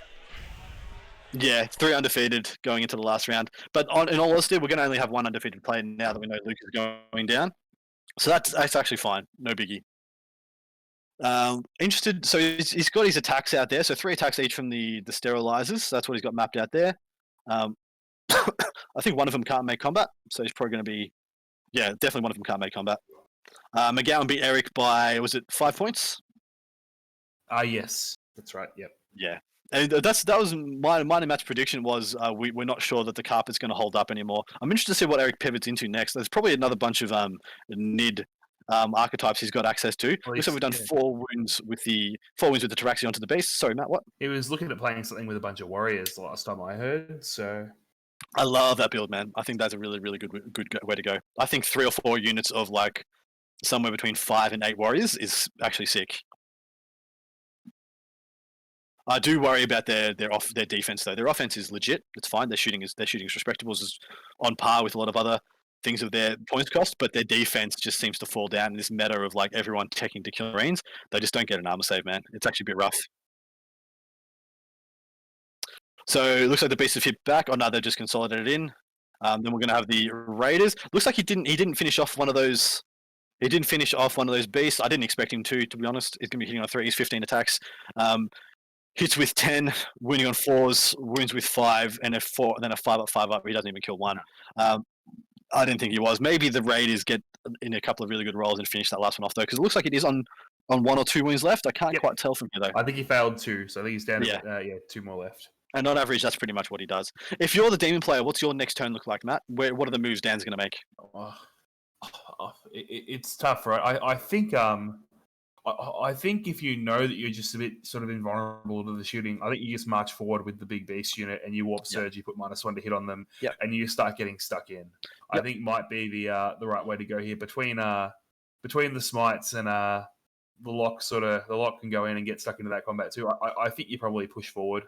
Yeah, 3 undefeated going into the last round. But in all honesty, we're going to only have 1 undefeated player now that we know Luke is going down. So that's actually fine. No biggie. Interested. So he's got his attacks out there. So 3 attacks each from the sterilizers. So that's what he's got mapped out there. I think one of them can't make combat. So he's probably going to be, yeah, definitely one of them can't make combat. McGowan beat Eric by, was it 5 points? Yes, that's right. Yep. Yeah. And that was my match prediction was we're not sure that the carpet's going to hold up anymore. I'm interested to see what Eric pivots into next. There's probably another bunch of NID archetypes he's got access to. Looks like we've done 4 wounds with the Tabaxi onto the beast. Sorry, Matt, what? He was looking at playing something with a bunch of warriors the last time I heard. So I love that build, man. I think that's a really, really good way to go. I think 3 or 4 units of like somewhere between 5 and 8 warriors is actually sick. I do worry about their defense though. Their offense is legit. It's fine. Their shooting is respectable. Is on par with a lot of other things of their points cost, but their defense just seems to fall down in this meta of like everyone teching to kill Marines. They just don't get an armor save, man. It's actually a bit rough. So it looks like the beasts have hit back. Oh no, they're just consolidated in. Then we're gonna have the Raiders. Looks like he didn't finish off one of those. He didn't finish off one of those beasts. I didn't expect him to be honest. He's gonna be hitting on 3. He's 15 attacks. Hits with 10, wounding on 4s, wounds with 5, and a 4, then a 5 up, 5 up. He doesn't even kill 1. I didn't think he was. Maybe the Raiders get in a couple of really good rolls and finish that last one off though, because it looks like it is on 1 or 2 wounds left. I can't quite tell from here though. I think he failed 2, so I think he's down to 2 more left. And on average, that's pretty much what he does. If you're the demon player, what's your next turn look like, Matt? What are the moves Dan's going to make? It's tough, right? I think if you know that you're just a bit sort of invulnerable to the shooting, I think you just march forward with the big beast unit and you warp surge, you put -1 to hit on them, and you start getting stuck in. I think might be the right way to go here between the smites and the lock. The lock can go in and get stuck into that combat too. I think you probably push forward.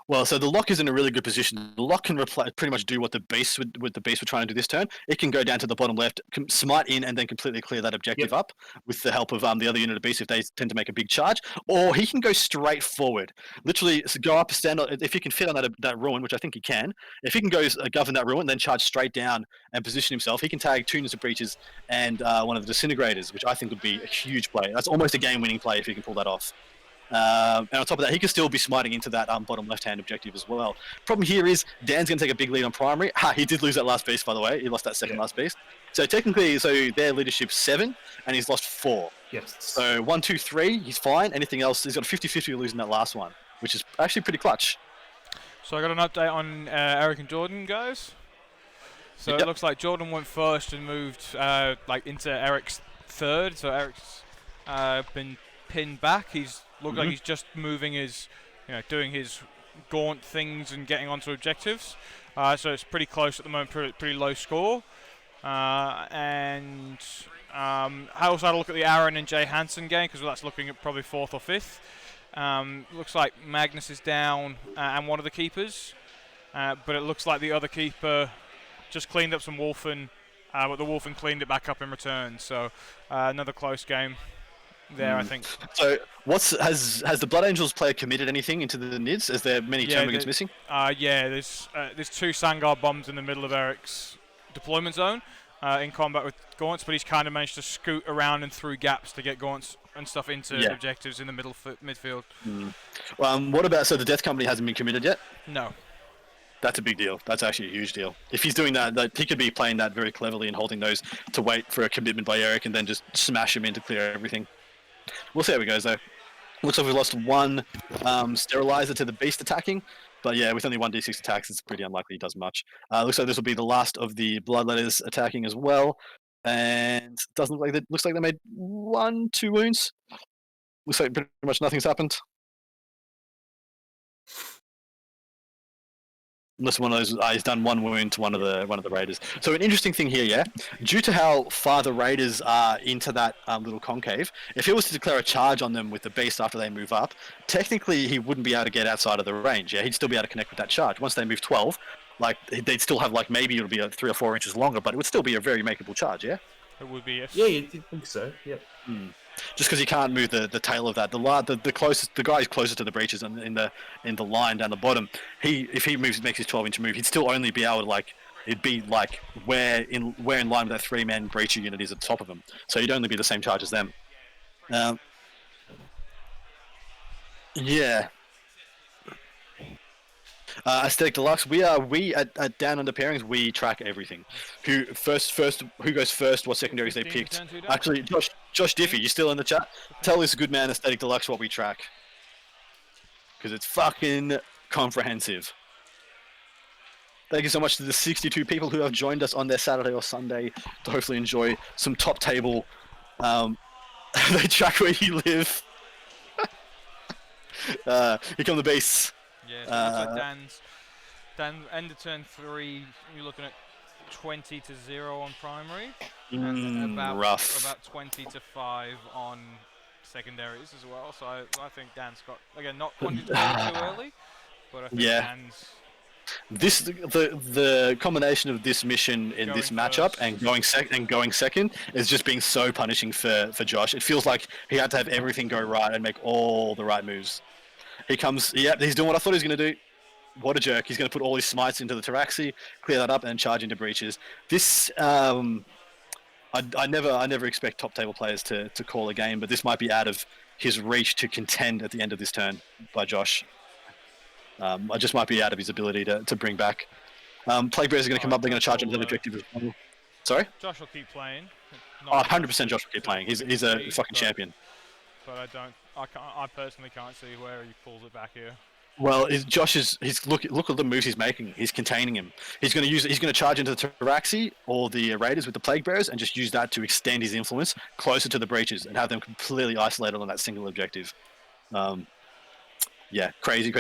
Well, so the lock is in a really good position. The lock can pretty much do what the beast would trying to do this turn. It can go down to the bottom left, smite in, and then completely clear that objective up with the help of the other unit of beast if they tend to make a big charge. Or he can go straight forward, literally go up, stand on. If he can fit on that ruin, which I think he can, if he can go govern that ruin, then charge straight down and position himself, he can tag 2 units of breaches and one of the disintegrators, which I think would be a huge play. That's almost a game-winning play if he can pull that off. And on top of that, he can still be smiting into that bottom left-hand objective as well. Problem here is Dan's going to take a big lead on primary. He did lose that last beast, by the way. He lost that second last beast. So technically, their leadership's 7, and he's lost 4. Yes. So 1, 2, 3, he's fine. Anything else, he's got a 50-50 losing that last one, which is actually pretty clutch. So I got an update on Eric and Jordan, guys. So it looks like Jordan went first and moved into Eric's third. So Eric's been pinned back. He's looked like he's just moving his, doing his gaunt things and getting onto objectives. So it's pretty close at the moment, pretty low score. And I also had a look at the Aaron and Jay Hansen game because that's looking at probably 4th or 5th. Looks like Magnus is down and one of the keepers, but it looks like the other keeper just cleaned up some Wolfen, but the Wolfen cleaned it back up in return. So another close game there, I think. So has the Blood Angels player committed anything into the NIDs? Is there many termagants missing? There's 2 Sangar bombs in the middle of Eric's deployment zone in combat with gaunts, but he's kind of managed to scoot around and through gaps to get gaunts and stuff into objectives in the midfield. What about, so the Death Company hasn't been committed yet? No. That's a big deal. That's actually a huge deal. If he's doing that, he could be playing that very cleverly and holding those to wait for a commitment by Eric and then just smash him in to clear everything. We'll see how it goes, though. Looks like we've lost 1 sterilizer to the beast attacking, but yeah, with only 1 d6 attacks, it's pretty unlikely he does much. Looks like this will be the last of the Bloodletters attacking as well, and doesn't look like looks like they made 1, 2 wounds. Looks like pretty much nothing's happened. Unless one of those, he's done one wound to one of the raiders. So an interesting thing here, yeah, due to how far the raiders are into that little concave, if he was to declare a charge on them with the beast after they move up, technically he wouldn't be able to get outside of the range. Yeah, he'd still be able to connect with that charge. Once they move 12, like they'd still have like maybe it'll be 3 or 4 inches longer, but it would still be a very makeable charge. Yeah. It would be. Yeah, you think so? Yep. Just because you can't move the tail of that, the closest, the guy who's closest to the breaches in the line down the bottom, if he makes his 12-inch move, he'd still only be able to it'd be like where in line with that 3-man breacher unit is at the top of him. So he'd only be the same charge as them. Yeah. Aesthetic Deluxe, we at Down Under Pairings, we track everything. Who goes first, what secondaries they picked. Actually, Josh Diffie, you still in the chat? Tell this good man Aesthetic Deluxe what we track. Because it's fucking comprehensive. Thank you so much to the 62 people who have joined us on their Saturday or Sunday to hopefully enjoy some top table. They track where you live. Here come the base. Yeah, so looks like Dan end of turn 3, you're looking at 20 to 0 on primary, and about 20 to 5 on secondaries as well. So I think Dan's got, again, not wanting to go too early, but I think Dan's. The combination of this mission in this matchup and going second is just being so punishing for Josh. It feels like he had to have everything go right and make all the right moves. He comes, he's doing what I thought he was going to do. What a jerk. He's going to put all his smites into the Tabaxi, clear that up, and charge into breaches. This, I never expect top table players to call a game, but this might be out of his reach to contend at the end of this turn by Josh. I just might be out of his ability to bring back. Plague Bears are going to come up, they're going to charge into the objective as well. Sorry? Josh will keep playing. 100% Josh will keep playing. He's a fucking champion. But I personally can't see where he pulls it back here. Well, look at the moves he's making. He's containing him. He's going to charge into the Tabaxi or the Raiders with the Plague Bearers and just use that to extend his influence closer to the breaches and have them completely isolated on that single objective. Yeah, crazy.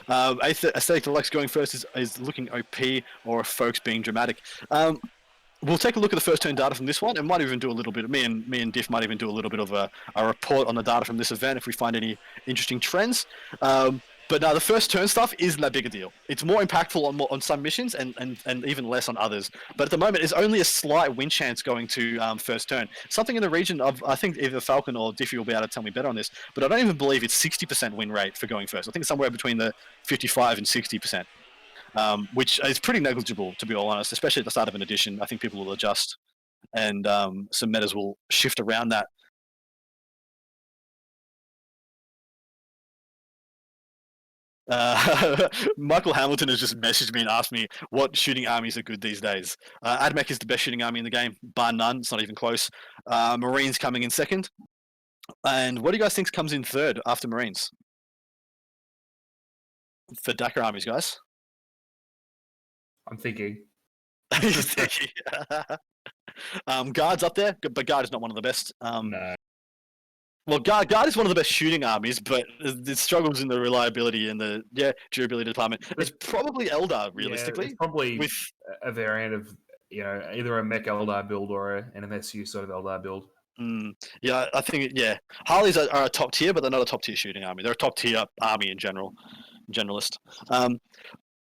Aesthetic Deluxe going first is looking OP, or folks being dramatic. We'll take a look at the first turn data from this one, and might even do a little bit. Me and Diff might even do a little bit of a report on the data from this event if we find any interesting trends. But now the first turn stuff isn't that big a deal. It's more impactful on some missions and even less on others. But at the moment, it's only a slight win chance going to first turn. Something in the region of, I think either Falcon or Diffie will be able to tell me better on this, but I don't even believe it's 60% win rate for going first. I think it's somewhere between the 55 and 60%. Which is pretty negligible, to be all honest, especially at the start of an edition. I think people will adjust, and some metas will shift around that. Michael Hamilton has just messaged me and asked me what shooting armies are good these days. Admech is the best shooting army in the game, bar none. It's not even close. Marines coming in second. And what do you guys think comes in third after Marines? For Dakar armies, guys? I'm thinking. Guard's up there, but Guard is not one of the best. No. Well, Guard is one of the best shooting armies, but it struggles in the reliability and the durability department. It's probably Eldar, realistically. Yeah, it's probably with a variant of either a mech Eldar build or an MSU sort of Eldar build. Yeah, I think Harleys are a top tier, but they're not a top tier shooting army. They're a top tier army in generalist.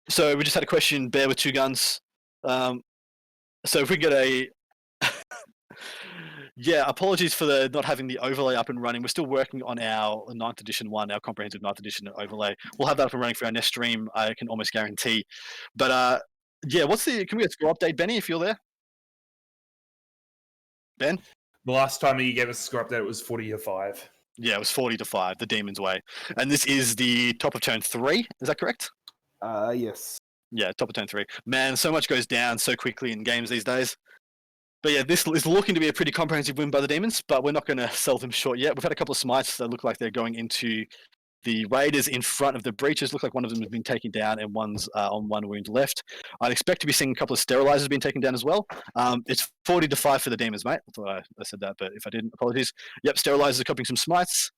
So we just had a question, Bear with 2 guns. So if we get a... apologies for not having the overlay up and running. We're still working on our 9th edition one, our comprehensive 9th edition overlay. We'll have that up and running for our next stream, I can almost guarantee. But can we get a score update, Benny, if you're there? Ben? The last time you gave us a score update, it was 40-5. Yeah, it was 40-5, the Demon's Way. And this is the top of turn 3, is that correct? Yes. Yeah, top of turn 3. Man, so much goes down so quickly in games these days. But yeah, this is looking to be a pretty comprehensive win by the Demons, but we're not going to sell them short yet. We've had a couple of smites that look like they're going into the Raiders in front of the breaches. Look like one of them has been taken down and one's on 1 wound left. I'd expect to be seeing a couple of sterilizers being taken down as well. It's 40-5 for the Demons, mate. I thought I said that, but if I didn't, apologies. Yep, sterilizers are copying some smites.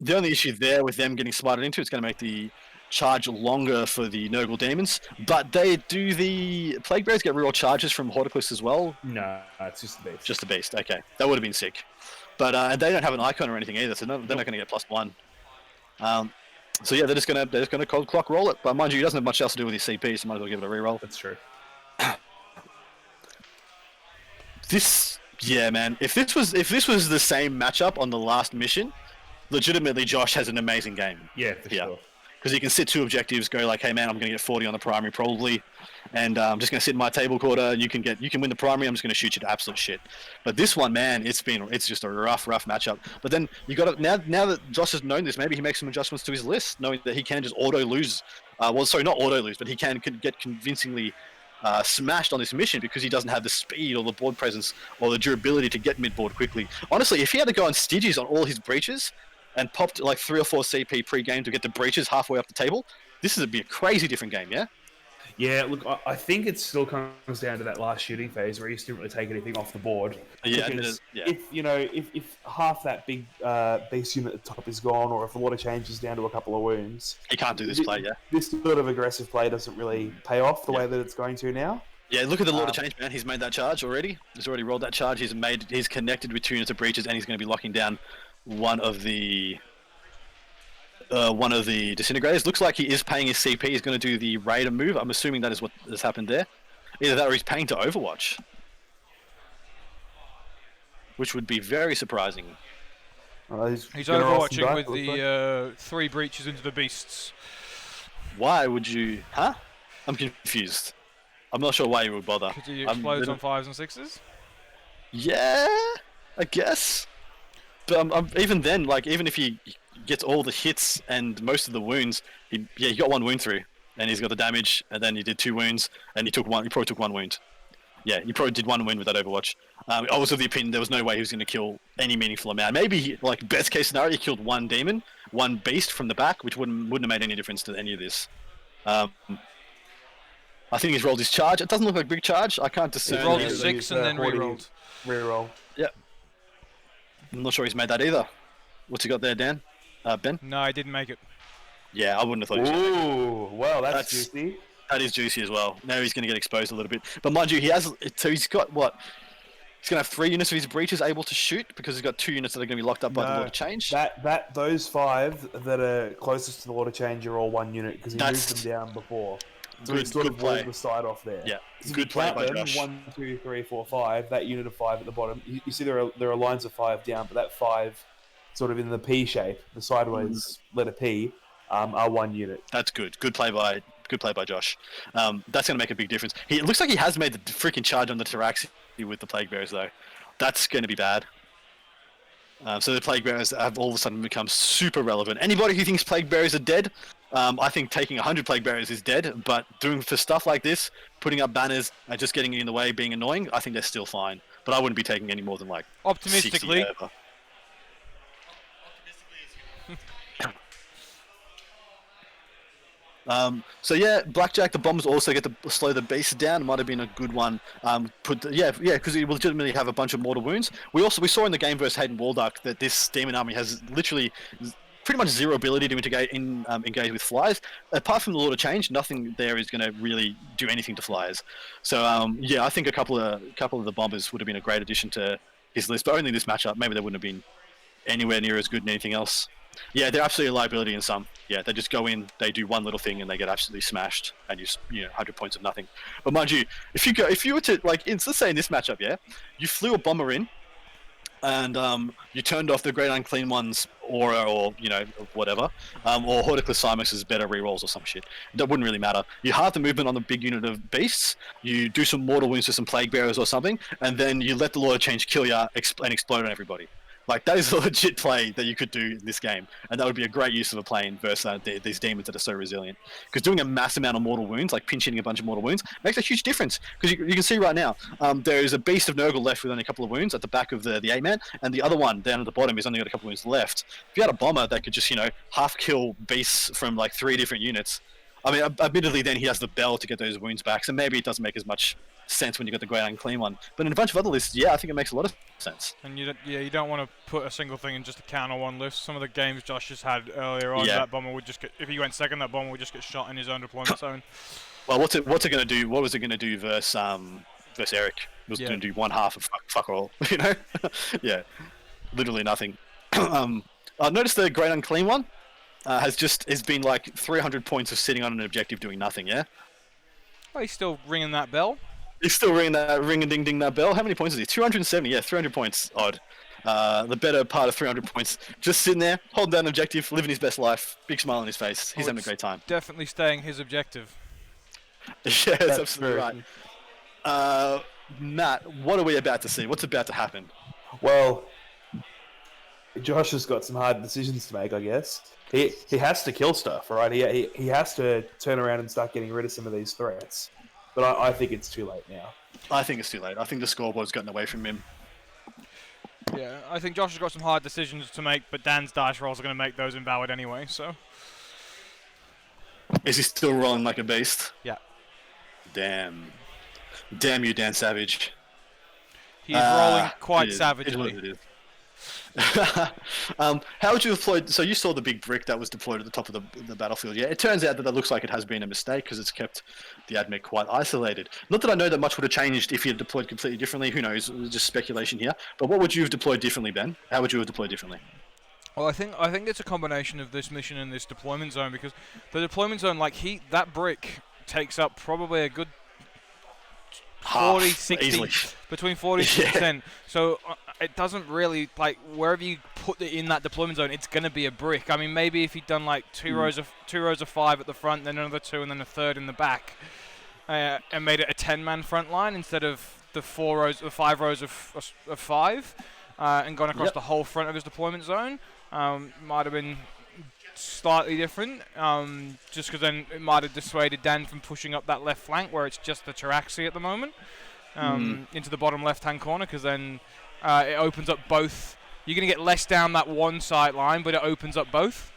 The only issue there with them getting smarted into, it's going to make the charge longer for the Nurgle Demons. But the Plague Bears get reroll charges from Horticlus as well? No, it's just the beast. Just the Beast, okay. That would have been sick. But they don't have an icon or anything either, so they're not going to get +1. So yeah, they're just gonna cold clock roll it. But mind you, he doesn't have much else to do with his CP, so might as well give it a reroll. That's true. Yeah, man. If this was the same matchup on the last mission, legitimately Josh has an amazing game. Yeah, for sure. Because he can sit 2 objectives, go like, hey man, I'm gonna get 40 on the primary probably, and I'm just gonna sit in my table quarter. You can win the primary. I'm just gonna shoot you to absolute shit. But this one, man, it's just a rough matchup. But then you got to now that Josh has known this, maybe he makes some adjustments to his list, knowing that he can just auto lose. Not auto lose, but he can get convincingly smashed on this mission because he doesn't have the speed or the board presence or the durability to get mid board quickly. Honestly, if he had to go on Stygies on all his breaches and popped like 3 or 4 CP pre-game to get the breaches halfway up the table, this would be a crazy different game, yeah? Yeah, look, I think it still comes down to that last shooting phase where you still really take anything off the board. Yeah, if half that big beast unit at the top is gone, or if a lot of changes down to a couple of wounds, he can't do this play, yeah? This sort of aggressive play doesn't really pay off the way that it's going to now. Yeah, look at the Lord of Change, man. He's made that charge already. He's already rolled that charge. He's connected with 2 units of breaches, and he's going to be locking down one of the disintegrators. Looks like he is paying his CP. He's going to do the Raider move. I'm assuming that is what has happened there. Either that or he's paying to Overwatch, which would be very surprising. He's Overwatching with the 3 breaches into the beasts. Why would you? Huh? I'm confused. I'm not sure why you would bother. Because he explodes on 5s and 6s? Yeah, I guess. But even then, like, even if he gets all the hits and most of the wounds, he got 1 wound through, and he's got the damage, and then he did 2 wounds, and he probably took 1 wound. Yeah, he probably did 1 wound with that Overwatch. I was of the opinion there was no way he was going to kill any meaningful amount. Maybe, like, best case scenario, he killed 1 demon, 1 beast from the back, which wouldn't have made any difference to any of this. I think he's rolled his charge. It doesn't look like a big charge. I can't discern. He rolled a 6 and then re-rolled. Reroll. Yeah. I'm not sure he's made that either. What's he got there, Dan? Ben? No, I didn't make it. Yeah, I wouldn't have thought he was. Ooh, well, that's juicy. That is juicy as well. Now he's going to get exposed a little bit. But mind you, he's got what? He's going to have 3 units of his breaches able to shoot because he's got 2 units that are going to be locked up by the Lord of Change. Those 5 that are closest to the Lord of Change are all 1 unit because he moved them down before. So he sort of rolled the side off there. Yeah, good play by Josh. 1, 2, 3, 4, 5. That unit of 5 at the bottom. You see there are lines of 5 down, but that 5 sort of in the P shape, the sideways letter P, are 1 unit. That's good. Good play by Josh. That's going to make a big difference. It looks like he has made the freaking charge on the Taraxi with the Plague Bearers though. That's going to be bad. So the Plague Bearers have all of a sudden become super relevant. Anybody who thinks Plague Bearers are dead, I think taking 100 Plague Bearers is dead, but doing for stuff like this, putting up banners and just getting in the way, being annoying, I think they're still fine. But I wouldn't be taking any more than like optimistically. 60 over. So yeah, Blackjack, the bombs also get to slow the beast down. It might have been a good one. Because he will legitimately have a bunch of mortal wounds. We saw in the game versus Hayden Waldark that this demon army has literally pretty much 0 ability to engage with flyers. Apart from the Lord of Change, nothing there is going to really do anything to flyers. So I think a couple of the bombers would have been a great addition to his list, but only this matchup. Maybe they wouldn't have been anywhere near as good in anything else. Yeah, they're absolutely a liability in some. Yeah, they just go in, they do one little thing, and they get absolutely smashed, and you 100 points of nothing. But mind you, if you were to let's say in this matchup, yeah, you flew a bomber in, and you turned off the Great Unclean One's aura, or whatever, or Horticlus Simus's better rerolls or some shit. That wouldn't really matter. You halve the movement on the big unit of beasts. You do some mortal wounds to some Plague Bearers or something, and then you let the Lord of Change kill ya and explode on everybody. Like, that is a legit play that you could do in this game, and that would be a great use of a plane versus these demons that are so resilient. Because doing a mass amount of mortal wounds, like pinch hitting a bunch of mortal wounds, makes a huge difference. Because you can see right now, there is a beast of Nurgle left with only a couple of wounds at the back of the 8-man, and the other one down at the bottom is only got a couple of wounds left. If you had a bomber that could just, half kill beasts from like 3 different units, I mean, admittedly, then he has the bell to get those wounds back, so maybe it doesn't make as much sense when you got the Great Unclean one. But in a bunch of other lists, yeah, I think it makes a lot of sense. And you don't want to put a single thing in just a counter one list. Some of the games Josh has had earlier on, that bomber would just get, if he went second, that bomber would just get shot in his own deployment zone. Well, what's it going to do? What was it going to do versus Eric? It was going to do one half of fuck all, you know? Yeah, literally nothing. Notice the Great Unclean one has been like 300 points of sitting on an objective doing nothing. Yeah. Oh, he's still ringing that bell. He's still ringing and ding ding that bell. How many points is he? 270. Yeah, 300 points. Odd. The better part of 300 points. Just sitting there, holding down an objective, living his best life. Big smile on his face. He's having a great time. Definitely staying his objective. Yeah, that's absolutely right. Matt, what are we about to see? What's about to happen? Well, Josh has got some hard decisions to make, I guess. He has to kill stuff, right? He has to turn around and start getting rid of some of these threats. But I think it's too late now. I think it's too late. I think the scoreboard's gotten away from him. Yeah, I think Josh has got some hard decisions to make, but Dan's dice rolls are going to make those invalid anyway, so... Is he still rolling like a beast? Yeah. Damn. Damn you, Dan Savage. He's rolling quite savagely. It is. How would you deploy? So you saw the big brick that was deployed at the top of the battlefield. Yeah, it turns out that looks like it has been a mistake because it's kept the admech quite isolated. Not that I know that much would have changed if you had deployed completely differently. Who knows? Just speculation here. But what would you have deployed differently, Ben? How would you have deployed differently? Well, I think it's a combination of this mission and this deployment zone, because the deployment zone, like that brick takes up probably a good 40, 60, easily. Between 40 and 60%. So it doesn't really, like, wherever you put it in that deployment zone, it's going to be a brick. I mean, maybe if you'd done like two rows of 5 at the front, then another 2, and then a third in the back, and made it a 10-man front line instead of the 5 rows of 5, and gone across the whole front of his deployment zone, might have been slightly different, just because then it might have dissuaded Dan from pushing up that left flank where it's just the Taraxi at the moment, into the bottom left-hand corner, because then it opens up both. You're going to get less down that one sight line, but it opens up both.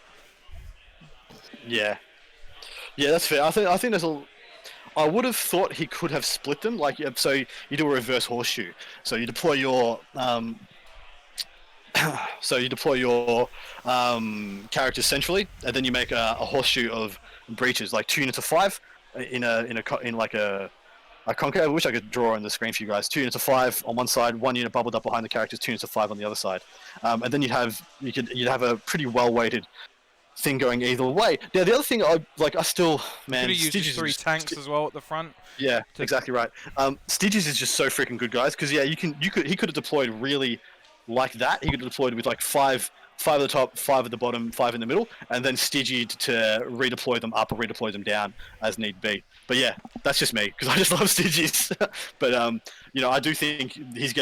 Yeah, that's fair. I think there's I would have thought he could have split them. Like, so you do a reverse horseshoe. So you deploy your characters centrally, and then you make a horseshoe of breaches, like 2 units of 5 in a concave. I wish I could draw on the screen for you guys. 2 units of 5 on one side, 1 unit bubbled up behind the characters, 2 units of 5 on the other side, and then you'd have a pretty well weighted thing going either way. Now the other thing I still, man, could have used 3 tanks as well at the front. Yeah, exactly right. Styges is just so freaking good, guys, because he could have deployed really like that. He could have deployed with like 5 at the top, 5 at the bottom, 5 in the middle, and then Stygied to redeploy them up or redeploy them down as need be. But yeah, that's just me, because I just love Stygies. But I do think he's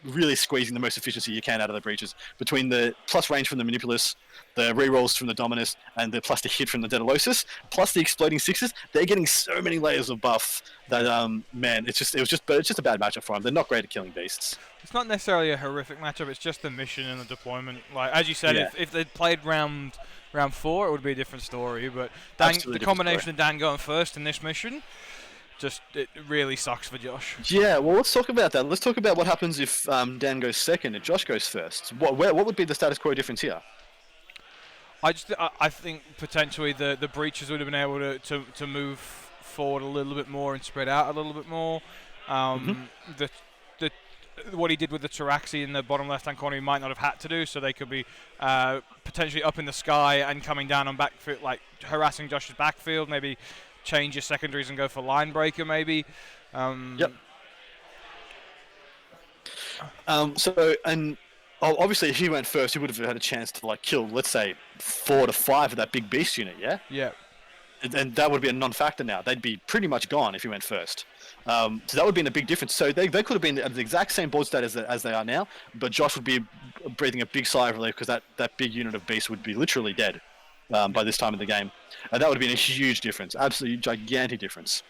really squeezing the most efficiency you can out of the breaches, between the plus range from the Manipulus, the rerolls from the Dominus, and the plus the hit from the Daedalosus, plus the exploding 6s. They're getting so many layers of buff that man, it's just a bad matchup for them. They're not great at killing beasts. It's not necessarily a horrific matchup. It's just the mission and the deployment. Like, as you said, if they'd played round 4, it would be a different story. But the combination of Dan going first in this mission, it really sucks for Josh. Yeah, well, let's talk about that. Let's talk about what happens if Dan goes second and Josh goes first. What would be the status quo difference here? I think potentially the breaches would have been able to move forward a little bit more and spread out a little bit more. What he did with the Taraxi in the bottom left-hand corner, he might not have had to do, so they could be potentially up in the sky and coming down on backfield, like harassing Josh's backfield. Maybe change your secondaries and go for line breaker, maybe. Yep. Obviously, if he went first, he would have had a chance to kill, let's say, 4 to 5 of that big beast unit. Yeah. Yeah. And that would be a non-factor now. They'd be pretty much gone if he went first. So that would be a big difference. So they could have been at the exact same board state as they are now, but Josh would be breathing a big sigh of relief, because that big unit of beast would be literally dead by this time of the game. And that would have been a huge difference, absolutely gigantic difference.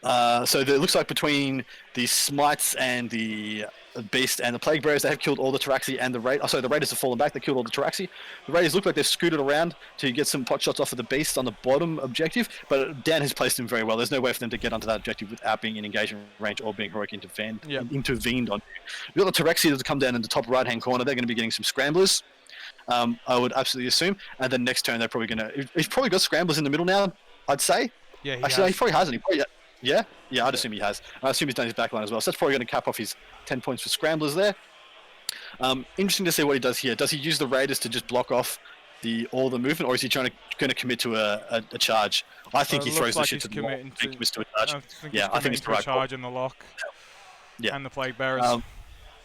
So it looks like between the smites and the Beast and the Plague Bearers. They have killed all the Taraxi and the Raiders. Oh, sorry, the Raiders have fallen back. They killed all the Taraxi. The Raiders look like they've scooted around to get some pot shots off of the Beast on the bottom objective, but Dan has placed them very well. There's no way for them to get onto that objective without being in engagement range or being heroic intervened on. We've got the Taraxi that come down in the top right-hand corner. They're going to be getting some scramblers. I would absolutely assume. And then next turn, they're probably going to... He's probably got scramblers in the middle now, I'd say. Yeah, Actually, he probably hasn't. Yeah, I'd assume he has. I assume he's done his backline as well. So that's probably going to cap off his 10 points for scramblers there. Interesting to see what he does here. Does he use the Raiders to just block off all the movement, or is he going to commit to a charge? I think he throws the shit to the wall and commits to a charge. I think it's the right charge in the lock. Yeah, and the Plague Bearers.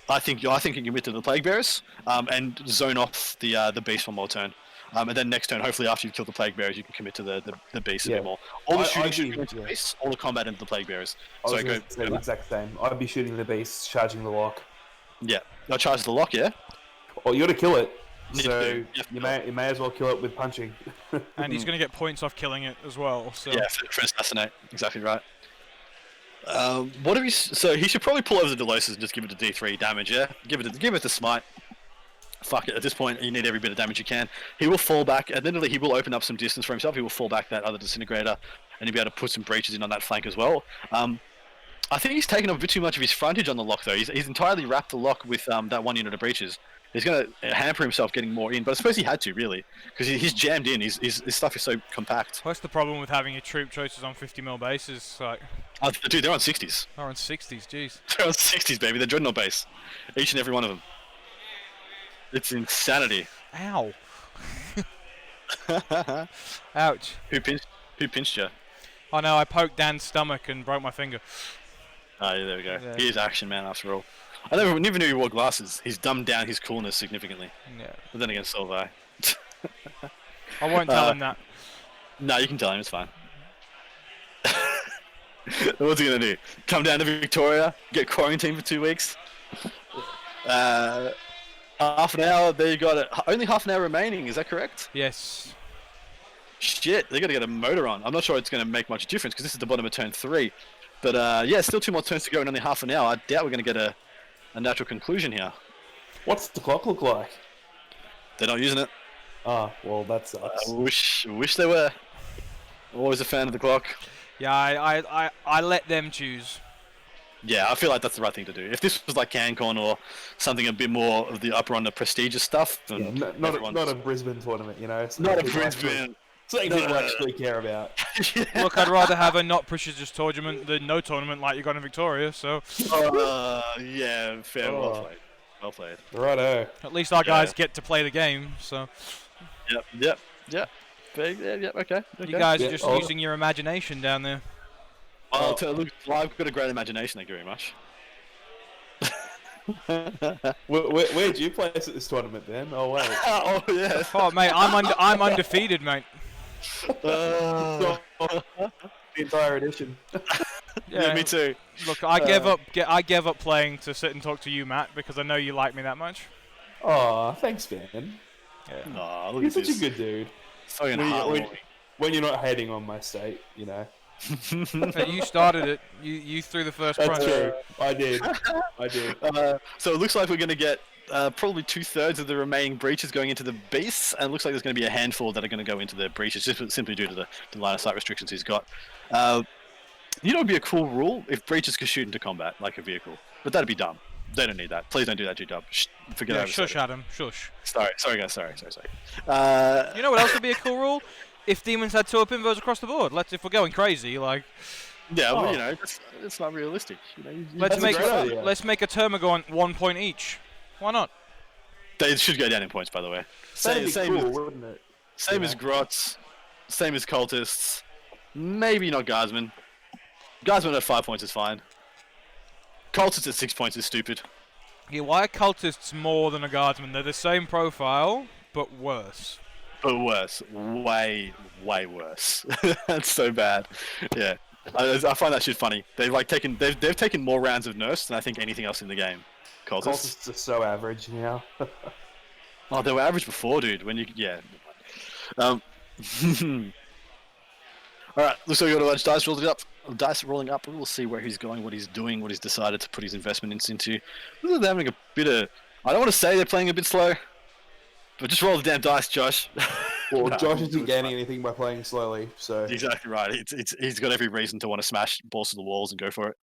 I think he can commit to the Plague Bearers and zone off the Beast one more turn. And then next turn, hopefully after you've killed the Plague Bearers, you can commit to the Beast a bit more. All the shooting should go into the Beast, all the combat into the Plague Bearers. I was going to say the exact same. I'd be shooting the Beast, charging the lock. Yeah, no, charge the lock, yeah? Well, you got to kill it. So you may as well kill it with punching. And he's going to get points off killing it as well. So. Yeah, for assassinate. Exactly right. So he should probably pull over the Deloses and just give it a D3 damage, yeah? Give it the smite. Fuck it, at this point, you need every bit of damage you can. He will fall back, admittedly, he will open up some distance for himself. He will fall back that other Disintegrator, and he'll be able to put some breaches in on that flank as well. I think he's taken up a bit too much of his frontage on the lock, though. He's entirely wrapped the lock with that one unit of breaches. He's going to hamper himself getting more in, but I suppose he had to, really, because he's jammed in. His stuff is so compact. What's the problem with having your troop choices on 50mm bases? Like... dude, they're on 60s. They're on 60s, jeez. They're on 60s, baby. They're Dreadnought base. Each and every one of them. It's insanity. Ow. Ouch. Who pinched you? Oh no, I poked Dan's stomach and broke my finger. Oh, yeah, there we go. He is action man after all. I never knew he wore glasses. He's dumbed down his coolness significantly. Yeah. But then again, so have I. I won't tell him that. No, you can tell him. It's fine. What's he going to do? Come down to Victoria? Get quarantined for 2 weeks? Half an hour, there you got it. Only half an hour remaining, is that correct? Yes. Shit, they got to get a motor on. I'm not sure it's going to make much difference because this is the bottom of turn 3. But yeah, still 2 more turns to go and only half an hour. I doubt we're going to get a natural conclusion here. What's the clock look like? They're not using it. Ah, well, that sucks. I wish they were. Always a fan of the clock. Yeah, I let them choose. Yeah, I feel like that's the right thing to do. If this was like CanCon or something a bit more of the upper on the prestigious stuff, then not a Brisbane tournament, you know. It's not a Brisbane. Something people actually care about. Yeah. Look, I'd rather have a not prestigious tournament than no tournament like you got in Victoria. So. Yeah, fair. Well played. Well played. Righto. At least our guys get to play the game. So. Yep. Okay. You guys are just using your imagination down there. Well, look, I've got a great imagination. Thank you very much. Where'd you place at this tournament, then? Oh wait. Oh yeah. Oh mate, I'm undefeated, mate. The entire edition. Yeah, me too. Look, I gave up playing to sit and talk to you, Matt, because I know you like me that much. Oh, thanks, man. Yeah. You're such a good dude. So when you're not hating on my state, you know. You started it. You threw the first crunch. That's true. I did. So it looks like we're going to get probably 2/3 of the remaining breaches going into the beasts, and it looks like there's going to be a handful that are going to go into the breaches, just simply due to the line of sight restrictions he's got. You know, it'd be a cool rule if breaches could shoot into combat like a vehicle, but that'd be dumb. They don't need that. Please don't do that, G-Dub. Forget it. Shush, Adam. Shush. Sorry, guys. Sorry. You know what else would be a cool rule? If demons had 2 invos across the board. If we're going crazy, like. Yeah, well, you know, it's not realistic. You know, let's make a Termagant 1 point each. Why not? They should go down in points, by the way. Same wouldn't it? Same as Grots, same as Cultists. Maybe not Guardsmen. Guardsmen at 5 points is fine. Cultists at 6 points is stupid. Yeah, why are Cultists more than a Guardsman? They're the same profile, but worse. But worse. Way worse. That's so bad. Yeah. I find that shit funny. They've taken more rounds of nerfs than I think anything else in the game. Cultists are so average now. Oh, they were average before, dude. When you All right, looks like we got a bunch of dice rolling up. Dice rolling up. We'll see where he's going, what he's doing, what he's decided to put his investments into. Looks like they're having a bit of. I don't want to say they're playing a bit slow, but just roll the damn dice, Josh. Well, No, Josh isn't gaining anything by playing slowly, so Exactly right. He's got every reason to want to smash balls to the walls and go for it.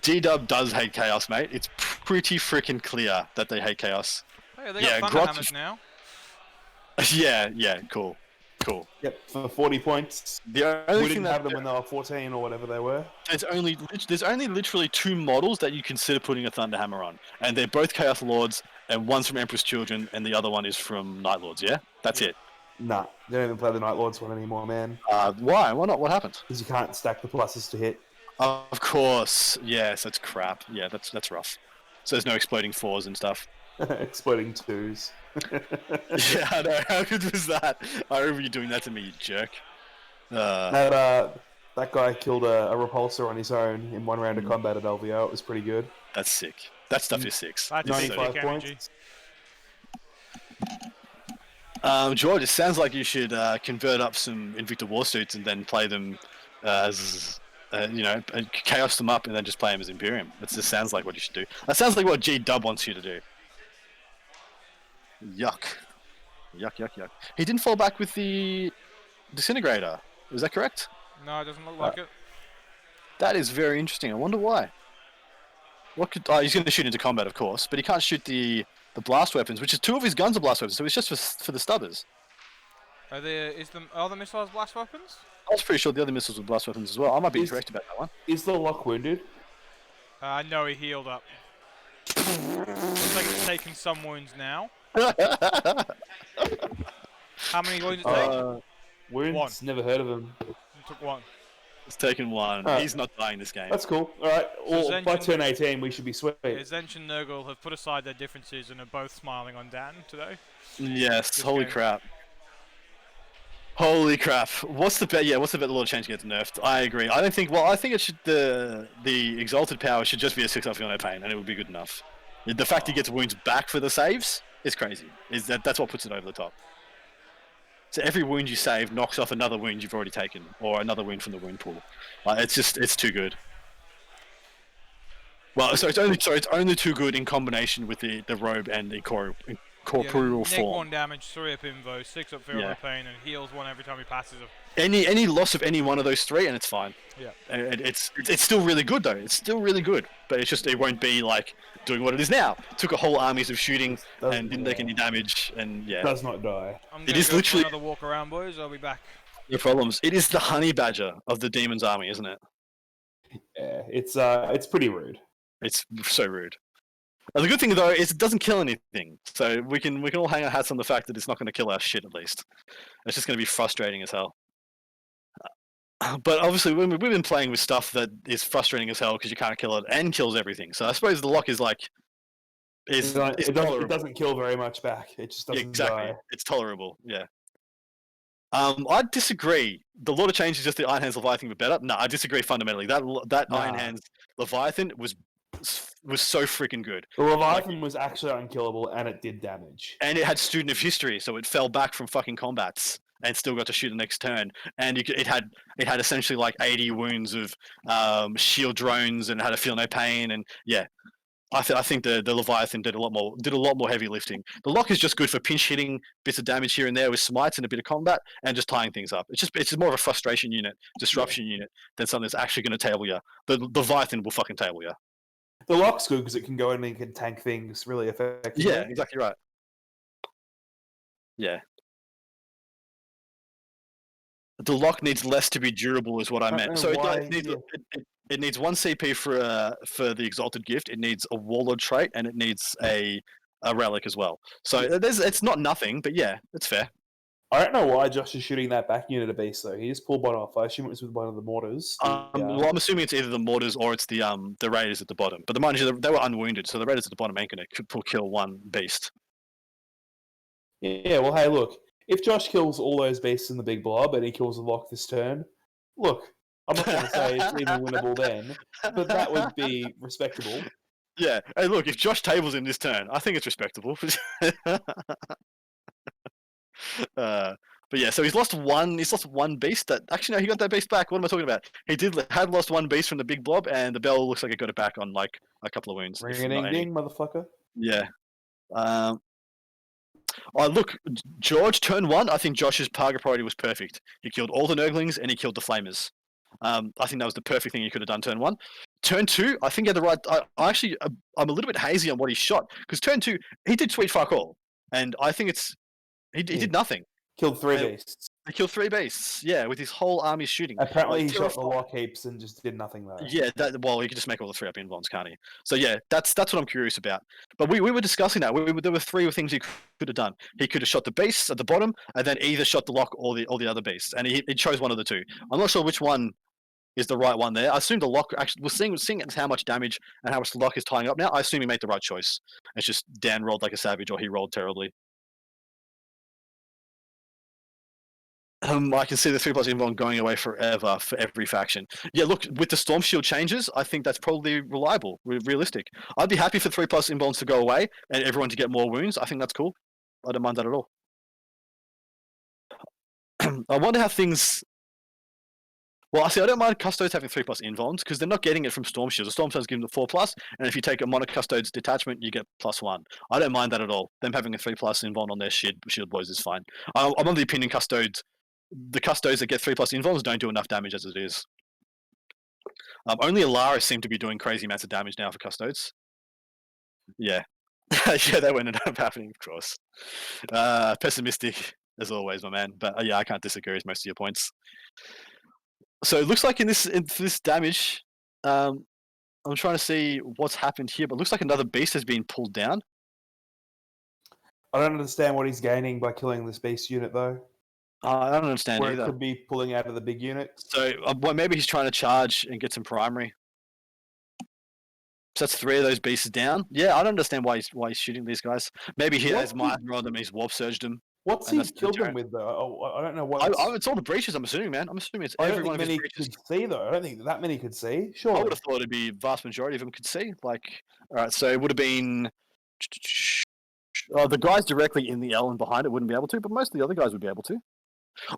G-Dub does hate chaos, mate. It's pretty freaking clear that they hate chaos. Hey, they Yeah, got Grotz Thunderhammers is- now. yeah, cool. yep, for 40 points. The only We thing didn't that have them when they were 14 or whatever they were. there's only literally 2 models that you consider putting a Thunderhammer on, and they're both Chaos Lords, and one's from Emperor's Children, and the other one is from Night Lords. Yeah, that's it. Nah, they don't even play the Night Lords one anymore, man. Why? Why not? What happened? Because you can't stack the pluses to hit. Of course. Yes, that's crap. Yeah, that's rough. So there's no exploding 4s and stuff. Exploding 2s. Yeah, I know. How good was that? I remember you doing that to me, you jerk. That guy killed a repulsor on his own in one round of combat at LVO. It was pretty good. That's sick. That stuff is sick. That's It's sick 95 energy. points. George, it sounds like you should convert up some Invicta War Suits and then play them as, chaos them up and then just play them as Imperium. That just sounds like what you should do. That sounds like what G-Dub wants you to do. Yuck. Yuck. He didn't fall back with the Disintegrator. Is that correct? No, it doesn't look like it. That is very interesting. I wonder why. What could? Oh, he's going to shoot into combat, of course, but he can't shoot the blast weapons, which is 2 of his guns are blast weapons, so it's just for the stubbers. Are the missiles blast weapons? I was pretty sure the other missiles were blast weapons as well. I might be Is- incorrect about that one. Is the lock wounded? No, he healed up. Looks like it's taken some wounds now. How many wounds did it take? Wounds? One. Never heard of him. It took 1. It's taken 1. Alright. He's not dying this game. That's cool. Alright, well, Zench by and- turn 18, we should be sweet. Zench and Nurgle have put aside their differences and are both smiling on Dan today. Yes. This Holy game. crap. Holy crap. What's the bet? Yeah. What's the bet? The Lord of Change gets nerfed. I agree. I don't think. Well, I think it should. The Exalted Power should just be a 6 Feel No Pain, and it would be good enough. The fact he gets wounds back for the saves is crazy. That's what puts it over the top. So every wound you save knocks off another wound you've already taken, or another wound from the wound pool. It's too good. Well, so it's only too good in combination with the robe and the corporeal Neg form. 1 damage, 3 up invo, 6 up Feel Yeah. No Pain, and heals 1 every time he passes him. Any loss of any one of those 3, and it's fine. Yeah. And it's still really good though. It's still really good, but it's just it won't be like doing what it is now. Took a whole armies of shooting and didn't take any damage, and yeah, Does not die. I'm It gonna is go literally- for another walk around, boys. I'll be back. no problems. It is the honey badger of the demon's army, isn't it? Yeah, it's pretty rude. It's so rude. The good thing though is it doesn't kill anything, so we can all hang our hats on the fact that it's not going to kill our shit at least. It's just going to be frustrating as hell. But obviously, we've been playing with stuff that is frustrating as hell because you can't kill it and kills everything. So I suppose the lock is like is It tolerable. doesn't kill very much back. It just Yeah, doesn't exactly. die. It's tolerable. Yeah. I disagree. The Lord of Change is just the Iron Hands Leviathan, but better. No, I disagree fundamentally. That Iron Nah. Hands Leviathan was so freaking good, The Leviathan was actually unkillable and it did damage. and it had Student of History, so it fell back from fucking combats and still got to shoot the next turn. And it had essentially like 80 wounds of shield drones and had a Feel No Pain, and yeah. I think the Leviathan did a lot more heavy lifting. The lock is just good for pinch hitting bits of damage here and there with smites and a bit of combat and just tying things up. It's just more of a frustration unit, disruption unit than something that's actually going to table you. The Leviathan will fucking table you. The lock's good because it can go in and it can tank things really effectively. Yeah, exactly right. Yeah. The lock needs less to be durable, is what I don't meant. know So why, it needs 1 CP for the Exalted Gift. It needs a Warlord trait, and it needs a relic as well. So it's not nothing, but yeah, it's fair. I don't know why Josh is shooting that back unit of beast though. He just pulled one off. I assume it was with one of the mortars. Well, I'm assuming it's either the mortars or it's the raiders at the bottom. But the mind you, they were unwounded, so the raiders at the bottom ain't gonna kill one beast. Yeah, well, hey, look. If Josh kills all those beasts in the big blob and he kills the lock this turn, look, I'm not going to say it's even winnable then, but that would be respectable. Yeah. Hey, look, if Josh Table's in this turn, I think it's respectable. But yeah, so he's lost one. He's lost one beast. That actually no, he got that beast back. What am I talking about? He had lost one beast from the big blob, and the bell looks like it got it back on like a couple of wounds. Ring if a not ding any. ding, motherfucker. Yeah. Oh, look, George, turn 1, I think Josh's target priority was perfect. He killed all the Nurglings and he killed the Flamers. I think that was the perfect thing he could have done turn 1. Turn 2, I think he had the right... I'm a little bit hazy on what he shot, because turn 2, he did sweet fuck all. And I think it's... He did nothing. Killed 3 And- beasts. He killed 3 beasts, yeah, with his whole army shooting. Apparently, Like, he shot the terrifying. lock heaps and just did nothing though. Yeah, well, he could just make all the 3 up invulns, can't he? So yeah, that's what I'm curious about. But we were discussing that. There were 3 things he could have done. He could have shot the beasts at the bottom, and then either shot the lock or the other beasts, and he chose one of the 2. I'm not sure which one is the right one there. I assume the lock actually. We're seeing how much damage and how much the lock is tying up now. I assume he made the right choice. It's just Dan rolled like a savage, or he rolled terribly. I can see the 3+ invuln going away forever for every faction. Yeah, look, with the Storm Shield changes, I think that's probably reliable, realistic. I'd be happy for 3+ invulns to go away and everyone to get more wounds. I think that's cool. I don't mind that at all. I wonder how things... Well, I don't mind Custodes having 3+ invulns because they're not getting it from Storm Shields. The Storm Shields give them the 4+, and if you take a Mono Custodes detachment, you get +1. I don't mind that at all. Them having a 3+ invuln on their shield boys is fine. I'm on the opinion Custodes... The Custodes that get 3+ invulns don't do enough damage as it is. Only Alaris seem to be doing crazy amounts of damage now for Custodes. Yeah. Yeah, that would end up happening, of course. Pessimistic, as always, my man. But yeah, I can't disagree with most of your points. So it looks like in this damage, I'm trying to see what's happened here, but it looks like another beast has been pulled down. I don't understand what he's gaining by killing this beast unit though. I don't understand Where either. it could be pulling out of the big unit. So well, maybe he's trying to charge and get some primary. So that's 3 of those beasts down. Yeah, I don't understand why he's shooting these guys. Maybe he has Might on them, he's warp surged them. What's And he that's the killed them deterrent. with though? I don't know what. It's all the breaches, I'm assuming, man. I'm assuming it's I every don't one think of his many breaches. could see though. I don't think that many could see. I Sure. would have thought it'd be vast majority of them could see. Like, all right, so it would have been the guys directly in the L and behind it wouldn't be able to, but most of the other guys would be able to.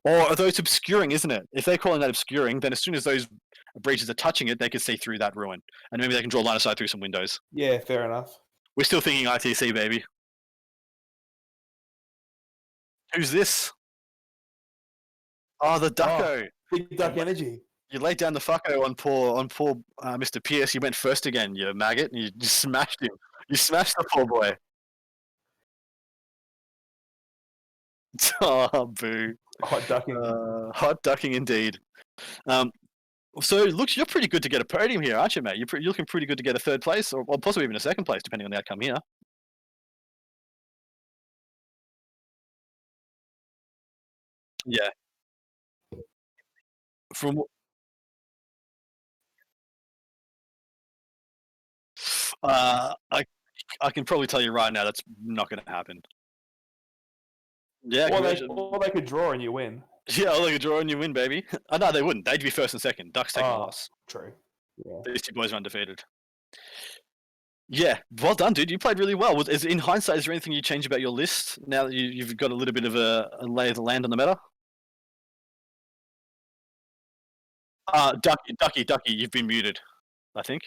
Or are those obscuring, isn't it? If they're calling that obscuring, then as soon as those breaches are touching it, they can see through that ruin, and maybe they can draw line of sight through some windows. Yeah, fair enough. We're still thinking ITC, baby. Who's this? Oh, the Ducko. Big duck energy. You laid down the fucko on poor Mr. Pierce. He went first again, you maggot. And you just smashed him. You smashed the poor boy. Oh, boo. Hot ducking. Hot ducking indeed. So it looks you're pretty good to get a podium here, aren't you, mate? You're looking pretty good to get a 3rd place, or possibly even a 2nd place, depending on the outcome here. Yeah. From I can probably tell you right now that's not going to happen. Yeah, Or they could draw and you win. yeah, or they could draw and you win, baby. No, they wouldn't. They'd be 1st and 2nd. Ducks taking a loss. True. Yeah. These 2 boys are undefeated. Yeah, well done, dude. You played really well. In hindsight, is there anything you change about your list now that you've got a little bit of a lay of the land on the meta? Ducky, you've been muted, I think.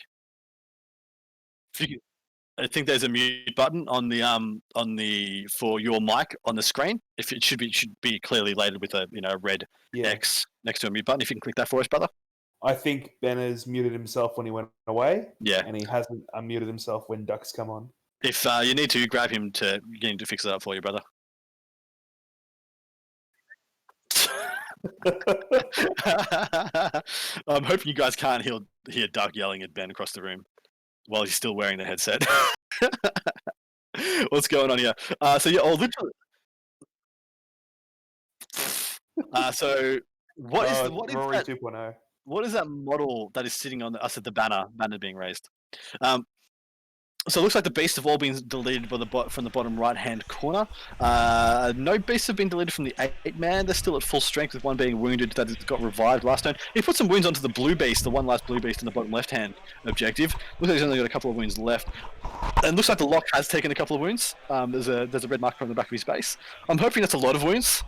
I think there's a mute button on the for your mic on the screen. If it should be clearly labeled with a red X next to a mute button. If you can click that for us, brother. I think Ben has muted himself when he went away. Yeah. And he hasn't unmuted himself when ducks come on. If you need to, grab him to get him to fix it up for you, brother. I'm hoping you guys can't hear Duck yelling at Ben across the room while he's still wearing the headset. What's going on here? So yeah, literally. So what is Rory that? 2.0. What is that model that is sitting on the banner being raised? So it looks like the beasts have all been deleted from the bottom right-hand corner. No beasts have been deleted from the 8-man. They're still at full strength, with one being wounded that got revived last turn. He put some wounds onto the blue beast, the one last blue beast in the bottom left-hand objective. Looks like he's only got a couple of wounds left. And looks like the lock has taken a couple of wounds. There's a red marker on the back of his base. I'm hoping that's a lot of wounds.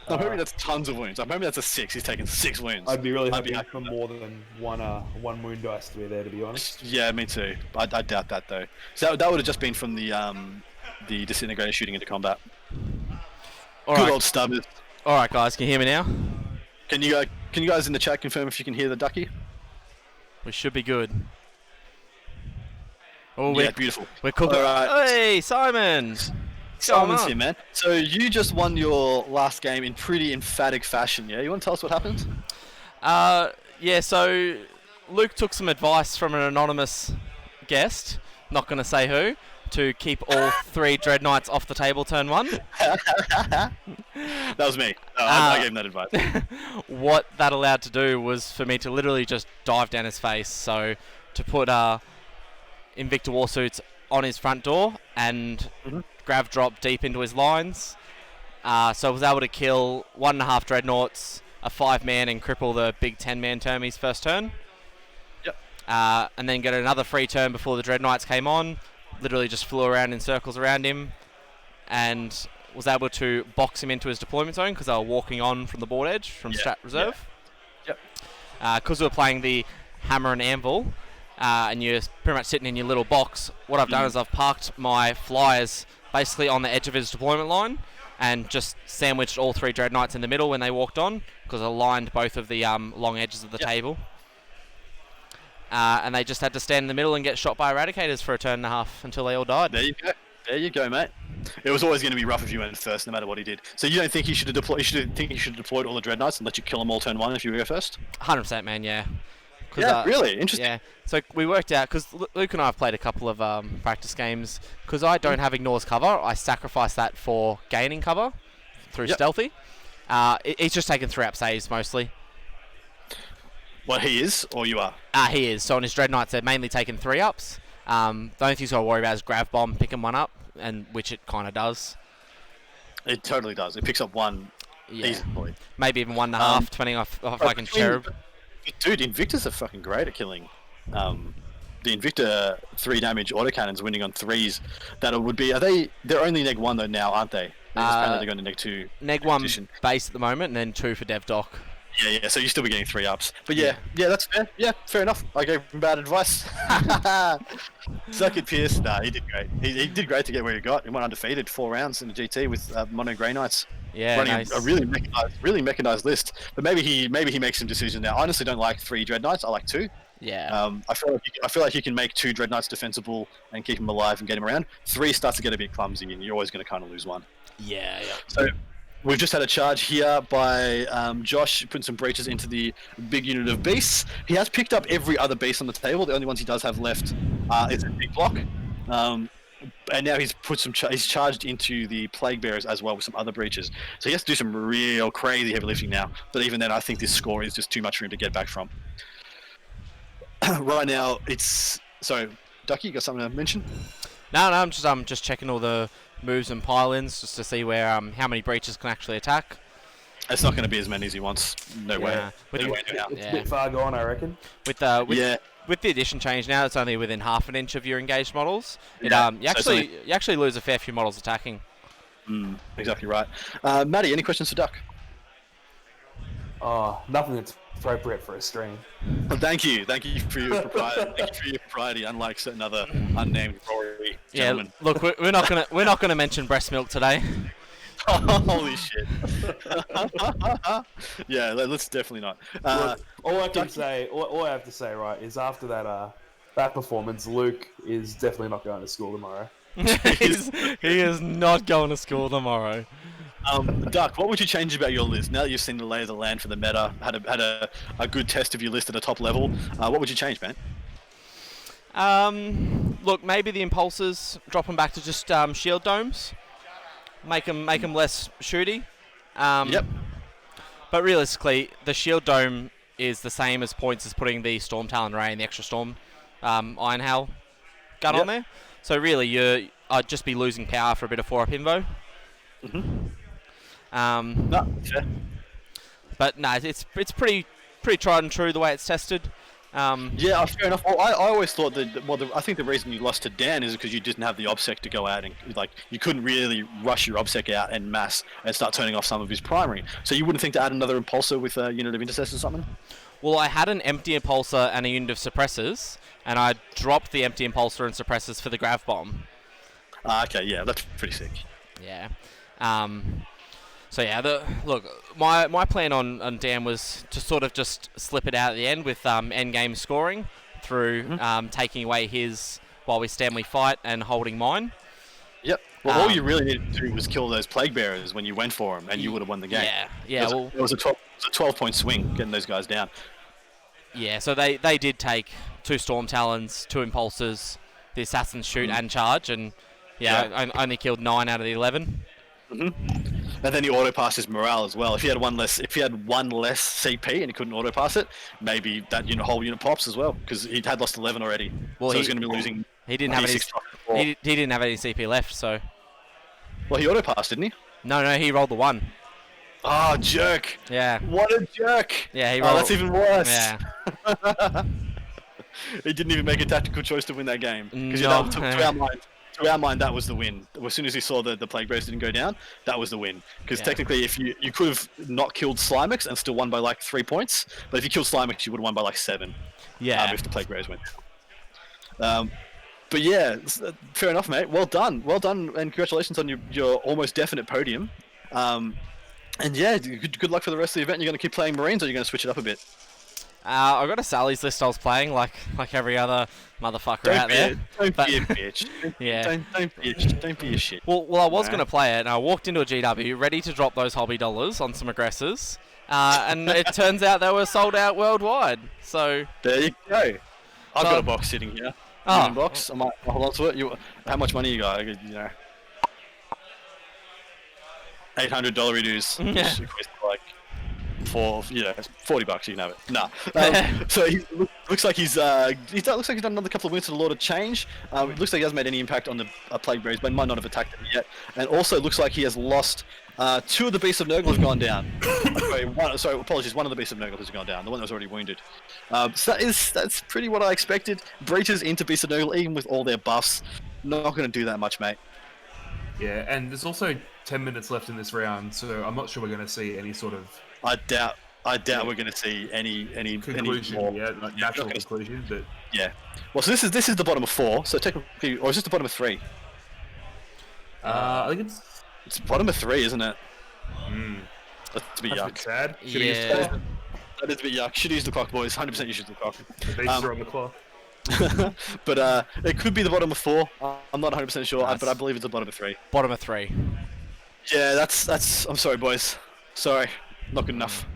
I'm hoping that's tons of wounds. I'm hoping that's a 6. He's taken 6 wounds. I'd be really happy for more than one wound dice to be there, to be honest. Yeah, me too. I doubt that though. So that would have just been from the disintegrator shooting into combat. Good old Stubbers. All right, guys, can you hear me now? Can you guys in the chat confirm if you can hear the ducky? We should be good. Oh, yeah, beautiful. We're cooking. All right. Hey, Simon. Simon's here, man. So you just won your last game in pretty emphatic fashion, yeah? You want to tell us what happened? Yeah, so Luke took some advice from an anonymous guest, not going to say who, to keep all 3 Dreadknights off the table turn 1. That was me. I gave him that advice. What that allowed to do was for me to literally just dive down his face. So to put Invicta Warsuits on his front door and grav drop deep into his lines. So I was able to kill 1.5 Dreadnoughts, a 5-man, and cripple the big 10-man Termies first turn. Yep. And then get another free turn before the Dreadknights came on. Literally just flew around in circles around him and was able to box him into his deployment zone because they were walking on from the board edge from Strat Reserve. Yep. Because we were playing the Hammer and Anvil, and you're pretty much sitting in your little box, what I've done is I've parked my flyers basically on the edge of his deployment line and just sandwiched all 3 Dreadknights in the middle when they walked on because I lined both of the long edges of the table. And they just had to stand in the middle and get shot by Eradicators for a turn and a half until they all died. There you go. There you go, mate. It was always going to be rough if you went first, no matter what he did. So you don't think he should have deployed? You should think he should have deployed all the Dreadknights and let you kill them all turn 1 if you go first? 100%, man. Yeah. Yeah, really interesting. Yeah. So we worked out because Luke and I have played a couple of practice games. Because I don't have Ignore's cover, I sacrifice that for gaining cover through stealthy. He's just taken 3-up saves mostly. What he is, or you are? He is. So on his Dreadknights, they're mainly taking 3-ups. The only thing he's got to worry about is Grav Bomb picking one up, and which it kind of does. It totally does. It picks up one easily. Maybe even 1.5, depending if I can cherub. Dude, Invictus are fucking great at killing. The Invicta 3 damage autocannons winning on 3s. That it would be. They're only neg 1 though now, aren't they? They're going to neg 2. Neg 1 base at the moment, and then 2 for Dev Doc. Yeah. So you still be getting 3-ups. But yeah, that's fair. Yeah, fair enough. I gave him bad advice. Suck it, Pierce. Nah, he did great. He did great to get where he got. He went undefeated 4 rounds in the GT with Mono Grey Knights. Yeah, running nice. a really mechanized list. But maybe he makes some decisions now. I honestly don't like 3 Dreadknights. I like 2. Yeah. I feel like you can make 2 Dreadknights defensible and keep them alive and get him around. 3 starts to get a bit clumsy, and you're always going to kind of lose one. Yeah. So we've just had a charge here by Josh putting some breaches into the big unit of beasts. He has picked up every other beast on the table. The only ones he does have left is a big block. And now he's put he's charged into the Plague Bearers as well with some other breaches. So he has to do some real crazy heavy lifting now. But even then, I think this score is just too much for him to get back from. Right now, sorry, Ducky, you got something to mention? No, I'm just checking all the moves and pile-ins just to see where how many breaches can actually attack. It's not going to be as many as he wants. No way. It's a bit far gone, I reckon. With the edition change now, it's only within half an inch of your engaged models. You actually lose a fair few models attacking. Exactly right. Matty, any questions for Duck? Nothing that's appropriate for a stream. Thank you for your propriety. Unlike certain other unnamed Rory gentlemen. Yeah, look, we're not gonna mention breast milk today. Holy shit! Yeah, let's definitely not. Look, all I have to say, right, is after that performance, Luke is definitely not going to school tomorrow. He is not going to school tomorrow. Duck, what would you change about your list now that you've seen the lay of the land for the meta? Had a good test of your list at a top level. What would you change, man? Look, maybe the impulses, drop them back to just shield domes. Make them less shooty. Yep. But realistically, the shield dome is the same as points as putting the Storm Talon Ray and the extra Storm Iron Howl gun on there. So really, I'd just be losing power for a bit of 4-up invo. No, fair. But no, it's pretty tried and true the way it's tested. Yeah, fair enough. Well, I always thought that. I think the reason you lost to Dan is because you didn't have the obsec to go out and you couldn't really rush your obsec out en masse and start turning off some of his primary. So you wouldn't think to add another impulsor with a unit of intercessors or something? Well, I had an empty impulsor and a unit of suppressors, and I dropped the empty impulsor and suppressors for the grav bomb. Okay, yeah, that's pretty sick. Yeah. So yeah, look, my plan on Dan was to sort of just slip it out at the end with end game scoring through taking away his while we stand we fight and holding mine. Yep. Well, all you really needed to do was kill those plague bearers when you went for them, and you would have won the game. Yeah. It was a 12-point swing getting those guys down. Yeah. So they did take 2 storm talons, 2 impulsors, the assassin's shoot and charge, and I only killed 9 out of the 11. And then he auto passed his morale as well. If he had one less CP and he couldn't auto pass it, maybe that whole unit pops as well because he had lost 11 already. Well, so he's going to be losing. He didn't have any. He didn't have any CP left, so. Well, he auto passed, didn't he? No, he rolled the 1. Oh, jerk! Yeah. What a jerk! Yeah, he rolled. Oh, that's even worse. Yeah. He didn't even make a tactical choice to win that game because No. to our mind, that was the win. As soon as he saw the plague bears didn't go down, that was the win. Because technically, if you could have not killed Slimex and still won by like 3 points, but if you killed Slimex, you would have won by like 7. Yeah. If the plague bears went. But yeah, fair enough, mate. Well done, and congratulations on your almost definite podium. And yeah, good luck for the rest of the event. You're going to keep playing Marines, or you're going to switch it up a bit? I got a Sally's list I was playing, like every other motherfucker out there. Don't be a bitch. Yeah. Don't be a shit. Well, I was going to play it, and I walked into a GW ready to drop those hobby dollars on some aggressors, and it turns out they were sold out worldwide. So there you go. I've got a box sitting here. Oh. Box. I might hold on to it. How much money you got? $800 reduce. Yeah. Which equates to like $40. You can have it. Nah. So he looks like he's done another couple of wins to the Lord of Change. It looks like he hasn't made any impact on the plague bearers, but he might not have attacked them yet. And also looks like he has lost 2 of the beasts of Nurgle have gone down. Apologies. One of the beasts of Nurgle has gone down. The one that was already wounded. So that's pretty what I expected. Breaches into beasts of Nurgle, even with all their buffs, not going to do that much, mate. Yeah, and there's also 10 minutes left in this round, so I'm not sure we're going to see any sort of. I doubt we're going to see any conclusion. More. Like natural conclusion, but yeah. Well, so this is the bottom of 4. So technically, or is this the bottom of 3? I think it's bottom of 3, isn't it? That's a bit that's a yuck. bit sad. Yeah. That is a bit yuck. Should use the clock, boys. 100% you should use the clock. The beasts are on the clock. But it could be the bottom of 4. I'm not 100% sure, Nice. but I believe it's the bottom of 3. Bottom of 3. Yeah, that's. I'm sorry, boys. Sorry, not good enough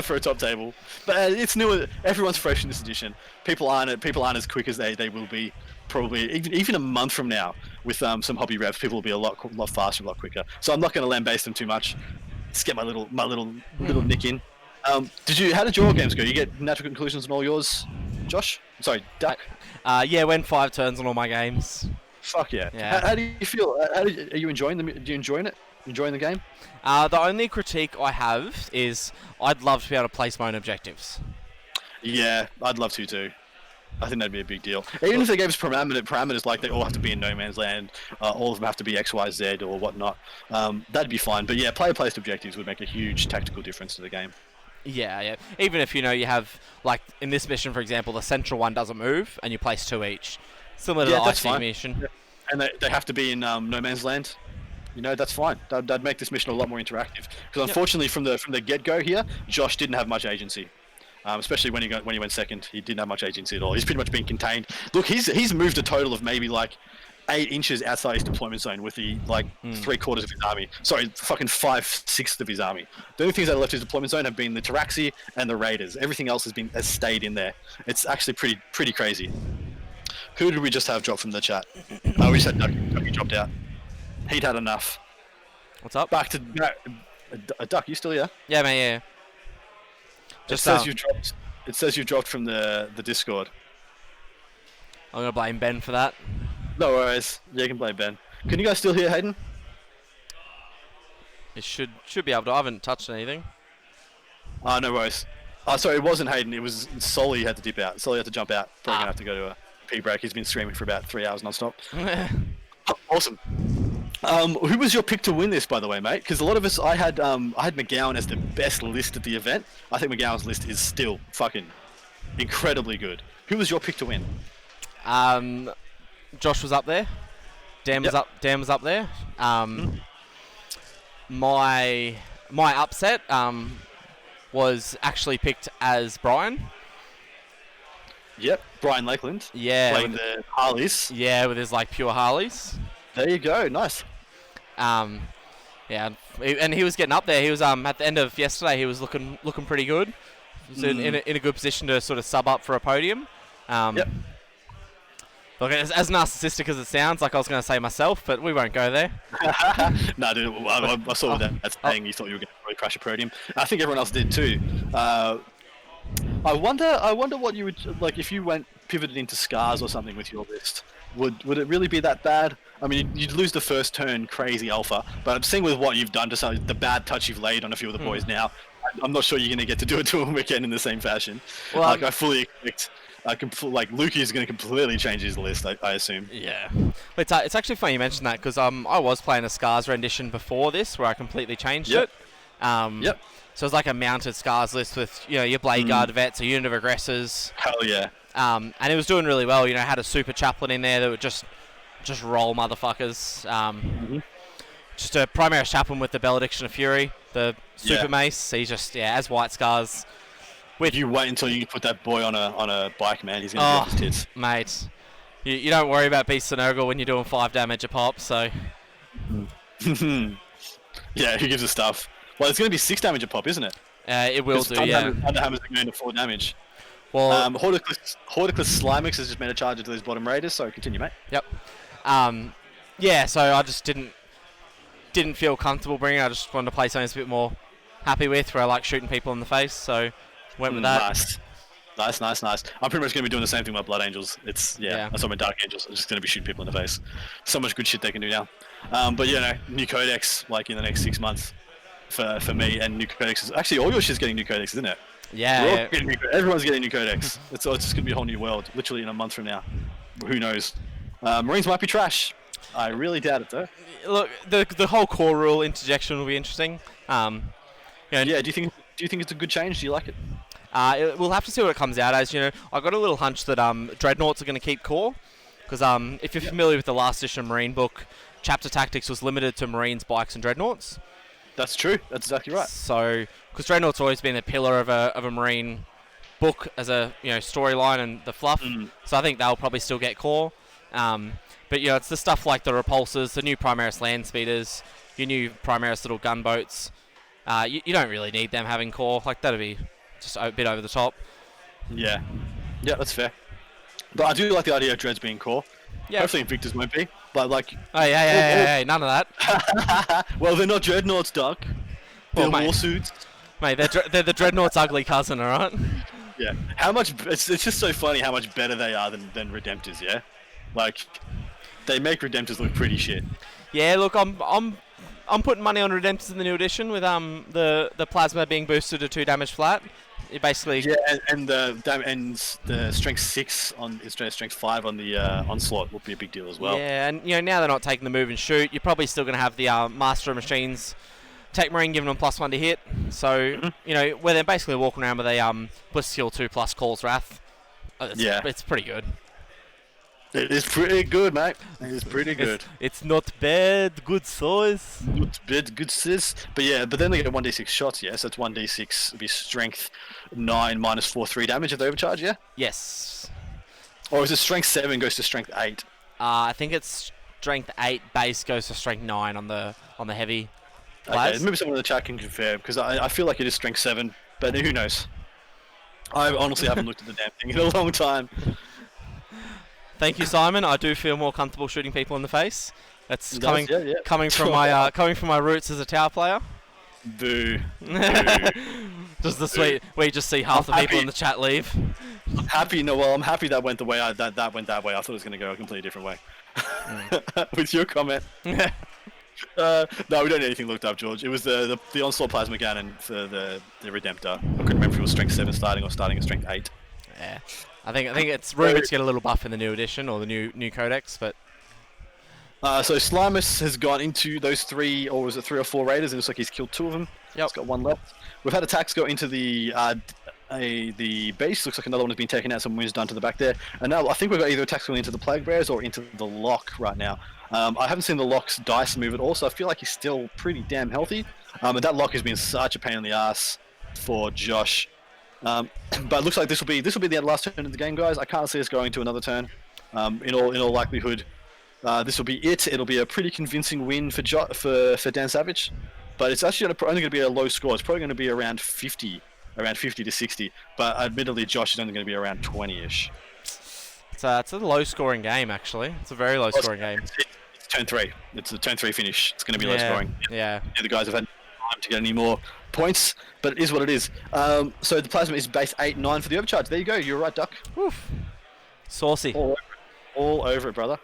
for a top table. But it's new. Everyone's fresh in this edition. People aren't as quick as they will be. Probably even a month from now, with some hobby reps, people will be a lot faster, a lot quicker. So I'm not going to land-base them too much. Just get my little nick in. How did your games go? You get natural conclusions on all yours, Josh? Sorry, Duck. Yeah, went 5 turns on all my games. Fuck yeah. Yeah. How do you feel? Are you enjoying them? Do you enjoying it? Enjoying the game? The only critique I have is I'd love to be able to place my own objectives. Yeah, I'd love to too. I think that'd be a big deal. Even if they gave us parameters like they all have to be in no man's land, all of them have to be X, Y, Z or whatnot, that'd be fine. But yeah, player-placed objectives would make a huge tactical difference to the game. Yeah. Even if, you have, like, in this mission, for example, the central one doesn't move, and you place 2 each. Similar to the that's IC fine. mission. Yeah. And they have to be in no man's land. That's fine. That'd make this mission a lot more interactive. Because unfortunately, from the get-go here, Josh didn't have much agency. Especially when he went second, he didn't have much agency at all. He's pretty much been contained. Look, he's moved a total of maybe like 8 inches outside his deployment zone with the 3/4 of his army. Sorry, fucking 5/6 of his army. The only things that left his deployment zone have been the Taraxi and the Raiders. Everything else has stayed in there. It's actually pretty crazy. Who did we just have drop from the chat? We just had Ducky dropped out. He'd had enough. What's up? Back to Duck. You still here? Yeah, man, yeah. It says you've dropped from the Discord. I'm going to blame Ben for that. No worries. Yeah, you can play Ben. Can you guys still hear Hayden? It should be able to. I haven't touched anything. No worries. Sorry, it wasn't Hayden. It was Solly had to dip out. Solly had to jump out. Probably gonna have to go to a pee break. He's been screaming for about 3 hours non-stop. Awesome. Who was your pick to win this, by the way, mate? Because a lot of us, I had McGowan as the best list at the event. I think McGowan's list is still fucking incredibly good. Who was your pick to win? Josh was up there. Dan was up. Dan was up there. My upset was actually picked as Brian. Yep, Brian Lakeland. Yeah, playing the Harleys. Yeah, with his like pure Harleys. There you go. Nice. Yeah, and he was getting up there. He was at the end of yesterday. He was looking pretty good. He was in a good position to sort of sub up for a podium. Yep. Look, as narcissistic as it sounds, like I was going to say myself, but we won't go there. No, dude, I saw that saying you thought you were going to really crash a podium. I think everyone else did too. I wonder what you would like if you pivoted into scars or something with your list. Would it really be that bad? I mean, you'd lose the first turn, crazy alpha. But I'm seeing with what you've done to the bad touch you've laid on a few of the boys now, I'm not sure you're going to get to do it to them again in the same fashion. Well, I fully expect. Lukey is going to completely change his list, I assume. Yeah. It's actually funny you mentioned that because I was playing a Scars rendition before this where I completely changed it. Yep. So it's like a mounted Scars list with, your Blade Guard vets, a unit of aggressors. Hell yeah. And it was doing really well. Had a super chaplain in there that would just roll motherfuckers. Just a Primaris chaplain with the Benediction of Fury, the super mace. He's just, as White Scars. If you wait until you put that boy on a bike, man, he's going to drop his tits. Mate. You don't worry about Beast and Nurgle when you're doing 5 damage a pop, so... Yeah, who gives a stuff? Well, it's going to be 6 damage a pop, isn't it? It will do, yeah. Thunderhammers are going to 4 damage. Well, Horticlus Slimix has just made a charge into those bottom raiders, so continue, mate. Yep. Yeah, so I just didn't feel comfortable bringing it. I just wanted to play something I was a bit more happy with, where I like shooting people in the face, so went with that. Nice. I'm pretty much going to be doing the same thing with Blood Angels. That's what my Dark Angels. I'm just going to be shooting people in the face. So much good shit they can do now. But new codex in the next 6 months for me, and new codex is actually all your shit's getting new codex, isn't it? Yeah. Everyone's getting new codex. It's just going to be a whole new world, literally in a month from now. Who knows? Marines might be trash. I really doubt it though. Look, the whole core rule interjection will be interesting. Do you think it's a good change? Do you like it? We'll have to see what it comes out as. I got a little hunch that Dreadnoughts are going to keep core, because if you're familiar with the last edition Marine book, Chapter Tactics was limited to Marines, Bikes, and Dreadnoughts. That's true. That's exactly right. So, because Dreadnought's always been a pillar of a Marine book as a storyline and the fluff. So I think they'll probably still get core. But it's the stuff like the repulsors, the new Primaris land speeders, your new Primaris little gunboats. You don't really need them having core. Like, that'd be just a bit over the top. Yeah, that's fair. But I do like the idea of Dreads being core. Yeah. Hopefully Invictus won't be. But like... Hey, none of that. Well, they're not Dreadnoughts, Doc. They're Warsuits. Mate, they're the Dreadnoughts' ugly cousin, alright? Yeah. How much... It's just so funny how much better they are than Redemptors, yeah? Like, they make Redemptors look pretty shit. Yeah, look, I'm putting money on Redemptors in the new edition with the plasma being boosted to 2 damage flat. It basically and the strength 6 on strength 5 on the onslaught will be a big deal as well. Yeah, and now they're not taking the move and shoot. You're probably still going to have the Master of Machines Tech Marine giving them +1 to hit. So where they're basically walking around with a +skill 2 plus Call's Wrath. It's pretty good. It is pretty good, mate. It is pretty good. It's not bad, good size. Not bad, good sis. But then they get 1d6 shots, yeah? So it's 1d6, be strength 9 minus 4/3 damage if they overcharge, yeah? Yes. Or is it strength 7 goes to strength 8? I think it's strength 8 base goes to strength 9 on the heavy. Okay, maybe someone in the chat can confirm, because I feel like it is strength 7, but who knows? I honestly haven't looked at the damn thing in a long time. Thank you, Simon. I do feel more comfortable shooting people in the face. That's coming from my roots as a tower player. Boo. Just the sweet where you just see half the people in the chat leave. I'm happy that went the way that went that way. I thought it was going to go a completely different way. with your comment. No, we don't need anything looked up, George. It was the Onslaught Plasma Cannon for the Redemptor. I couldn't remember if it was Strength 7 starting or starting at Strength 8. Yeah, I think it's rumored to get a little buff in the new edition or the new codex, but So Slimus has gone into those 3, or was it 3 or 4 raiders? It looks like he's killed 2 of them. Yep. He's got 1 left. We've had attacks go into the base. Looks like another one has been taken out. Some wounds done to the back there. And now I think we've got either attacks going into the Plague Bears or into the Lock right now. I haven't seen the Lock's dice move at all, so I feel like he's still pretty damn healthy. And that Lock has been such a pain in the ass for Josh. But it looks like this will be the last turn of the game, guys. I can't see us going to another turn. In all likelihood, this will be it. It'll be a pretty convincing win for Dan Savage, but it's actually only going to be a low score. It's probably going to be around 50 to 60. But admittedly, Josh is only going to be around 20-ish. it's a low-scoring game actually. It's a very low-scoring game. It's turn 3. It's a turn 3 finish. It's going to be low scoring. Yeah. The guys have had time to get any more points, but it is what it is. So the Plasma is base 8-9 for the overcharge. There you go. You're right, Duck. Woof. Saucy. All over it, brother.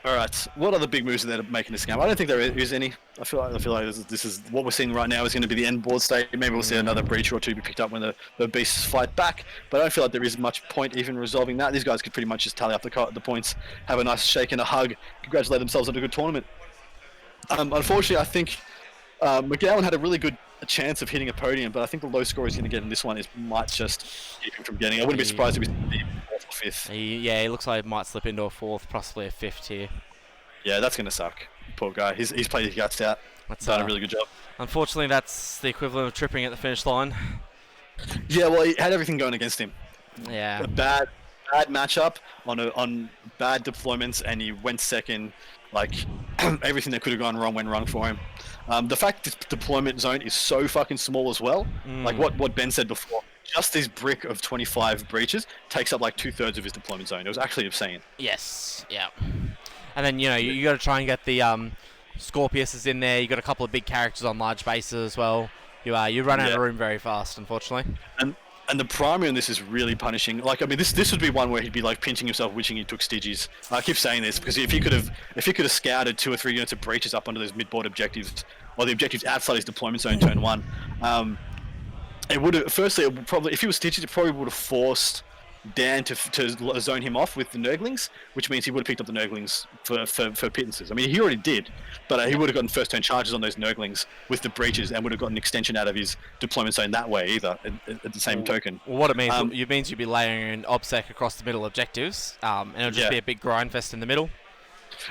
Alright, what other big moves are there to make in this game? I don't think there is any. I feel like this is what we're seeing right now is going to be the end board state. Maybe we'll see another breach or 2 be picked up when the beasts fight back, but I don't feel like there is much point even resolving that. These guys could pretty much just tally up the points, have a nice shake and a hug, congratulate themselves on a good tournament. Unfortunately, I think McGowan had a really good chance of hitting a podium, but I think the low score he's going to get in this one might just keep him from getting. I wouldn't be surprised if he's 4th or 5th. He looks like he might slip into a 4th, possibly a 5th here. Yeah, that's going to suck. Poor guy. He's played his guts out. That's done a really good job. Unfortunately, that's the equivalent of tripping at the finish line. Yeah, well, he had everything going against him. Yeah. A bad matchup on bad deployments, and he went second. Like, everything that could have gone wrong went wrong for him. The fact this deployment zone is so fucking small as well, like what Ben said before, just this brick of 25 breaches takes up like 2/3 of his deployment zone. It was actually obscene. Yes. Yeah. And then you got to try and get the Scorpiuses in there. You got a couple of big characters on large bases as well. You run out of room very fast, unfortunately. And the primary on this is really punishing. Like, I mean, this would be one where he'd be like pinching himself, wishing he took Stygies. I keep saying this because if he could have scouted 2 or 3 units of breaches up onto those mid-board objectives, or the objectives outside his deployment zone turn 1, it would have. Firstly, it would probably, if he was Stygies, it probably would have forced Dan to zone him off with the Nurglings, which means he would have picked up the Nurglings for pittances. I mean, he already did, but he would have gotten first turn charges on those Nurglings with the breaches and would have gotten an extension out of his deployment zone that way either, at the same token. Well, what it means you'd be layering an OBSEC across the middle objectives, and it'll just be a big grind fest in the middle.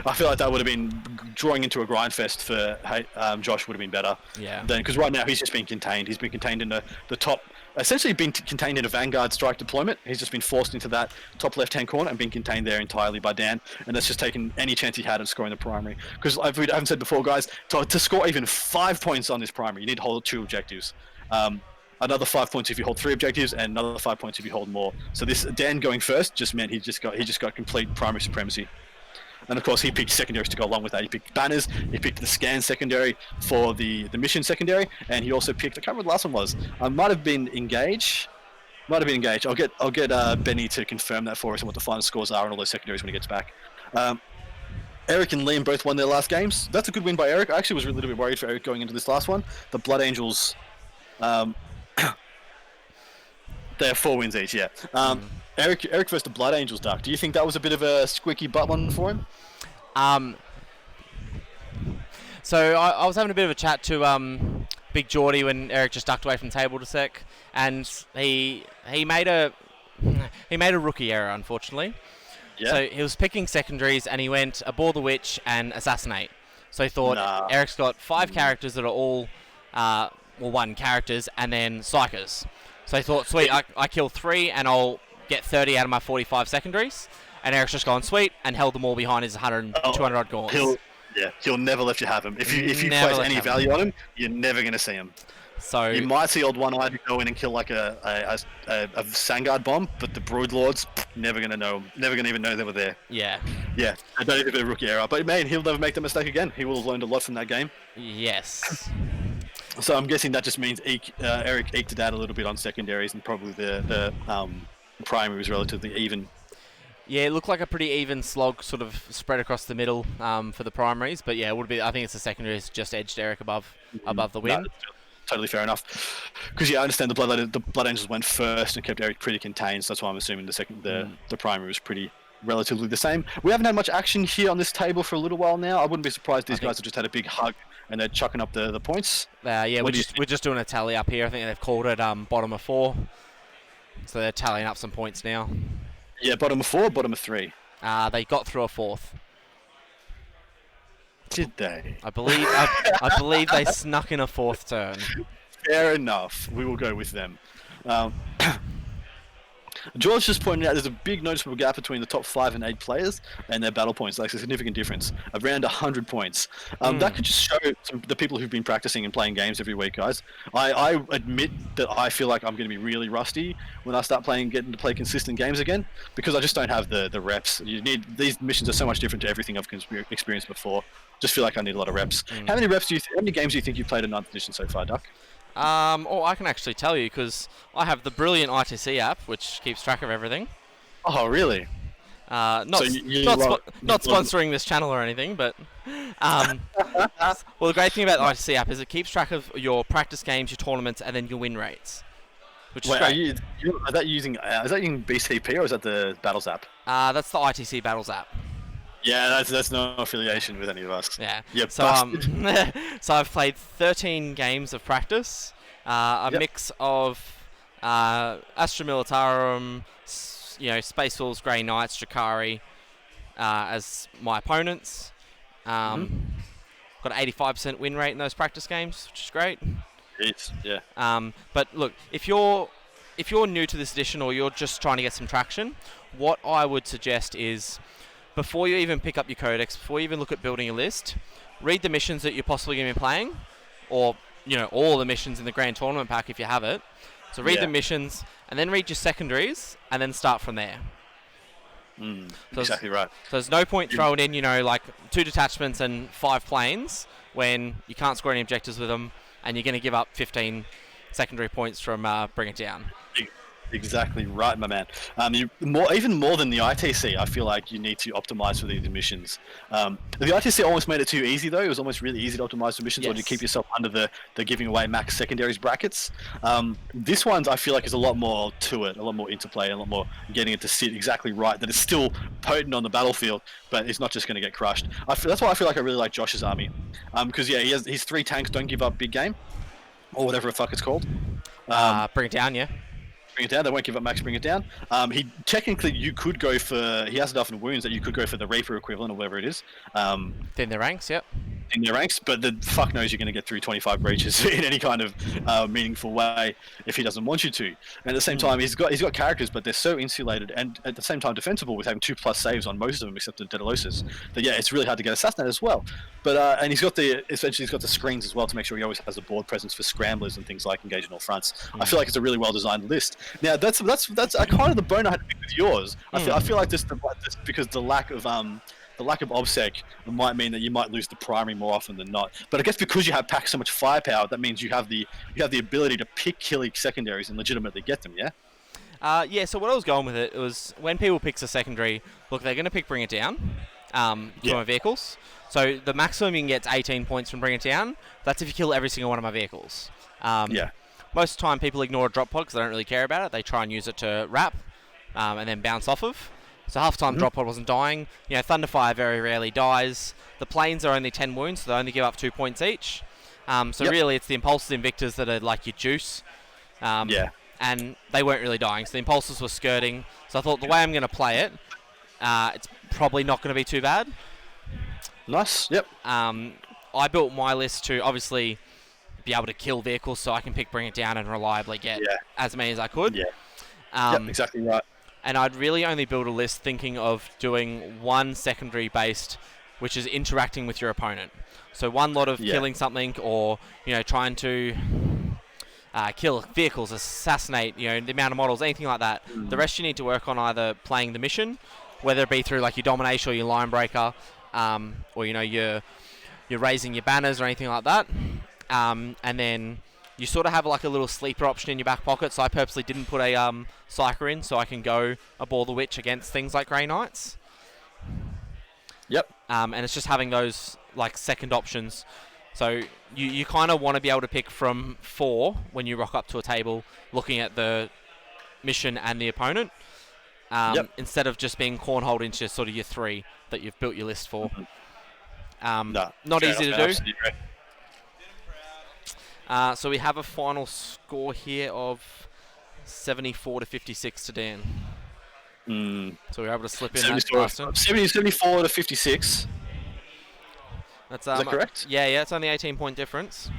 I feel like that would have been drawing into a grind fest for Josh would have been better. Yeah. Then because right now he's just been contained. He's been contained in the top. Essentially been contained in a Vanguard strike deployment. He's just been forced into that top left-hand corner and been contained there entirely by Dan. And that's just taken any chance he had of scoring the primary. Because I haven't said before, guys, to score even 5 points on this primary, you need to hold 2 objectives. Another 5 points if you hold 3 objectives, and another 5 points if you hold more. So this Dan going first just meant he just got complete primary supremacy. And of course, he picked secondaries to go along with that. He picked banners, he picked the scan secondary for the mission secondary, and he also picked, I can't remember what the last one was. Might have been engage. I'll get Benny to confirm that for us and what the final scores are on all those secondaries when he gets back. Eric and Liam both won their last games. That's a good win by Eric. I actually was a little bit worried for Eric going into this last one. The Blood Angels, they have 4 wins each, yeah. Eric versus the Blood Angels, Duck. Do you think that was a bit of a squeaky butt one for him? So I was having a bit of a chat to Big Geordie when Eric just ducked away from table to sec, and he made a rookie error, unfortunately. Yeah. So he was picking secondaries, and he went Abhor the Witch and Assassinate. So he thought Eric's got 5 characters that are all 1 characters, and then Psychers. So he thought, sweet, I kill 3 and I'll get 30 out of my 45 secondaries. And Eric's just gone sweet and held them all behind his 200 odd gaunts. He'll never let you have him. If you place any value on him, you're never going to see him. So you might see old one-eyed go in and kill like a Sangard bomb, but the Broodlords never going to know. Never going to even know they were there. Yeah. Yeah, I don't think it's a rookie error. But man, he'll never make that mistake again. He will have learned a lot from that game. Yes. So I'm guessing that just means Eric eked it out a little bit on secondaries, and probably the primary was relatively even. Yeah, it looked like a pretty even slog, sort of spread across the middle for the primaries. But yeah, it would be. I think it's the secondaries just edged Eric above the win. No, totally fair enough. Because I understand the Blood Angels went first and kept Eric pretty contained. So that's why I'm assuming the primary was pretty relatively the same. We haven't had much action here on this table for a little while now. I wouldn't be surprised these guys have just had a big hug and they're chucking up the points. Yeah, we're just doing a tally up here. I think they've called it bottom of 4, so they're tallying up some points now. Yeah, bottom of 4, bottom of 3. They got through a 4th. Did they? I believe they snuck in a 4th turn. Fair enough. We will go with them. George just pointed out there's a big noticeable gap between the top 5 and 8 players and their battle points. Like a significant difference, around 100 points. That could just show the people who've been practicing and playing games every week, guys. I admit that I feel like I'm going to be really rusty when I start getting to play consistent games again, because I just don't have the reps. These missions are so much different to everything I've experienced before. Just feel like I need a lot of reps. How many games do you think you've played in 9th edition so far, Duck? I can actually tell you because I have the brilliant ITC app, which keeps track of everything. Oh, really? Not sponsoring this channel or anything, but well, the great thing about the ITC app is it keeps track of your practice games, your tournaments, and then your win rates, which is great. Is that using BCP or is that the Battles app? That's the ITC Battles app. Yeah, that's no affiliation with any of us. Yeah. Yep. So so I've played 13 games of practice, mix of Astra Militarum, Space Wolves, Grey Knights, Drakari as my opponents. Got an 85% win rate in those practice games, which is great. Yeah. But look, if you're new to this edition or you're just trying to get some traction, what I would suggest is, before you even pick up your codex, before you even look at building a list, read the missions that you're possibly going to be playing, or all the missions in the Grand Tournament pack if you have it. So read the missions, and then read your secondaries, and then start from there. Exactly right. So there's no point throwing in, like 2 detachments and 5 planes when you can't score any objectives with them, and you're going to give up 15 secondary points from Bring It Down. Exactly right, my man. Even more than the ITC, I feel like you need to optimize for these missions. The ITC almost made it too easy, though. It was almost really easy to optimize for missions, or to keep yourself under the giving away max secondaries brackets. This one, I feel like, is a lot more to it, a lot more interplay, a lot more getting it to sit exactly right, that it's still potent on the battlefield, but it's not just going to get crushed. That's why I feel like I really like Josh's army. Because, he has his 3 tanks don't give up big game, or whatever the fuck it's called. Bring It Down, yeah. Bring It Down. They won't give up max Bring It Down. You could go for. He has enough in wounds that you could go for the Reaper equivalent or whatever it is. Thin their ranks, yep. In their ranks, but the fuck knows you're going to get through 25 breaches in any kind of meaningful way if he doesn't want you to. And at the same time, he's got characters, but they're so insulated and at the same time defensible, with having 2+ saves on most of them except the Daedalus. That it's really hard to get assassinated as well. But and he's got the screens as well to make sure he always has a board presence for scramblers and things like engaging all fronts. I feel like it's a really well designed list. Now that's kind of the bone I had to pick with yours. I feel like this because the lack of OBSEC might mean that you might lose the primary more often than not. But I guess because you have packed so much firepower, that means you have the ability to pick killing secondaries and legitimately get them. Yeah. So what I was going with it was, when people pick a secondary, look, they're going to pick Bring It Down from my vehicles. So the maximum you can get is 18 points from Bring It Down. That's if you kill every single one of my vehicles. Most of the time, people ignore a drop pod because they don't really care about it. They try and use it to wrap and then bounce off of. So half the time, drop pod wasn't dying. Thunderfire very rarely dies. The planes are only 10 wounds, so they only give up 2 points each. Really, it's the Impulses Invictors that are like your juice. And they weren't really dying, so the Impulses were skirting. So I thought, the way I'm going to play it, it's probably not going to be too bad. Nice. Yep. I built my list to obviously be able to kill vehicles, so I can Bring It Down and reliably get as many as I could. Exactly right. And I'd really only build a list thinking of doing one secondary based, which is interacting with your opponent. So one lot of killing something, or trying to kill vehicles, assassinate, the amount of models, anything like that. The rest you need to work on either playing the mission, whether it be through like your domination or your line breaker, or you're raising your banners or anything like that. And then you sort of have like a little sleeper option in your back pocket. So I purposely didn't put a Psyker in, so I can go a Ball the Witch against things like Grey Knights. Yep. And it's just having those like second options. So you kind of want to be able to pick from 4 when you rock up to a table, looking at the mission and the opponent, instead of just being cornholed into sort of your 3 that you've built your list for. No, not easy to do. absolutely right. So we have a final score here of 74 to 56 to Dan. So we were able to slip in that last one. 74 to 56. That's, is that correct? Yeah, it's only 18-point difference.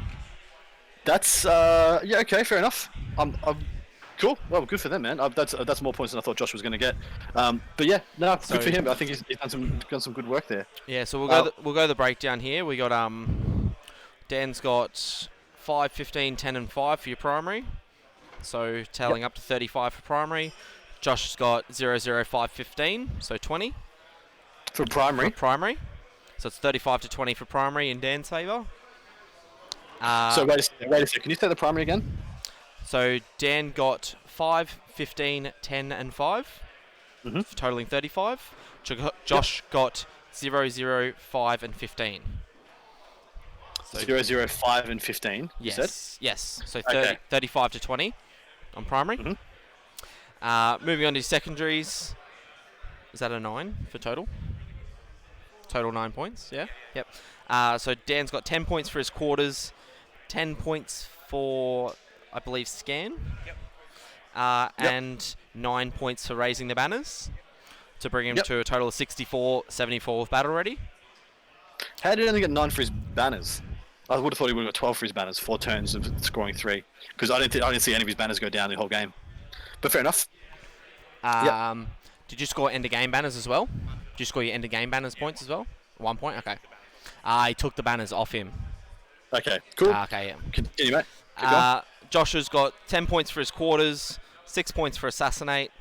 That's okay, fair enough. Cool. Well, good for them, man. That's more points than I thought Josh was going to get. But yeah, no, good for him. I think he's done some good work there. Yeah, so we'll go the breakdown here. We got Dan's got 5, 15, 10, and 5 for your primary. So tailing up to 35 for primary. Josh's got 0, 0, 5, 15, so 20 for primary. So it's 35 to 20 for primary in Dan's favour. So wait a second. Can you say the primary again? So Dan got 5, 15, 10, and 5, totaling 35. Josh got 0, 0, 5, and 15. So 0, 0, 5, and 15. Yes. You said? Yes. So Okay. 35 to 20 on primary. Moving on to secondaries. Is that a 9 for total? Total 9 points. Yeah. Yep. So Dan's got 10 points for his quarters, 10 points for, I believe, scan. And 9 points for raising the banners to bring him to a total of 64, 74 with battle ready. How did he only get 9 for his banners? I would have thought he would have got 12 for his banners, 4 turns of scoring 3. Because I didn't see any of his banners go down the whole game. But fair enough. Did you score end of game banners as well? Did you score your end of game banners points as well? 1 point? Okay. He took the banners off him. Okay, cool. Okay, yeah. Continue, mate. Keep going. Josh has got 10 points for his quarters, 6 points for assassinate,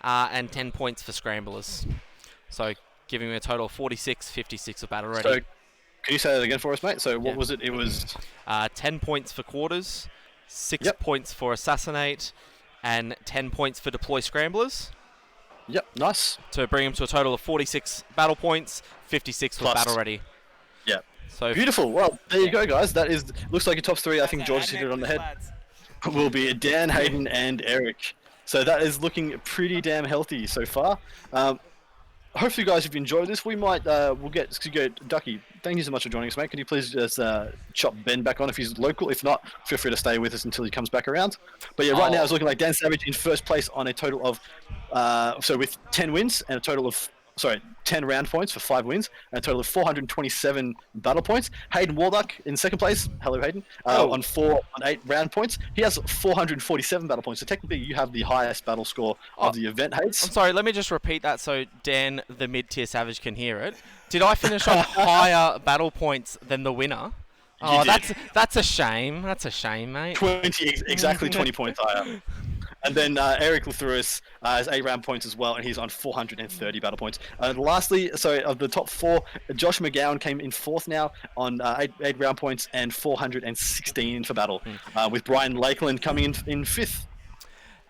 and 10 points for scramblers. So giving me a total of 46, 56 of battle ready. So, can you say that again for us, mate? So what was it? It was 10 points for quarters, 6 points for assassinate, and 10 points for deploy scramblers. Yep, nice. To bring him to a total of 46 battle points, 56 with battle ready. Yeah. So beautiful. Well, there you go, guys. That looks like your top 3. I think George hit it on the head. Will be Dan, Hayden, and Eric. So that is looking pretty damn healthy so far. Hopefully, guys, if you enjoyed this, we might we'll get Ducky. Thank you so much for joining us, mate. Can you please just chop Ben back on if he's local? If not, feel free to stay with us until he comes back around. But yeah, right now it's looking like Dan Savage in first place on a total of so with 10 wins and a total of 10 round points for 5 wins and a total of 427 battle points. Hayden Warduck in second place. Hello, Hayden. On 8 round points. He has 447 battle points. So technically, you have the highest battle score of the event, Hayes. I'm sorry. Let me just repeat that so Dan, the mid-tier Savage, can hear it. Did I finish on higher battle points than the winner? Oh, that's a shame. That's a shame, mate. Exactly 20 points higher. And then Eric Luthurus has 8 round points as well, and he's on 430 battle points. Lastly, of the top 4, Josh McGowan came in 4th now on 8 round points and 416 for battle, with Brian Lakeland coming in 5th.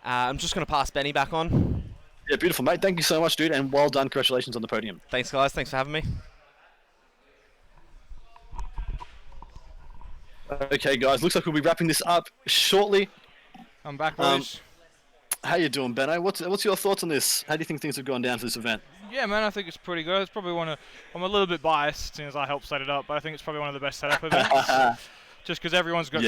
I'm just going to pass Benny back on. Yeah, beautiful, mate. Thank you so much, dude, and well done. Congratulations on the podium. Thanks, guys. Thanks for having me. Okay, guys. Looks like we'll be wrapping this up shortly. I'm back, boys. How you doing, Benno? What's your thoughts on this? How do you think things have gone down for this event? Yeah, man, I think it's pretty good. It's probably I'm a little bit biased since I helped set it up, but I think it's probably one of the best setup events. Just because everyone's got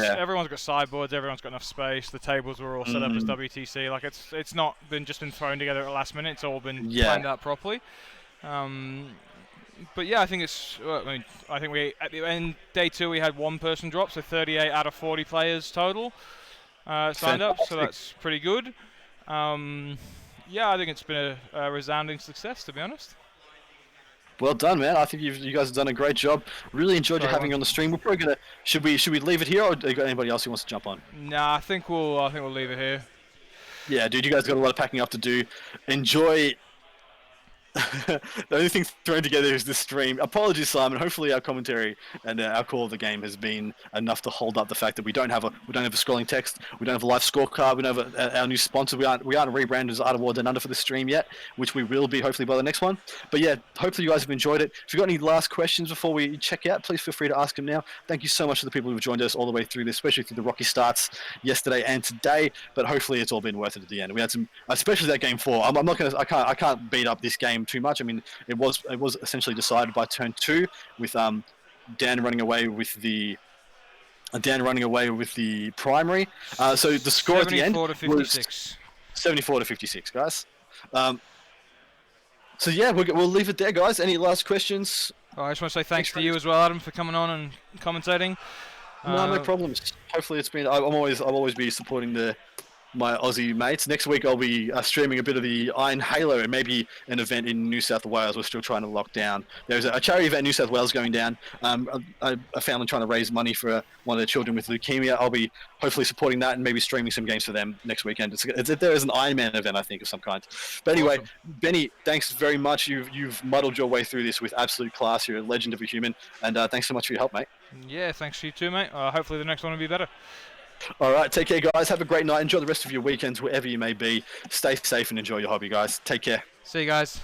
sideboards, everyone's got enough space. The tables were all set up as WTC. Like it's not been thrown together at the last minute. It's all been planned out properly. But yeah, I think it's. I think we at the end day 2 we had 1 person drop, so 38 out of 40 players total signed up. So that's pretty good. Yeah, I think it's been a resounding success, to be honest. Well done, man. I think you guys have done a great job. Really enjoyed having you on the stream. We're probably gonna should we leave it here, or do you got anybody else who wants to jump on? Nah, I think we'll leave it here. Yeah, dude, you guys got a lot of packing up to do. Enjoy the only thing thrown together is this stream. Apologies, Simon. Hopefully, our commentary and our call of the game has been enough to hold up the fact that we don't have a scrolling text, we don't have a live scorecard, we don't have our new sponsor. We aren't rebranded as Art of War Down Under for the stream yet, which we will be hopefully by the next one. But yeah, hopefully you guys have enjoyed it. If you've got any last questions before we check out, please feel free to ask them now. Thank you so much to the people who've joined us all the way through this, especially through the rocky starts yesterday and today. But hopefully it's all been worth it at the end. We had some, especially that game 4. I'm not gonna, I can't beat up this game too much. I mean, it was essentially decided by turn 2 with Dan running away with the primary. So the score at the end 74 to 56. 74 to 56, guys. So yeah, we'll leave it there, guys. Any last questions? Oh, I just want to say thanks to you as well, Adam, for coming on and commentating. No problems. Hopefully it's been. I'll always be supporting my Aussie mates. Next week I'll be streaming a bit of the Iron Halo and maybe an event in New South Wales. We're still trying to lock down. There's a charity event in New South Wales going down. A family trying to raise money for one of their children with leukemia. I'll be hopefully supporting that and maybe streaming some games for them next weekend. There is an Iron Man event, I think, of some kind. But anyway, Awesome. Benny, thanks very much. You've muddled your way through this with absolute class. You're a legend of a human, and thanks so much for your help, mate. Yeah, thanks to you too, mate. Hopefully the next one will be better. All right, take care, guys. Have a great night. Enjoy the rest of your weekends, wherever you may be. Stay safe and enjoy your hobby, guys. Take care. See you guys.